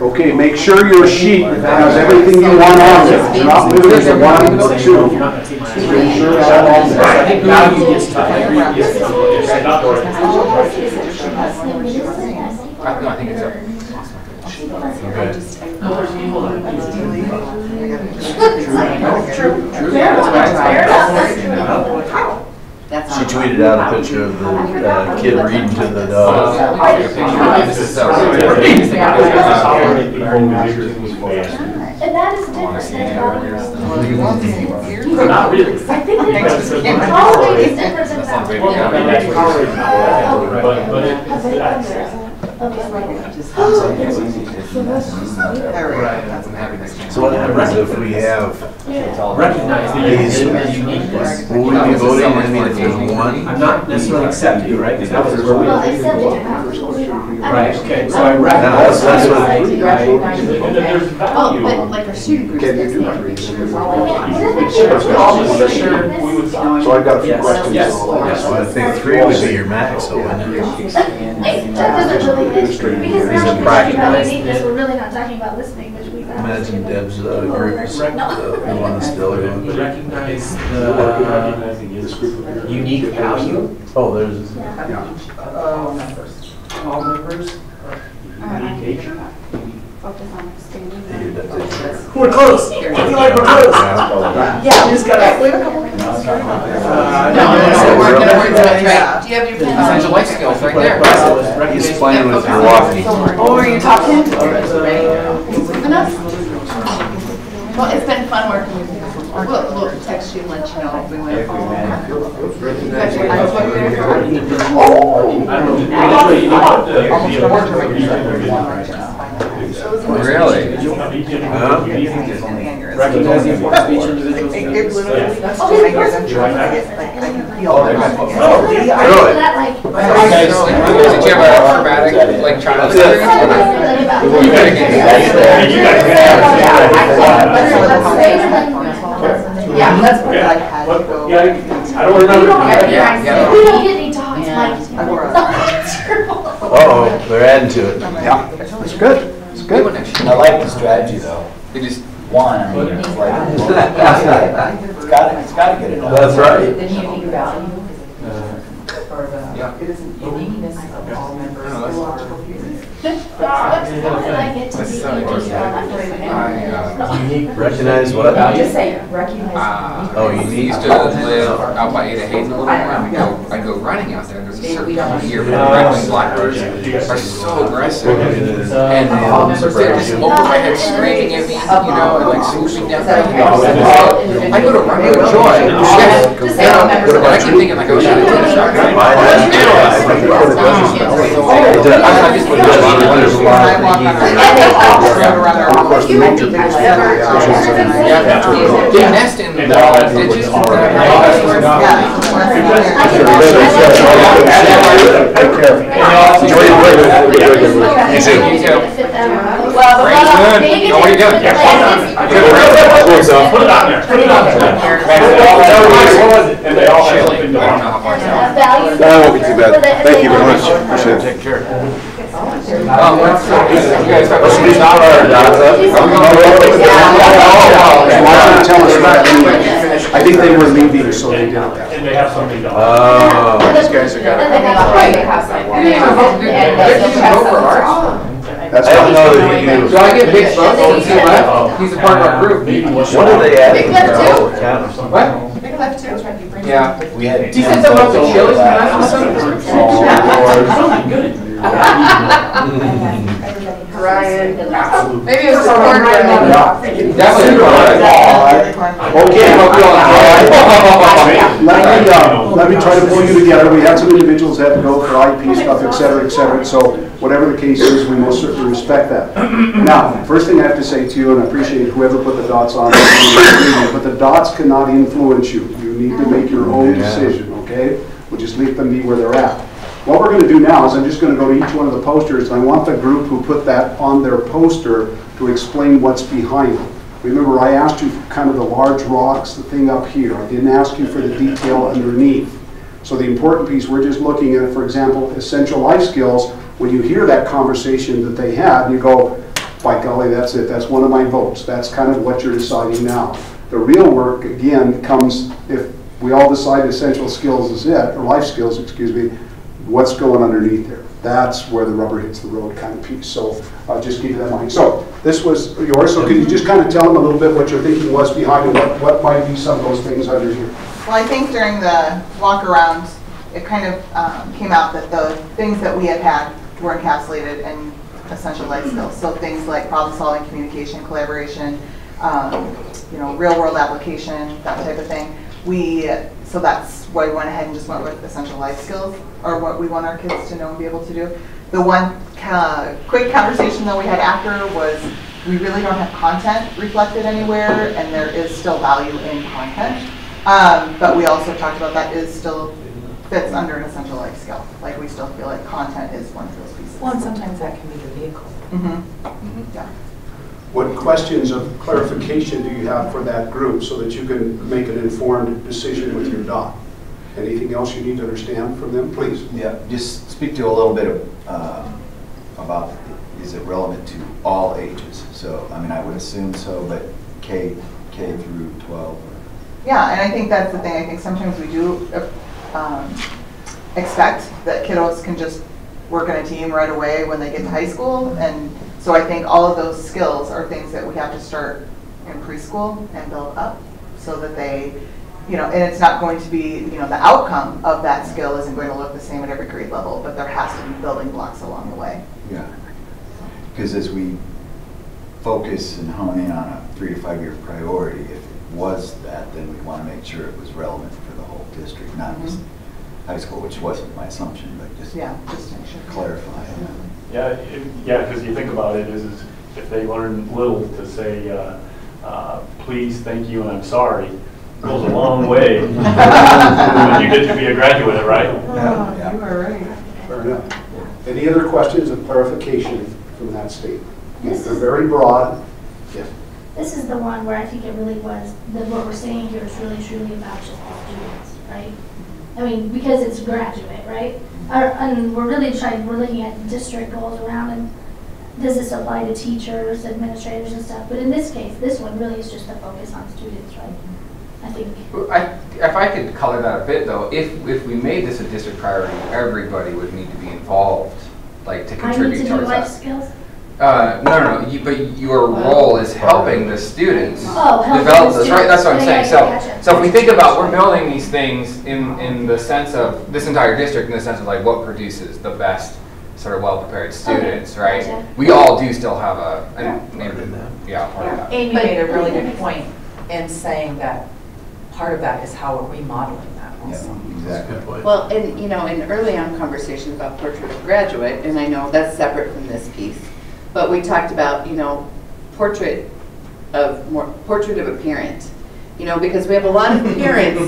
Okay, make sure your sheet has everything you want on it. You're not moving the one or two. Make sure it's all on there. I think now you get stuff. I agree. Yes. No, I think it's a. She tweeted out a picture of the kid reading to the dog. And that is different than Not really. I think it's probably is different than So what happens if we have Recognize the uniqueness. will we be voting, I mean, if there's one? I'm not necessarily accepting, right? Because that was where we. Well, except you have to. Right, okay, so I recognize. that's what- And then there's value. But like our student groups. Can you do that's that? it. So I've got a few Yes, questions. yes, So I think 3 would be your max, so wouldn't it? That doesn't really, because now we're talking about uniqueness, we're really not talking about listening, which we've. Imagine Deb's group is the one that's still doing. Recognize the unique value. Oh, there's, All members. Focus on expanding. We're close. I feel like we're close. Yeah, We just gotta. we have a couple of No, so we're gonna work on it, right? Do you have your pen? Essential life skills right there. he's playing with your walking. Oh, are you talking? Leaving us? Well, it's been fun working with you. We'll text you and let you know if we went home. Really? Recognize the importance of each individual. It literally, that's just, I hear them trying to get, like, I can feel it. Really? That like. Did you have a traumatic, like, childhood experience? You gotta get Yeah, that's what I had to go. Yeah, I don't remember. We don't get any dogs, And Mike. Uh-oh, they're adding to it. Yeah, it's good, it's good. I like the strategy though. They just. One, I mean, it's like, it's gotta get it done. That's right. The unique value. for the, it isn't uniqueness of all members, No, that's- illogical views. I get to That's be so interesting. Recognize what? I'm just saying, recognize. Oh, We unique. used to live out by Ada Hayes a little bit more. I'd go running out there. There's a certain time of year when red-winged blackbirds are so aggressive. And they're just over my head screaming at me, and like swooping down. I go to run with joy. Yes. And I keep thinking like, oh, shit, it's a they nest in the ditches. Well, What are you doing? Put it on there. Put it on there. And they all have something to learn. That won't be too bad. Thank you very much. Appreciate it. Take care. I think they were leaving, so they did that. And they have something to learn. Oh, these guys are And got. they have That's I didn't know that you. Do I get big bucks since he left? He's a part of our group. What did they add? Big left too? What? Big left too. Yeah. We had. Do you send some up to Chili's? Can I have some? Ryan. Absolutely. Maybe it was a corn Definitely. Okay, let me try to pull you together. We had some individuals that had to go for IP stuff, et cetera, et cetera. So whatever the case is, we most certainly respect that. Now, first thing I have to say to you, and I appreciate whoever put the dots on, but the dots cannot influence you. You need to make your own decision, okay? We'll just leave them be where they're at. What we're going to do now is I'm just going to go to each one of the posters, and I want the group who put that on their poster to explain what's behind it. Remember, I asked you for kind of the large rocks, the thing up here. I didn't ask you for the detail underneath. So the important piece, we're just looking at, for example, essential life skills. When you hear that conversation that they had, you go, by golly, that's it. That's one of my votes. That's kind of what you're deciding now. The real work, again, comes if we all decide essential skills is it, or life skills, excuse me, what's going underneath there. That's where the rubber hits the road kind of piece. So just keep that in mind. So this was yours. So can you just kind of tell them a little bit what your thinking was behind it? What might be some of those things under here? Well, I think during the walk around, it kind of came out that the things that we had were encapsulated in essential life skills. So things like problem solving, communication, collaboration, real world application, that type of thing. So that's why we went ahead and just went with essential life skills, or what we want our kids to know and be able to do. The one quick conversation that we had after was we really don't have content reflected anywhere, and there is still value in content. But we also talked about that is still fits under an essential life skill. Like we still feel like content is one of those pieces. Well, and sometimes that can be the vehicle. Yeah. What questions of clarification do you have for that group so that you can make an informed decision with your doc? Anything else you need to understand from them, please? Yeah, just speak to a little bit about, is it relevant to all ages? So, I mean, I would assume so, but K through 12. Yeah, and I think that's the thing. I think sometimes we do expect that kiddos can just work in a team right away when they get to high school, and so I think all of those skills are things that we have to start in preschool and build up so that they, and it's not going to be, the outcome of that skill isn't going to look the same at every grade level, but there has to be building blocks along the way. Yeah, because as we focus and hone in on a 3 to 5 year priority, if it was that, then we want to make sure it was relevant for the whole district, not just high school, which wasn't my assumption, but just to make sure. Clarify. Yeah, because you think about it, is if they learn little to say, please, thank you, and I'm sorry, goes a long way when you get to be a graduate, right? Yeah. You are right. Fair enough. Any other questions of clarification from that statement? This They're is- very broad. Yeah. This is the one where I think it really was, that what we're saying here is really truly about just the students, right? I mean, because it's graduate, right? And we're looking at district goals around, and does this apply to teachers, administrators and stuff? But in this case, this one really is just a focus on students, right? I think. If I could color that a bit though, if we made this a district priority, everybody would need to be involved, like to contribute I need to do towards life that. skills? No, but your role is helping the students helping develop the this, right? That's what I'm students. saying. Yeah, gotcha. So if we think about, we're building these things in the sense of, this entire district in the sense of like what produces the best sort of well-prepared students, right? Gotcha. We all do still have part of that. Amy made a really good point in saying that part of that is how are we modeling that also. Exactly. Well, and you know, in early on conversations about portrait of graduate, and I know that's separate from this piece, but we talked about, you know, portrait of a parent. You know, because we have a lot of parents,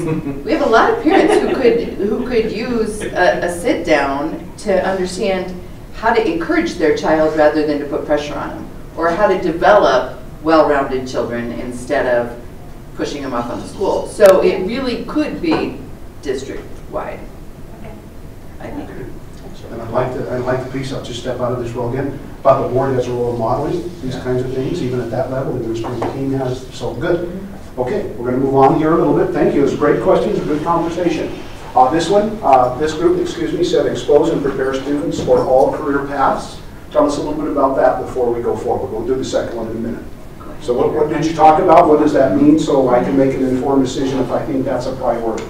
who could use a sit down to understand how to encourage their child rather than to put pressure on them, or how to develop well-rounded children instead of pushing them off on the school. So it really could be district-wide. I think. And I'd like the piece, I'll just step out of this role again, but the board has a role of modeling these kinds of things, even at that level, the administrative team has, so good. Okay, we're going to move on here a little bit. Thank you. It was great questions, good conversation. This group, said expose and prepare students for all career paths. Tell us a little bit about that before we go forward. We'll do the second one in a minute. So what did you talk about? What does that mean so I can make an informed decision if I think that's a priority?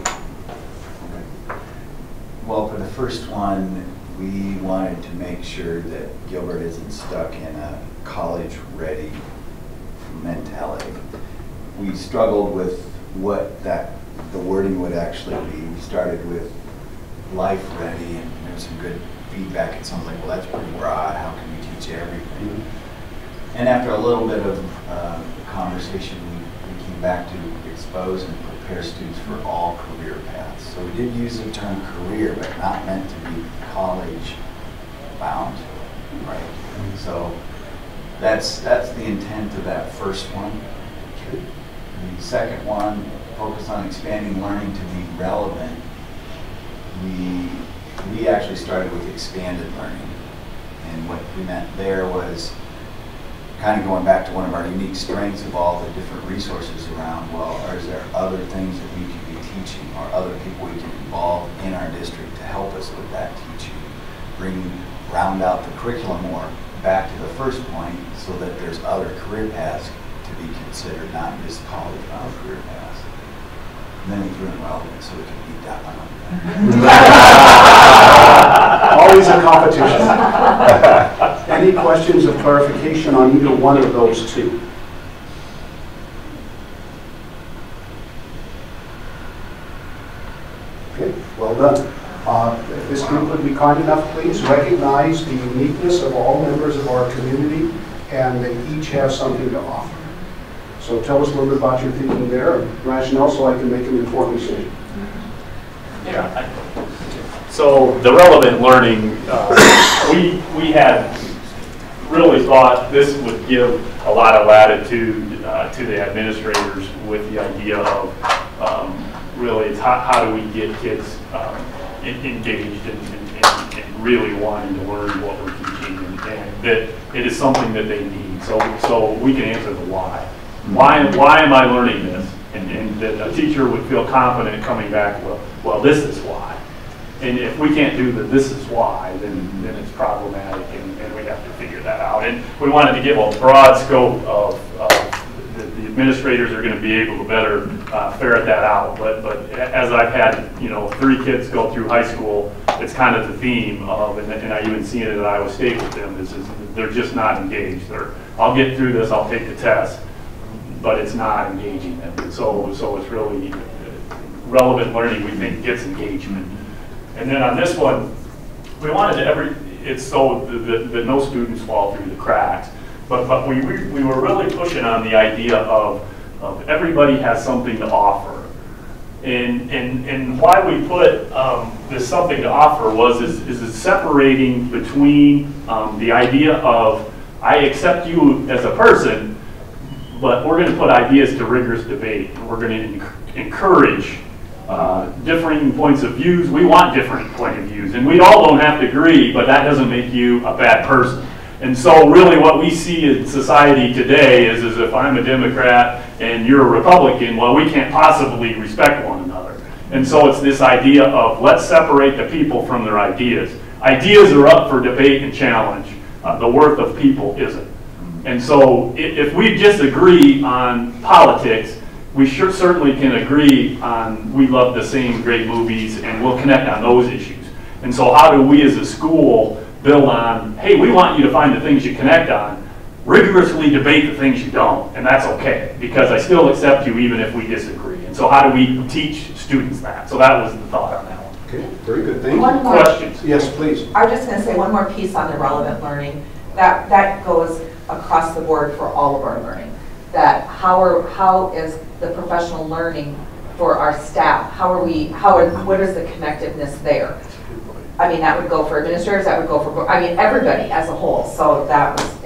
Well, for the first one, we wanted to make sure that Gilbert isn't stuck in a college-ready mentality. We struggled with what the wording would actually be. We started with life ready, and there was some good feedback. It sounds like, well, that's pretty broad. How can we teach everything? And after a little bit of conversation, we came back to expose and prepare students for all career paths. So we did use the term career, but not meant to be college bound, right? And so that's the intent of that first one. The second one, focus on expanding learning to be relevant. We actually started with expanded learning. And what we meant there was kind of going back to one of our unique strengths of all the different resources around, well, is there other things that we can be teaching or other people we can involve in our district to help us with that teaching? Round out the curriculum more back to the first point so that there's other career paths to be considered, not just college-bound career paths. And then we threw in relevant so we can beat that one up. Always a competition. Any questions of clarification on either one of those two? Okay, well done. If this group would be kind enough, please recognize the uniqueness of all members of our community, and they each have something to offer. So tell us a little bit about your thinking there, and rationale, so I can make an informed decision. Yeah. So the relevant learning, we had really thought this would give a lot of latitude to the administrators with the idea of really how do we get kids engaged and really wanting to learn what we're teaching, and that it is something that they need. So we can answer the why. Why am I learning this? And that a teacher would feel confident coming back, well, this is why. And if we can't do the this is why, then it's problematic, and we have to figure that out. And we wanted to give a broad scope of the administrators are going to be able to better ferret that out. But as I've had 3 kids go through high school, it's kind of the theme of, and I even seen it at Iowa State with them, is they're just not engaged. I'll get through this, I'll take the test, but it's not engaging them. And so it's really relevant learning, we think, gets engagement. And then on this one, we wanted it's so that no students fall through the cracks. But we were really pushing on the idea of everybody has something to offer. And why we put this something to offer is separating between the idea of I accept you as a person, but we're going to put ideas to rigorous debate. And we're going to encourage differing points of views. We want different point of views, and we all don't have to agree, but that doesn't make you a bad person. And so really what we see in society today is if I'm a Democrat and you're a Republican, well, we can't possibly respect one another. And so it's this idea of let's separate the people from their ideas. Ideas are up for debate and challenge. The worth of people isn't. And so if we disagree on politics, we certainly can agree on we love the same great movies and we'll connect on those issues. And so how do we as a school build on, hey, we want you to find the things you connect on, rigorously debate the things you don't, and that's okay, because I still accept you even if we disagree. And so how do we teach students that? So that was the thought on that one. Okay, very good, thank you. One more. Questions? Yes, please. I was just going to say one more piece on the relevant learning. That goes across the board for all of our learning. That how is the professional learning for our staff? What is the connectiveness there? I mean, that would go for administrators, that would go for, I mean, everybody as a whole. So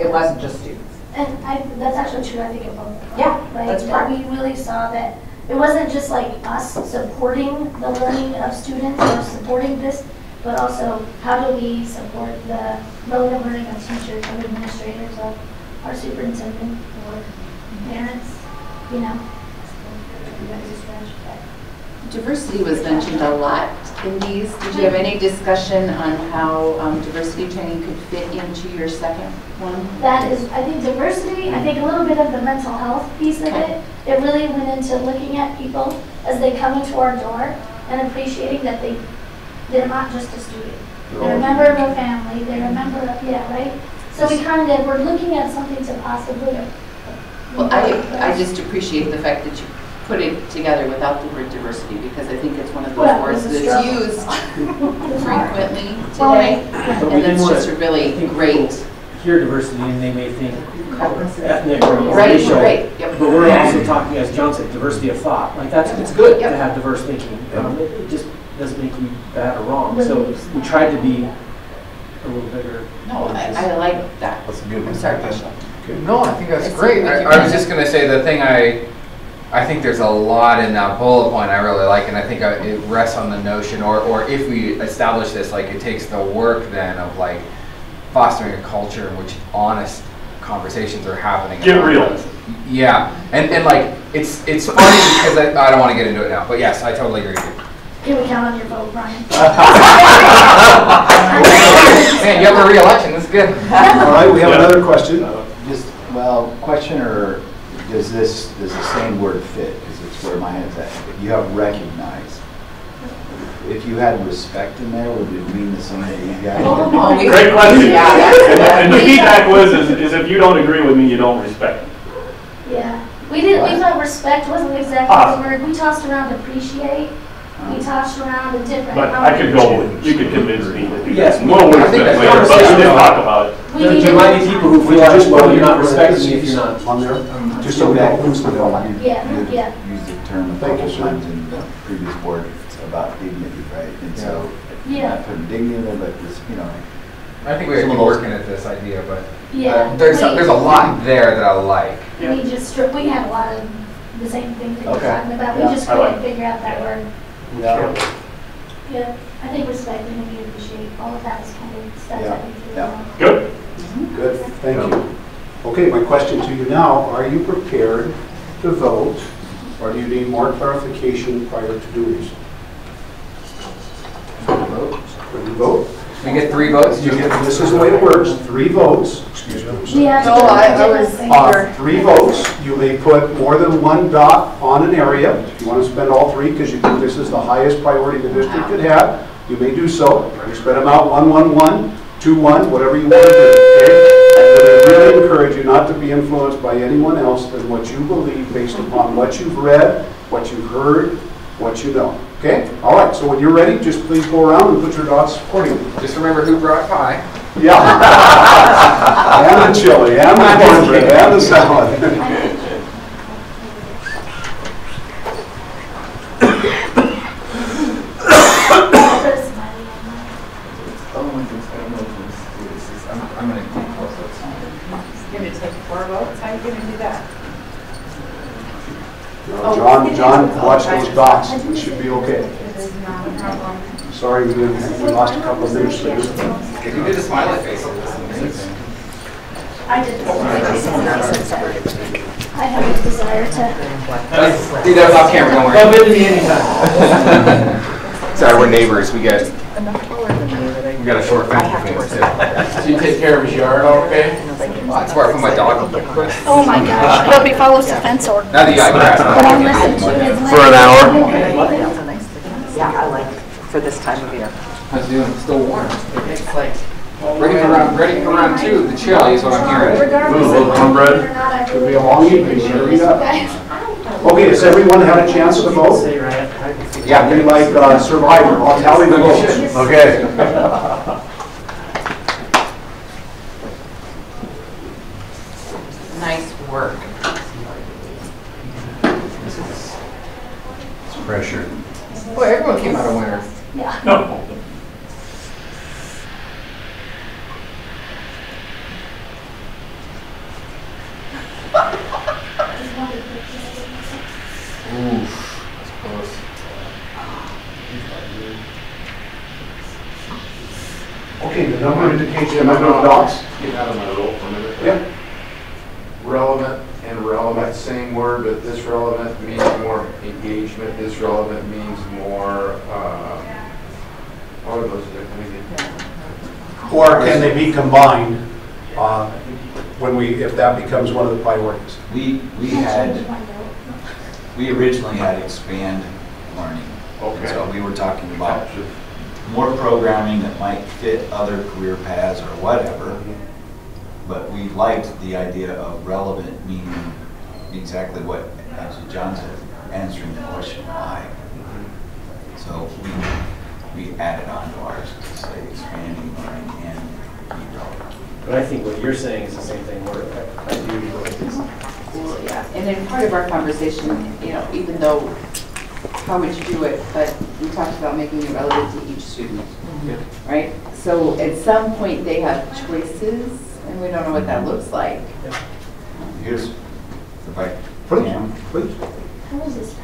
it wasn't just students. And that's actually true, I think, of both. Yeah, right? that's that correct. we really saw that it wasn't just like us supporting the learning of students or supporting this, but also how do we support the relevant learning of teachers, of administrators, of our superintendent, or parents, you know. Everybody's a stretch, but Diversity was mentioned a lot in these. Did you have any discussion on how diversity training could fit into your second one? that is, I think, diversity. I think a little bit of the mental health piece of it. It really went into looking at people as they come into our door and appreciating that they're not just a student. They're a member of a family. They're a member of, yeah, right? So we're looking at something to possibly. Well, I just appreciate the fact that you put it together without the word diversity, because I think it's one of those words that's used frequently today, and that's just a really great. Hear diversity and they may think ethnic or Right, racial. right, yep. But we're also talking, as John said, diversity of thought. Like it's good to have diverse thinking. It just doesn't make you bad or wrong. So we tried to be a little bigger. No, I like that. That's a good one. I'm sorry, Michelle. No, I think that's great. I was just going to say the thing I think there's a lot in that bullet point I really like, and I think it rests on the notion, or if we establish this, like it takes the work then of like fostering a culture in which honest conversations are happening. Get real. Yeah, and like it's funny because I don't want to get into it now, but yes, I totally agree with you. Can we count on your vote, Brian? Man, you have a re-election. That's good. All right, we have another question. Question, or does the same word fit? Because it's where my head's at. You have recognize. If you had respect in there, would it mean the same thing you guys? Great question. And the feedback was is if you don't agree with me, you don't respect me. Yeah. We thought respect wasn't exactly the word. We tossed around appreciate. We tossed around a different. But I could go with, you could convince me that you Yes, more words than later, but we didn't talk about it. There might be people who feel like, well, you're not respecting me if you're not. On there, just so that lose the line. Yeah. Used the term a couple times in the previous board about dignity, right? And so, not putting dignity in there, but this, I think we have to be working at this idea, but Yeah. there's a lot there that I like. We had a lot of the same things that you're talking about. We just I like couldn't figure out that word. Yeah. I think respect and maybe appreciate all of that was kind of stuff that we did. Good. Good, thank you. Okay, my question to you now, are you prepared to vote, or do you need more clarification prior to doing so? When you vote? We get 3 votes? This is the way it works, 3 votes. Excuse me. Yeah, No, I was 3 votes. You may put more than 1 dot on an area. If you want to spend all 3 because you think this is the highest priority the district could have, you may do so. You spread them out 1, 1, 1, 2, 1, whatever you want to do. Okay? I really encourage you not to be influenced by anyone else than what you believe based upon what you've read, what you've heard, what you know. Okay? All right. So when you're ready, just please go around and put your dots accordingly. Just remember who brought pie. Yeah. And the chili, and the cornbread, and the salad. I'm going to take 4 votes. You're going to take 4 votes? How are you going to do that? John, watch those dots. It should be okay. Sorry, we lost a couple of minutes for you. If you did a smiley face, it was amazing. I did. I have a desire to. Do that off camera, don't worry. Come into me anytime. Sorry, we're neighbors. We got Enough taller than me that we got a short I have to fence work. between us too. So you take care of his yard, okay? That's where I put my dog. Oh my gosh, I hope he follows the fence or. Now that you got grass. But I'll listen to his. For an hour? Yeah, I like for this time of year. How's it doing? It's still warm. It's like, Ready for round two. The chili is what I'm hearing. Regardless Ooh, a little of cornbread. whether or not I Could be really a long watch evening. the Hurry shows, up. okay? Okay, has everyone had a chance to vote? Yeah, we like Survivor. I'll tally the votes. Okay. nice work. It's pressure. Boy, everyone came out a winner. Yeah. No. Oof, that's close. Okay, the number indicates the number of dots. Get out of my role for a minute. Yep. Relevant and relevant, same word, but this relevant means more engagement, this relevant means more, what are those different? Or can they be combined if that becomes one of the priorities? We originally had expand learning. Okay. And so we were talking about more programming that might fit other career paths or whatever. But we liked the idea of relevant meaning exactly what, actually John said, answering the question why. So we added on to ours to say expanding learning and be relevant. But I think what you're saying is the same thing where I do look at this. Well, yeah, and then part of our conversation, you know, even though, how would you do it, but we talked about making it relevant to each student, right? So at some point, they have choices, and we don't know what that looks like. Here's, if I Please. can, please. How is this?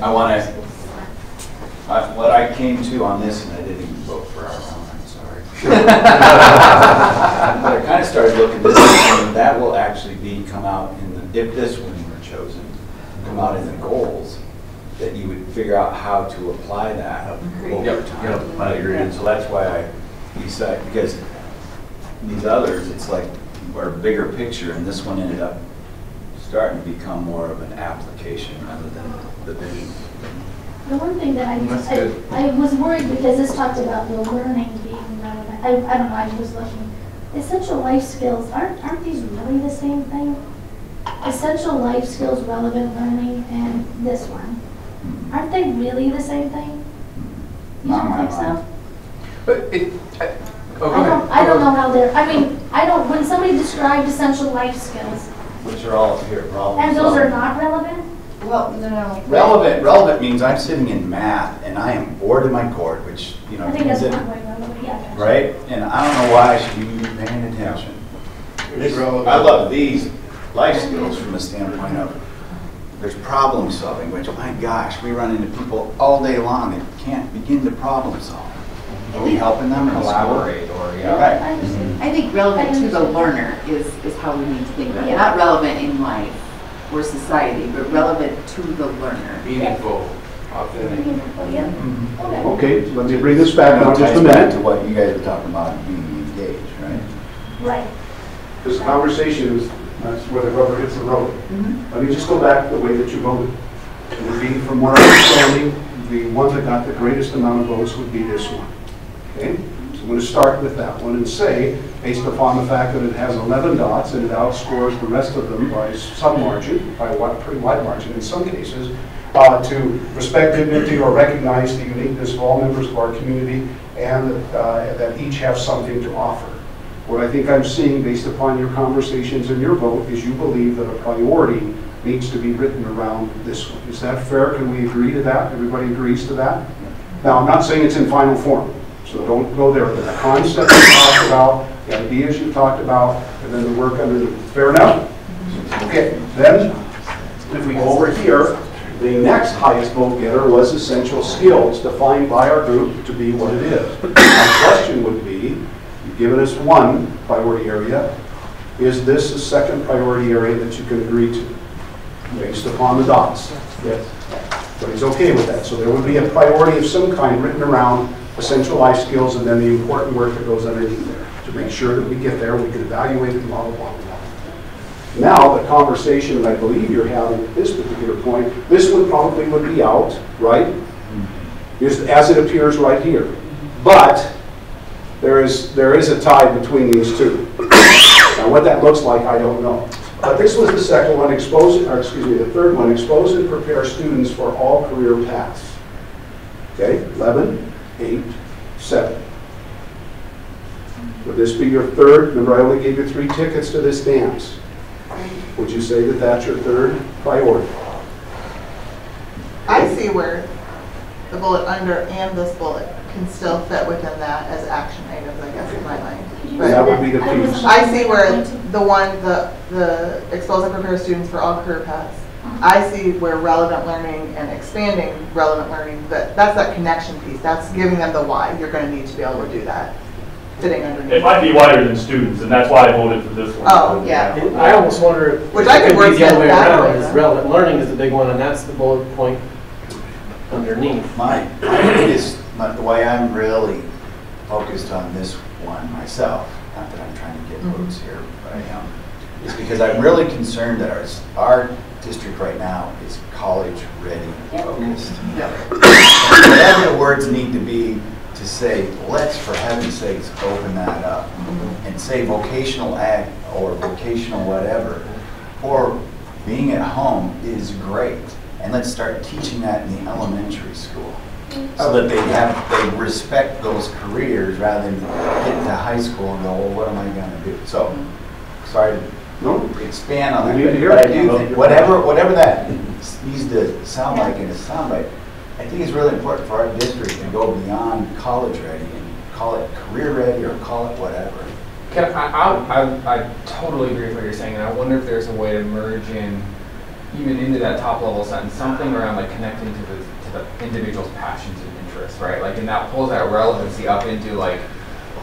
I wanna- What I came to on this, and I didn't even vote for our own, I'm sorry. But I kind of started looking at this, and that will actually come out in the, if this one were chosen, come out in the goals, that you would figure out how to apply that over time. Yep, I agree. And so that's why I decided, because these others, it's like, are bigger picture, and this one ended up starting to become more of an application rather than the vision. The one thing that That's good. I was worried because this talked about the learning being relevant. I don't know, I was looking. Essential life skills, aren't these really the same thing? Essential life skills, relevant learning, and this one. Aren't they really the same thing? You don't think so? But it. Oh, go ahead. I don't know how they're, when somebody described essential life skills, Which are all here, problems. and those are not relevant? Well, no. Relevant means I'm sitting in math and I am bored to my cord, which, you know. I think that's means one that- way relevant, yeah. Right? And I don't know why I should even be paying attention. It's relevant. I love these life skills from the standpoint of, there's problem solving, which, my gosh, we run into people all day long that can't begin to problem solve. Are we helping them in Collaborate or, yeah. Right. I understand. I think relevant to the learner is how we need to think about it. Not relevant in life or society, but relevant to the learner. Meaningful, authentic. Yeah, okay. Okay, let me bring this back now It just a ties back minute. to what you guys were talking about, being engaged, right? Right. This conversation is, that's where the rubber hits the road. Let me just go back to the way that you voted. It would be, from what I'm understanding, the one that got the greatest amount of votes would be this one. Okay? So I'm going to start with that one and say, based upon the fact that it has 11 dots and it outscores the rest of them by some margin, by a pretty wide margin in some cases, to respect dignity or recognize the uniqueness of all members of our community and that each have something to offer. What I think I'm seeing based upon your conversations and your vote is you believe that a priority needs to be written around this one. Is that fair? Can we agree to that? Everybody agrees to that? Now, I'm not saying it's in final form, so don't go there. But the concept you talked about, the ideas you talked about, and then the work underneath. Fair enough? Okay, then if we go over here, the next highest vote getter was essential skills, defined by our group to be what it is. My question would be, you've given us one priority area. Is this a second priority area that you can agree to? based upon the dots. Yes. But he's okay with that. So there would be a priority of some kind written around essential life skills and then the important work that goes underneath there to make sure that we get there, we can evaluate it, blah, blah, blah, blah. Now, the conversation that I believe you're having at this particular point, this one probably would be out, right? As it appears right here. But there is a tie between these two. Now, what that looks like, I don't know. But this was the second one, the third one, expose and prepare students for all career paths. Okay, 11, 8, 7. Would this be your third? Remember, I only gave you 3 tickets to this dance. Would you say that that's your third priority? I see where the bullet under and this bullet can still fit within that as action items, I guess, in my mind. And that would be the piece. I see where the one, the expose and prepare students for all career paths. I see where relevant learning and expanding relevant learning, that's that connection piece. That's giving them the why. You're going to need to be able to do that. Fitting underneath. It might be wider than students, and that's why I voted for this one. Oh, yeah. I almost wonder if Which I could it could be the other way that around, way, is though. relevant learning is the big one, and that's the bullet point underneath. My biggest, the way I'm really focused on this one myself, not that I'm trying to get votes here, but I am, is because I'm really concerned that our district right now is college-ready focused. Whatever the words need to be to say, let's, for heaven's sakes, open that up and say vocational ag or vocational whatever, or being at home is great. And let's start teaching that in the elementary school so that they respect those careers rather than get to high school and go, well, what am I going to do? So, sorry to expand on that, but I do think whatever that needs to sound like in a soundbite, I think it's really important for our district to go beyond college ready and call it career ready or call it whatever. I totally agree with what you're saying, and I wonder if there's a way to merge in, even into that top level sentence, something around like connecting to the individual's passions and interests, right? Like, and that pulls that relevancy up into like,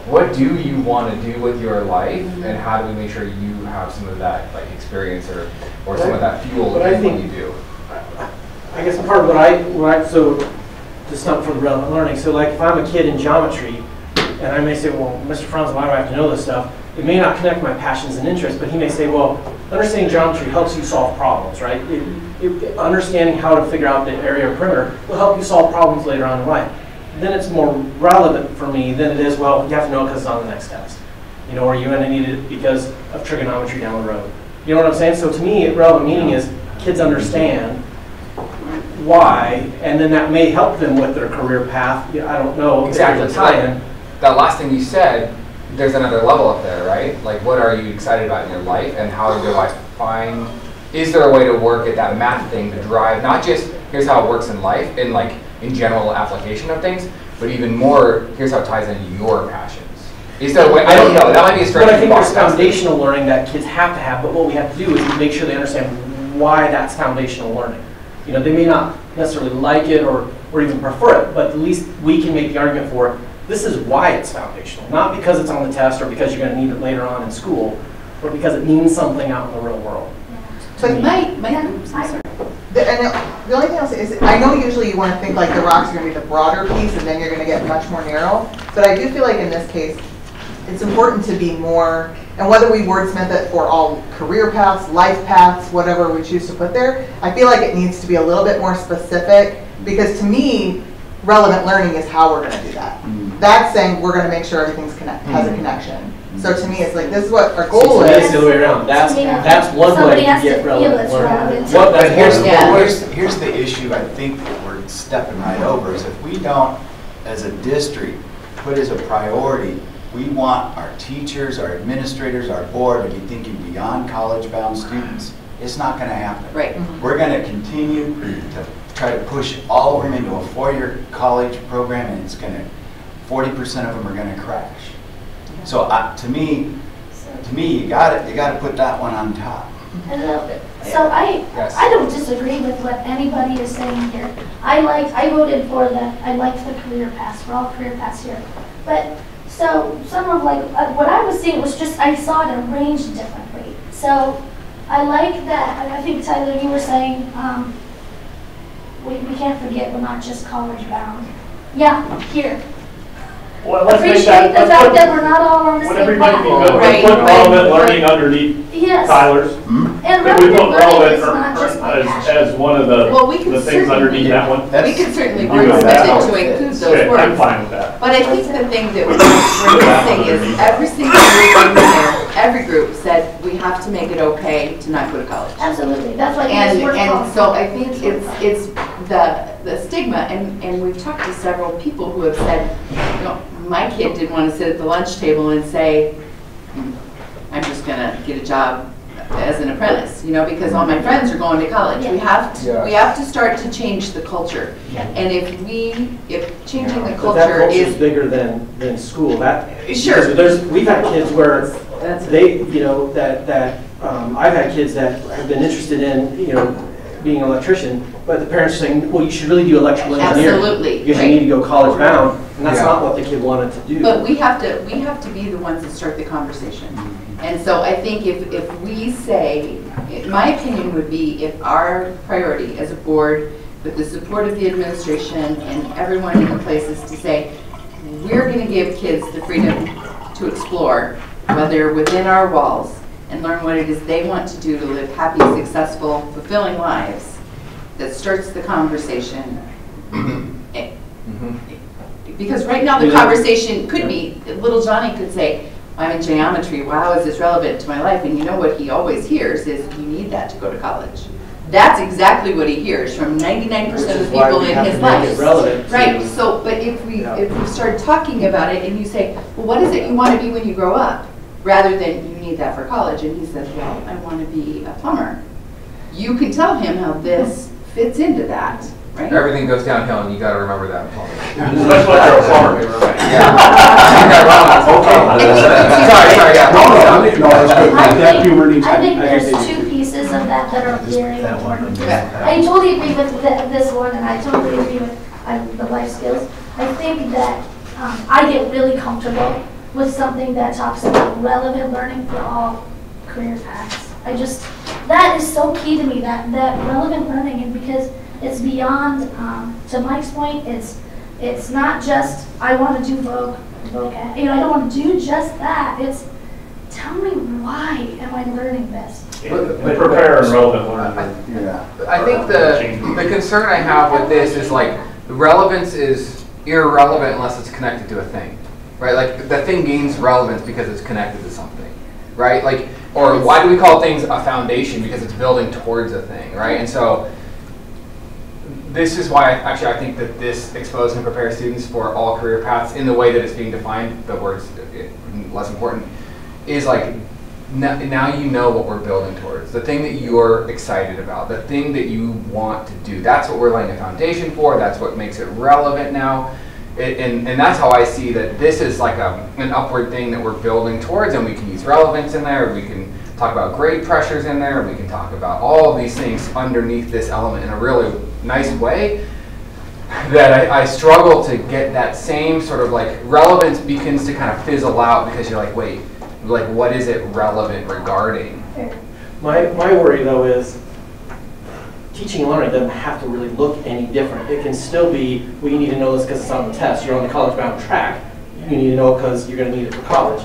what do you want to do with your life, and how do we make sure you have some of that like experience or some of that fuel in what you do? I guess part of what I so just not for the relevant learning. So like if I'm a kid in geometry, and I may say, well, Mr. Franz, why do I have to know this stuff? It may not connect my passions and interests, but he may say, well, understanding geometry helps you solve problems, right? Understanding how to figure out the area or perimeter will help you solve problems later on in life. Then it's more relevant for me than it is, well, you have to know because it's on the next test. You know, or you're going to need it because of trigonometry down the road. You know what I'm saying? So to me, relevant meaning is kids understand why, and then that may help them with their career path. I don't know. Exactly. That last thing you said, there's another level up there, right? Like, what are you excited about in your life, and how do I find, is there a way to work at that math thing to drive, not just here's how it works in life, in like, in general application of things, but even more, here's how it ties into your passions. Is there a way, I don't know, that might be a stretch. But I think there's foundational learning that kids have to have, but what we have to do is make sure they understand why that's foundational learning. You know, they may not necessarily like it or even prefer it, but at least we can make the argument for it. This is why it's foundational, not because it's on the test or because you're going to need it later on in school, but because it means something out in the real world. But the only thing I'll say is, I know usually you want to think like the rocks are going to be the broader piece and then you're going to get much more narrow, but I do feel like in this case, it's important to be more, and whether we wordsmith it for all career paths, life paths, whatever we choose to put there, I feel like it needs to be a little bit more specific, because to me, relevant learning is how we're going to do that. That's saying we're going to make sure everything's has a connection. So to me, it's like, this is what our goal is. It's the other way around. That's one way to get relevant learning. But here's the issue I think that we're stepping right over, is if we don't, as a district, put as a priority, we want our teachers, our administrators, our board to be thinking beyond college-bound students. It's not going to happen. Right. We're going to continue to try to push all of them into a 4-year college program, and it's going to, 40% of them are going to crash. So to me, you got to put that one on top. So I don't disagree with what anybody is saying here. I voted for I liked the career paths, for all career paths here. But so some of what I was seeing was just, I saw it arranged differently. So I like that, I think Tyler, you were saying, we can't forget we're not just college bound. Yeah, here. Well, let's make Appreciate that, the fact that we're not all on the would same everybody be path. good? Let's put relevant learning underneath Yes. Tyler's. And If we relevant put learning relevant is not just my passion. as one of the Well, we can things certainly- underneath that one. We can certainly You know wordsmith that. it to include those Okay, words. I'm fine with that. But I think the thing that we're missing is every single group in there, every group said we have to make it okay to not go to college. Absolutely, that's why And, you work and so I think it's the stigma, and we've talked to several people who have said, you know, my kid didn't want to sit at the lunch table and say, I'm just gonna get a job as an apprentice, you know, because all my friends are going to college. We have to start to change the culture. And if changing the But that culture culture is is bigger than school. That Sure. because we've had kids where they, you know, I've had kids that have been interested in, you know, being an electrician, but the parents are saying, well, you should really do electrical engineering. Absolutely, Because right. you need to go college bound, and that's Yeah. not what the kid wanted to do. But we have to be the ones that start the conversation. And so I think if we say, my opinion would be if our priority as a board, with the support of the administration and everyone in the place is to say, we're going to give kids the freedom to explore, whether within our walls, and learn what it is they want to do to live happy, successful, fulfilling lives, that starts the conversation. Because right now the conversation could be, little Johnny could say, I'm in geometry, wow, is this relevant to my life? And you know what he always hears is, you need that to go to college. That's exactly what he hears from 99% of the people in his life. Right, so, but if we start talking about it and you say, well, what is it you want to be when you grow up? Rather than, you need that for college, and he says, well, I want to be a plumber. You can tell him how this fits into that, right? Everything goes downhill, and you got to remember that. That's what you're a plumber. Sorry, yeah. No, that's good. That humor needs. I think there's two pieces of that that are very important. I totally agree with this one, and I totally agree with the life skills. I think that I get really comfortable with something that talks about relevant learning for all career paths. That is so key to me, that relevant learning, and because it's beyond, to Mike's point, it's not just, I want to do vocab, you know, I don't want to do just that. It's, tell me why am I learning this? Prepare and relevant learning. Yeah. I think the concern I have with this is like, relevance is irrelevant unless it's connected to a thing, right? Like the thing gains relevance because it's connected to something, right? Like, or why do we call things a foundation? Because it's building towards a thing, right? And so this is why I think that this expose and prepare students for all career paths in the way that it's being defined, the words less important, is like, now you know what we're building towards. The thing that you're excited about, the thing that you want to do, that's what we're laying a foundation for, that's what makes it relevant now. And that's how I see that this is like an upward thing that we're building towards, and we can use relevance in there, we can talk about grade pressures in there, we can talk about all of these things underneath this element in a really nice way, that I struggle to get that same sort of like, relevance begins to kind of fizzle out because you're like, wait, like what is it relevant regarding? My worry though is, teaching and learning doesn't have to really look any different. It can still be, well, you need to know this because it's on the test. You're on the college-bound track. You need to know it because you're going to need it for college.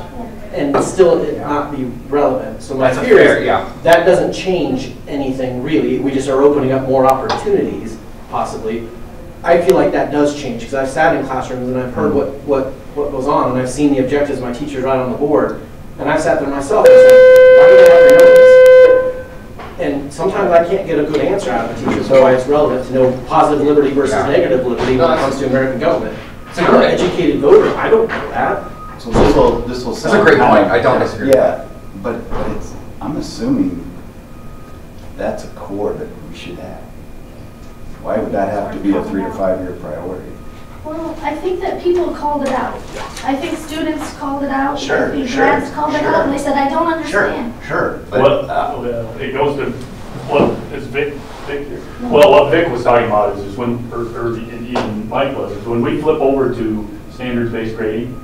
And still it not be relevant. So my fear is that doesn't change anything really. We just are opening up more opportunities, possibly. I feel like that does change because I've sat in classrooms and I've heard what goes on, and I've seen the objectives my teachers write on the board. And I've sat there myself and said, why do they have to know this? And sometimes I can't get a good answer out of a teacher, so why it's relevant to know positive liberty versus negative liberty when it comes to American government. So I'm an educated voter, I don't know that. So this will sound. That's a great point. I don't disagree. Yeah, but it's, I'm assuming that's a core that we should have. Why would that have to be a 3 to 5 year priority? Well, I think that people called it out. I think students called it out. Sure, I think sure, grads called it out, and they said, I don't understand. Sure. But, it goes to what is Vic here? Well, what Vic was talking about is when, or even Mike was, is when we flip over to standards-based grading.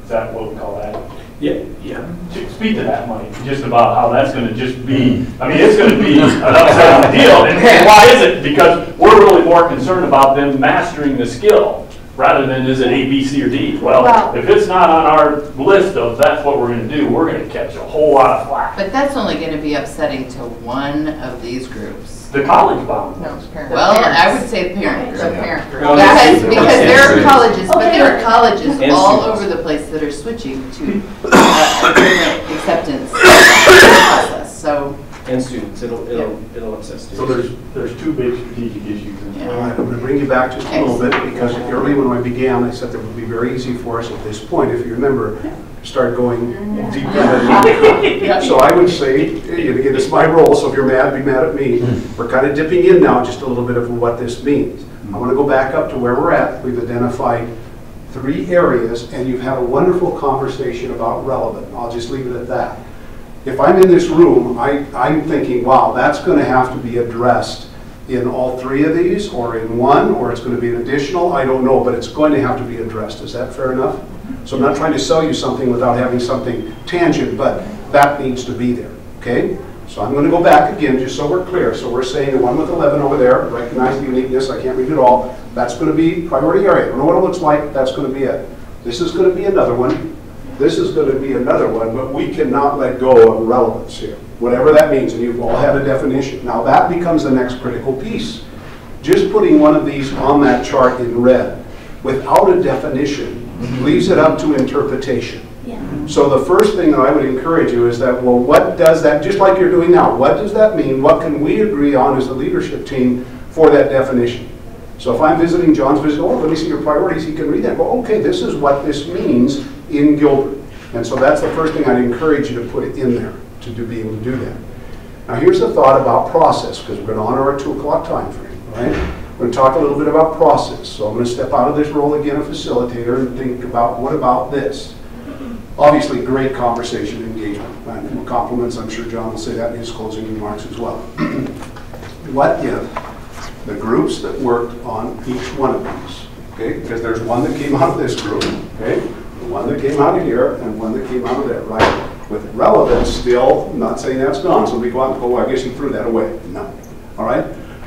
Is that what we call that? Yeah. Speak to that, Mike, just about how that's gonna just be, I mean, it's gonna be an upside deal. And why is it? Because we're really more concerned about them mastering the skill rather than is it A, B, C, or D. Well, if it's not on our list of that's what we're gonna do, we're gonna catch a whole lot of flack. But that's only gonna be upsetting to one of these groups. The college bound. No, it's parents. Well, I would say parent group. The parent group. Because there are colleges, but there are colleges all over the place that are switching to a different acceptance process, so. And students, it'll upset students. So there's two big strategic issues. All right, I'm going to bring you back just a little bit, because early when I began, I said that it would be very easy for us at this point, if you remember, to start going deep into So I would say, again, it's my role, so if you're mad, be mad at me. We're kind of dipping in now just a little bit of what this means. I want to go back up to where we're at. We've identified 3 areas, and you've had a wonderful conversation about relevant. I'll just leave it at that. If I'm in this room, I'm thinking, wow, that's going to have to be addressed in all 3 of these, or in one, or it's going to be an additional, I don't know, but it's going to have to be addressed. Is that fair enough? So I'm not trying to sell you something without having something tangent, but that needs to be there, okay? So I'm going to go back again, just so we're clear. So we're saying the one with 11 over there, recognize the uniqueness, I can't read it all, that's going to be priority area. I don't know what it looks like, that's going to be it. This is going to be another one. This is going to be another one, but we cannot let go of relevance here, whatever that means, and you've all had a definition. Now that becomes the next critical piece. Just putting one of these on that chart in red without a definition leaves it up to interpretation. Yeah. So the first thing that I would encourage you is that, well, what does that, just like you're doing now, what does that mean? What can we agree on as a leadership team for that definition? So if I'm visiting, John's visiting, oh, let me see your priorities, he can read that. Well, okay, this is what this means in Gilbert. And so that's the first thing I'd encourage you to put it in there, to be able to do that. Now here's the thought about process, because we're going to honor our 2 o'clock time frame, right? We're going to talk a little bit about process. So I'm going to step out of this role again, a facilitator, and think about, what about this? Obviously, great conversation engagement. And compliments, I'm sure John will say that in his closing remarks as well. What if the groups that worked on each one of these, okay, because there's one that came out of this group, okay, one that came out of here, and one that came out of there, right? With relevance still, I'm not saying that's gone, so we go out and go, well, I guess you threw that away. No. All right?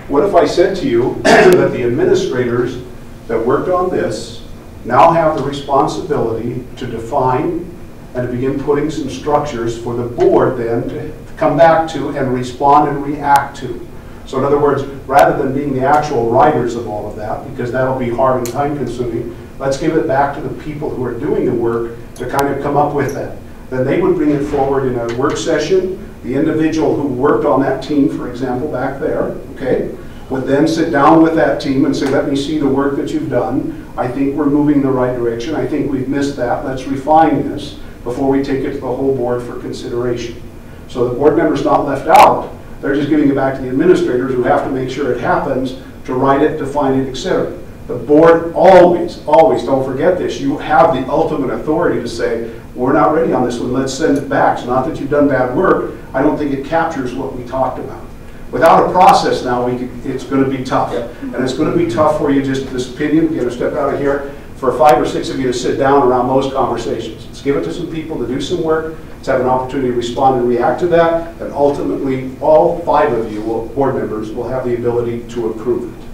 What if I said to you that the administrators that worked on this now have the responsibility to define and to begin putting some structures for the board then to come back to and respond and react to? So in other words, rather than being the actual writers of all of that, because that'll be hard and time consuming, let's give it back to the people who are doing the work to kind of come up with that. Then they would bring it forward in a work session. The individual who worked on that team, for example, back there, okay, would then sit down with that team and say, let me see the work that you've done. I think we're moving in the right direction. I think we've missed that. Let's refine this before we take it to the whole board for consideration. So the board member's not left out. They're just giving it back to the administrators who have to make sure it happens, to write it, define it, etc. The board always, don't forget this, you have the ultimate authority to say, we're not ready on this one, let's send it back. It's not that you've done bad work, I don't think it captures what we talked about. Without a process now, it's going to be tough. And it's going to be tough for you, just this opinion, get a step out of here, for 5 or 6 of you to sit down around those conversations. Let's give it to some people to do some work, let's have an opportunity to respond and react to that, and ultimately all 5 of you, board members, will have the ability to approve it.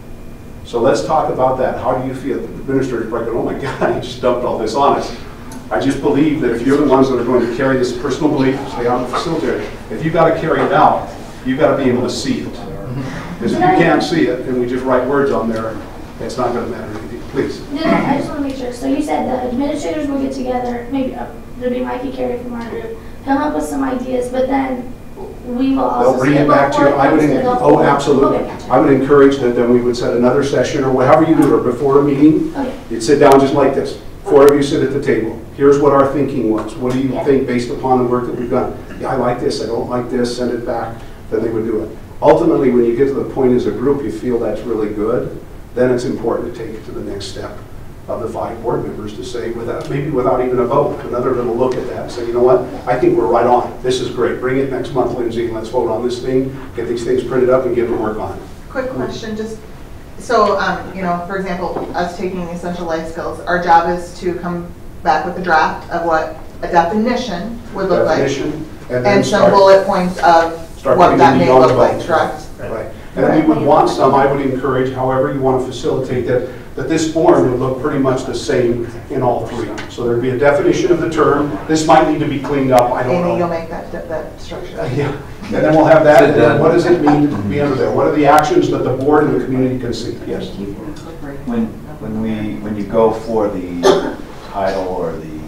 So let's talk about that. How do you feel? The administrator is probably going, oh my God, he just dumped all this on us. I just believe that if you're the ones that are going to carry this personal belief, say I'm a facilitator, if you've got to carry it out, you've got to be able to see it. Because if you can't see it and we just write words on there, it's not going to matter anything. Please. No, I just want to make sure. So you said the administrators will get together, maybe there'll be Mikey Carey from our group, come up with some ideas, but then we will also they'll bring it back to you. Absolutely. I would encourage that then we would set another session or whatever you do, or before a meeting, you'd sit down just like this. 4 of you sit at the table. Here's what our thinking was. What do you think based upon the work that we've done? Yeah, I like this, I don't like this, send it back. Then they would do it. Ultimately, when you get to the point as a group, you feel that's really good, then it's important to take it to the next step of the 5 board members to say, maybe without even a vote, another little look at that and say, you know what, I think we're right on. This is great. Bring it next month, Lindsay, and let's vote on this thing, get these things printed up and get to work on it. Quick question, just so, you know, for example, us taking essential life skills, our job is to come back with a draft of what a definition would look like. Definition, and then And some start- bullet points of start what putting that in the may yellow look like, box. correct? Right. And then we would want some, I would encourage, however you want to facilitate that this form would look pretty much the same in all three. So there'd be a definition of the term. This might need to be cleaned up, I don't know. Amy, you'll make that structure. Yeah, and then we'll have that, and then what does it mean to be under there? What are the actions that the board and the community can see? Yes? When you go for the title or the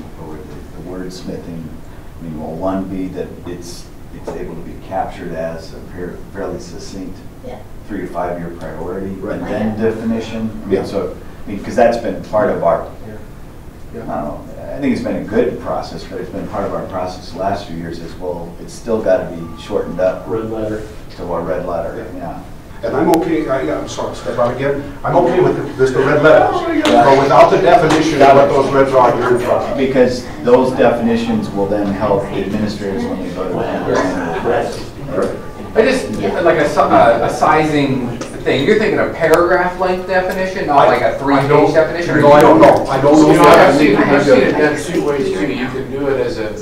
wordsmithing, I mean, will one be that it's able to be captured as a fairly succinct 3 to 5 year priority, and then definition? I mean, so, I mean, because that's been part of our, I don't know, I think it's been a good process, but it's been part of our process the last few years as well. It's still got to be shortened up. Red letter. To our red letter, yeah. And I'm okay, I'm sorry, step out again. I'm okay with the red letters, but without the definition of what those reds are, you're in trouble. Because those definitions will then help administrators when they go to the I just, like a sizing thing, you're thinking a paragraph length definition, not like a 3-page definition? No, I don't know. I don't know. You know, I've seen it done 2 ways too. You can do it as a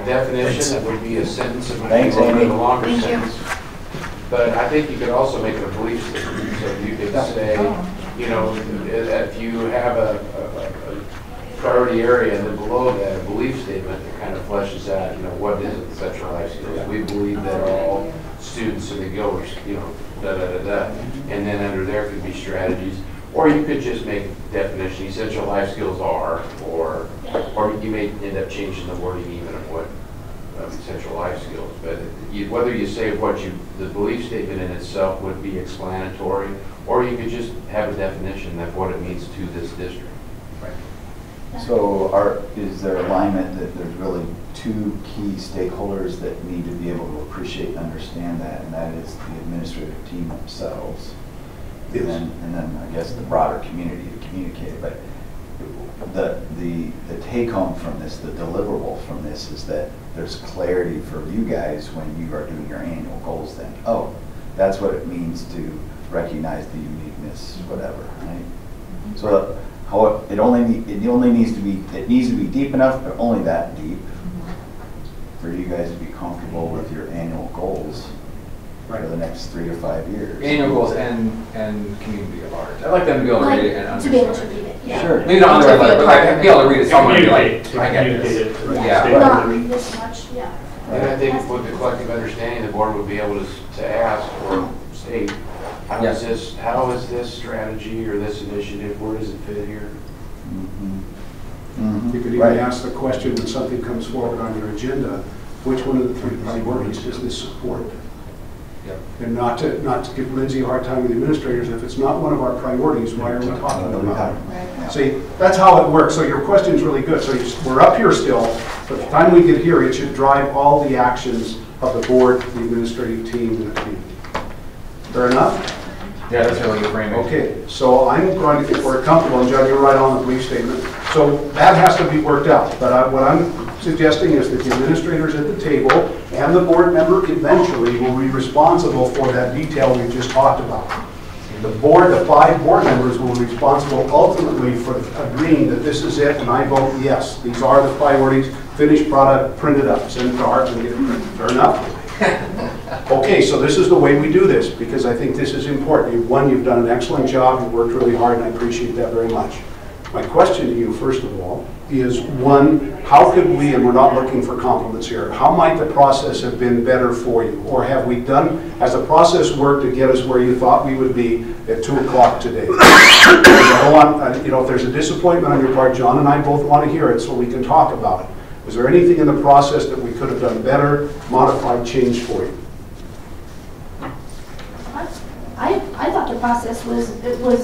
definition that would be a sentence, it might be a little bit longer sentence. But I think you could also make it a belief statement. So you could say, you know, if you have a priority area and then below that, a belief statement that kind of fleshes out, you know, what is it, central life skills? We believe that all students in the Gilbert, you know, da-da-da-da. And then under there could be strategies. Or you could just make definition, essential life skills are, or you may end up changing the wording even of what essential life skills. But whether you say the belief statement in itself would be explanatory, or you could just have a definition of what it means to this district. Right. So is there alignment that there's really 2 key stakeholders that need to be able to appreciate and understand that, and that is the administrative team themselves, yes. and then I guess the broader community to communicate it. But the take home from this, the deliverable from this, is that there's clarity for you guys when you are doing your annual goals. Then, oh, that's what it means to recognize the uniqueness, whatever, right? So it needs to be deep enough, but only that deep for you guys to be comfortable with your annual goals for the next 3 to 5 years. Annual goals and community at large. I'd like them to be able to read it and understand. To be able to read it, yeah. Sure. Maybe not on the red letter, but like be able to read it somewhere and be like, I get Communicate this. it. Yeah. Not read this much, yeah. And I think with the collective understanding, the board would be able to ask or state, how is this strategy or this initiative, where does it fit here? You could even ask the question when something comes forward on your agenda, which one of the 3 priorities does this support? And not to give Lindsay a hard time with the administrators, if it's not one of our priorities, why are we talking about it? See, that's how it works. So your question is really good. So we're up here still, but the time we get here, it should drive all the actions of the board, the administrative team, and the community. Fair enough? Yeah, that's really good framing. Okay, so I'm going to, if we're comfortable, and John, you're right on the belief statement. So that has to be worked out. But what I'm suggesting is that the administrators at the table and the board member eventually will be responsible for that detail we just talked about. The board, the 5 board members will be responsible ultimately for agreeing that this is it, and I vote yes. These are the priorities, finished product, print it up, send it to Art and get it printed. Fair enough? Okay, so this is the way we do this, because I think this is important. One, you've done an excellent job, you've worked really hard, and I appreciate that very much. My question to you, first of all, is one, how could we, and we're not looking for compliments here, how might the process have been better for you? Or have we done, has the process worked to get us where you thought we would be at 2 o'clock today? If there's a disappointment on your part, John and I both want to hear it so we can talk about it. Was there anything in the process that we could have done better, modified, changed for you? I thought the process was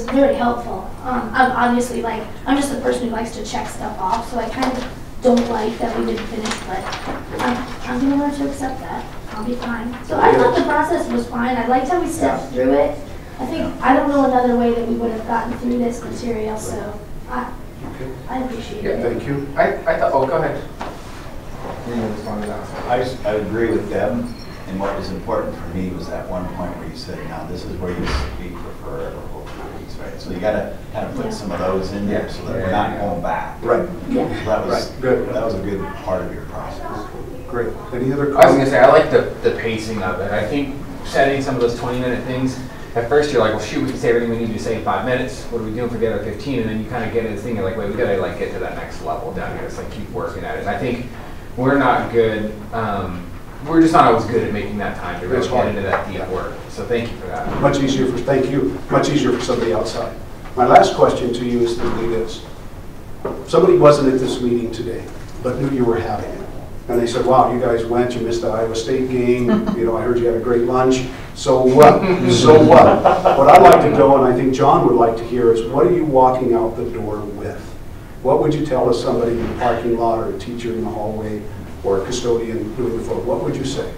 very helpful. I'm obviously I'm just a person who likes to check stuff off, so I kind of don't like that we didn't finish, but I'm going to learn to accept that. I'll be fine. So I thought the process was fine. I liked how we stepped through it. I don't know another way that we would have gotten through this material, so I appreciate it. Thank you. I thought, go ahead. You can respond to that. I agree with Deb, and what was important for me was that one point where you said, now this is where you speak for forever, hopefully. priorities, right? So you gotta kind of put some of those in there so that we're not going back. Right. Yeah. So that was good. That was a good part of your process. Great. Any other comments? I was going to say, I like the pacing of it. I think setting some of those 20-minute things, at first you're like, well, shoot, we can say everything we need to say in 5 minutes. What are we doing for the other 15? And then you kind of get into this thing, you're like, wait, we got to like get to that next level down here. It's like keep working at it. And I think we're not good. We're just not always good at making that time to really get into that deep work. So thank you for that. Much easier for, thank you, much easier for somebody outside. My last question to you is simply this. Somebody wasn't at this meeting today, but knew you were having it. And they said, wow, you guys went, you missed the Iowa State game, you know, I heard you had a great lunch. So what? So what? What I'd like to know, and I think John would like to hear, is what are you walking out the door with? What would you tell to somebody in the parking lot or a teacher in the hallway or a custodian doing the photo? What would you say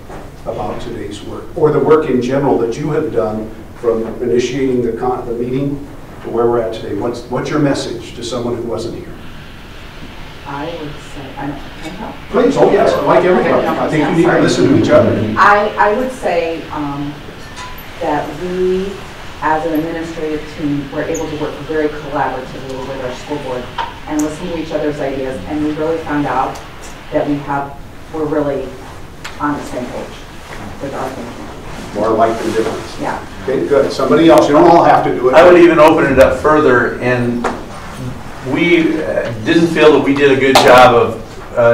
about today's work? Or the work in general that you have done from initiating the meeting to where we're at today? What's your message to someone who wasn't here? I would say, Please, oh yes, like everybody. I think you need to listen to each other. I would say that we, as an administrative team, were able to work very collaboratively with our school board and listen to each other's ideas, and we really found out that we're really on the same page with our thinking. More like than difference. Yeah. Okay, good. Somebody else, you don't all have to do it. I would even open it up further, and we didn't feel that we did a good job of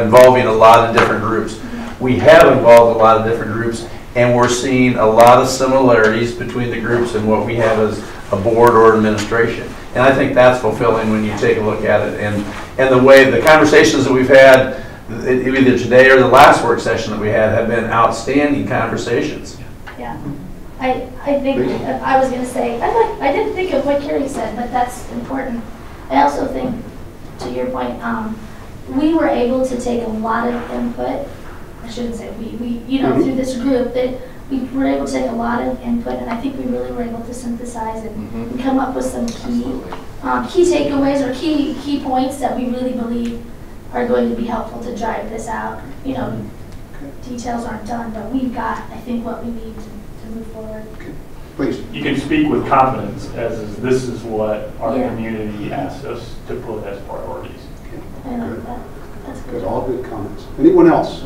involving a lot of different groups. We have involved a lot of different groups, and we're seeing a lot of similarities between the groups and what we have as a board or administration. And I think that's fulfilling when you take a look at it. And the way the conversations that we've had, either today or the last work session that we had, have been outstanding conversations. Yeah. I think, I was going to say, I didn't think of what Carrie said, but that's important. I also think, to your point, we were able to take a lot of input. I shouldn't say we you know, through this group, that we were able to take a lot of input, and I think we really were able to synthesize it and come up with some key takeaways or key points that we really believe are going to be helpful to drive this out. You know, details aren't done, but we've got, I think, what we need to move forward. Please. You can speak with confidence as this is what our community asks us to put as priorities. I like that. That's good. Good. All good comments. Anyone else?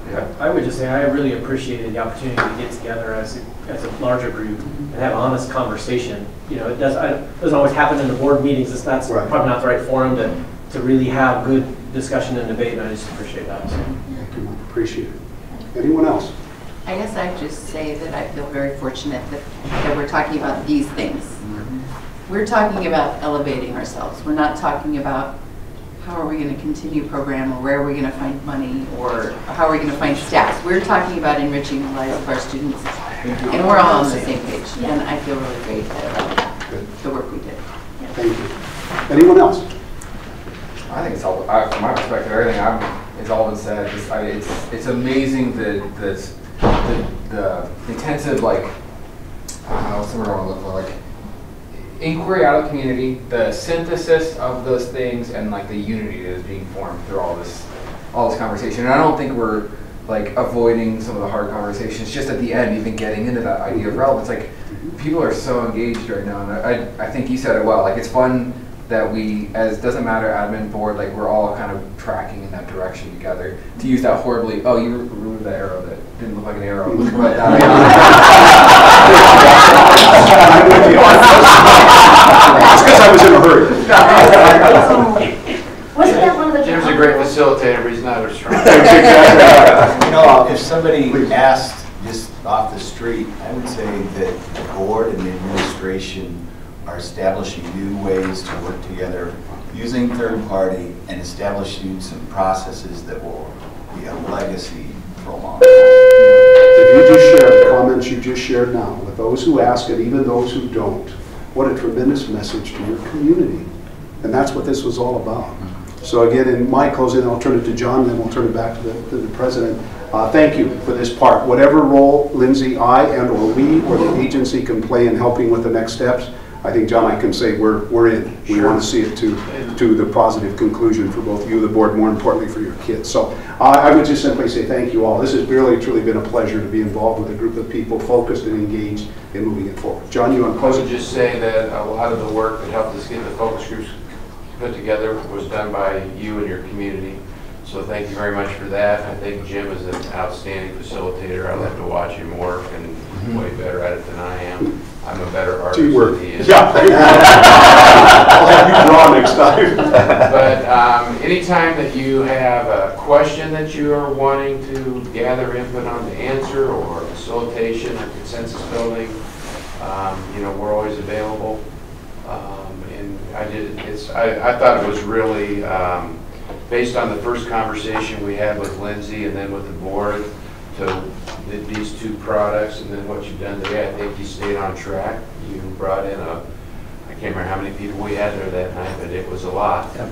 Yeah. I would just say I really appreciated the opportunity to get together as a larger group and have honest conversation. You know, it doesn't always happen in the board meetings. That's probably not the right forum to really have good discussion and debate, and I just appreciate that. So. Thank you. Appreciate it. Anyone else? I guess I'd just say that I feel very fortunate that we're talking about these things. We're talking about elevating ourselves. We're not talking about how are we going to continue a program, or where are we going to find money, or how are we going to find staff. We're talking about enriching the lives of our students, and we're all on the same page. And I feel really great about the work we did. Thank you. Anyone else? I think it's all, from my perspective, everything it's all been said. It's amazing the intensive, like, I don't know what's the word I want to look for, like, inquiry out of the community, the synthesis of those things, and like the unity that is being formed through all this conversation. And I don't think we're like avoiding some of the hard conversations. Just at the end, even getting into that idea of relevance, like people are so engaged right now, and I think you said it well. Like it's fun that we, as doesn't matter admin board, like we're all kind of tracking in that direction together. To use that horribly, oh, you removed the arrow that didn't look like an arrow. But, It's because I was in a hurry. Wasn't that one of the... Jim's a great facilitator, but he's not a strong. You know, if somebody asked just off the street, I would say that the board and the administration are establishing new ways to work together using third party and establishing some processes that will be a legacy for a long time. If you just share the comments you just shared now, with those who ask and even those who don't, what a tremendous message to your community. And that's what this was all about. So again, in my closing, I'll turn it to John, then we'll turn it back to the president. Thank you for this part. Whatever role, Lindsay, I and or we or the agency can play in helping with the next steps, I think John, I can say we're in. We want to see it to the positive conclusion for both you, the board, more importantly for your kids. So I would just simply say thank you all. This has really, truly been a pleasure to be involved with a group of people focused and engaged in moving it forward. John, you want to close I it? would just say that a lot of the work that helped us get the focus groups put together was done by you and your community. So thank you very much for that. I think Jim is an outstanding facilitator. I'd love to watch him work and way better at it than I am. I'm a better artist Teamwork. than he is. Yeah. I'll have you draw next time. But anytime that you have a question that you are wanting to gather input on to answer, or facilitation or consensus building, we're always available. And I thought it was really, based on the first conversation we had with Lindsay and then with the board, to these two products and then what you've done today, I think you stayed on track. You brought in I can't remember how many people we had there that night, but it was a lot. Yep.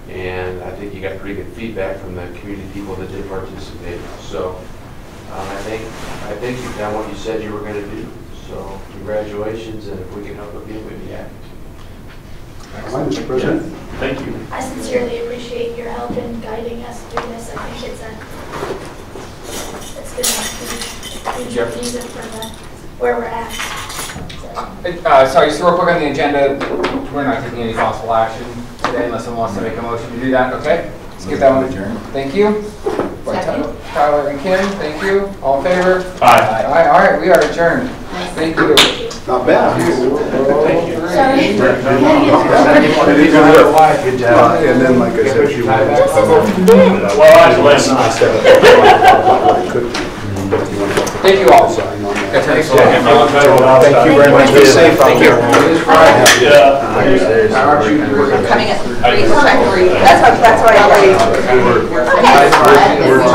And I think you got pretty good feedback from the community people that did participate. So I think you've done what you said you were going to do. So congratulations, and if we can help again, we'd be happy. Mr. President. Thank you. I sincerely appreciate your help in guiding us through this. I think it's been a huge reason for where we're at. Sorry, just real quick on the agenda, we're not taking any possible action today unless someone wants to make a motion to do that. Okay, let's get that one adjourned. Thank you. Tyler and Kim, thank you. All in favor? Aye. Aye. All right, we are adjourned. Thank you. Not bad. Thank you. Sorry. Good job. And then, like I said, you Well, Thank you all. Thank Thank you very much. Be safe out there. Coming at 3, check 3. That's why I agree. We're all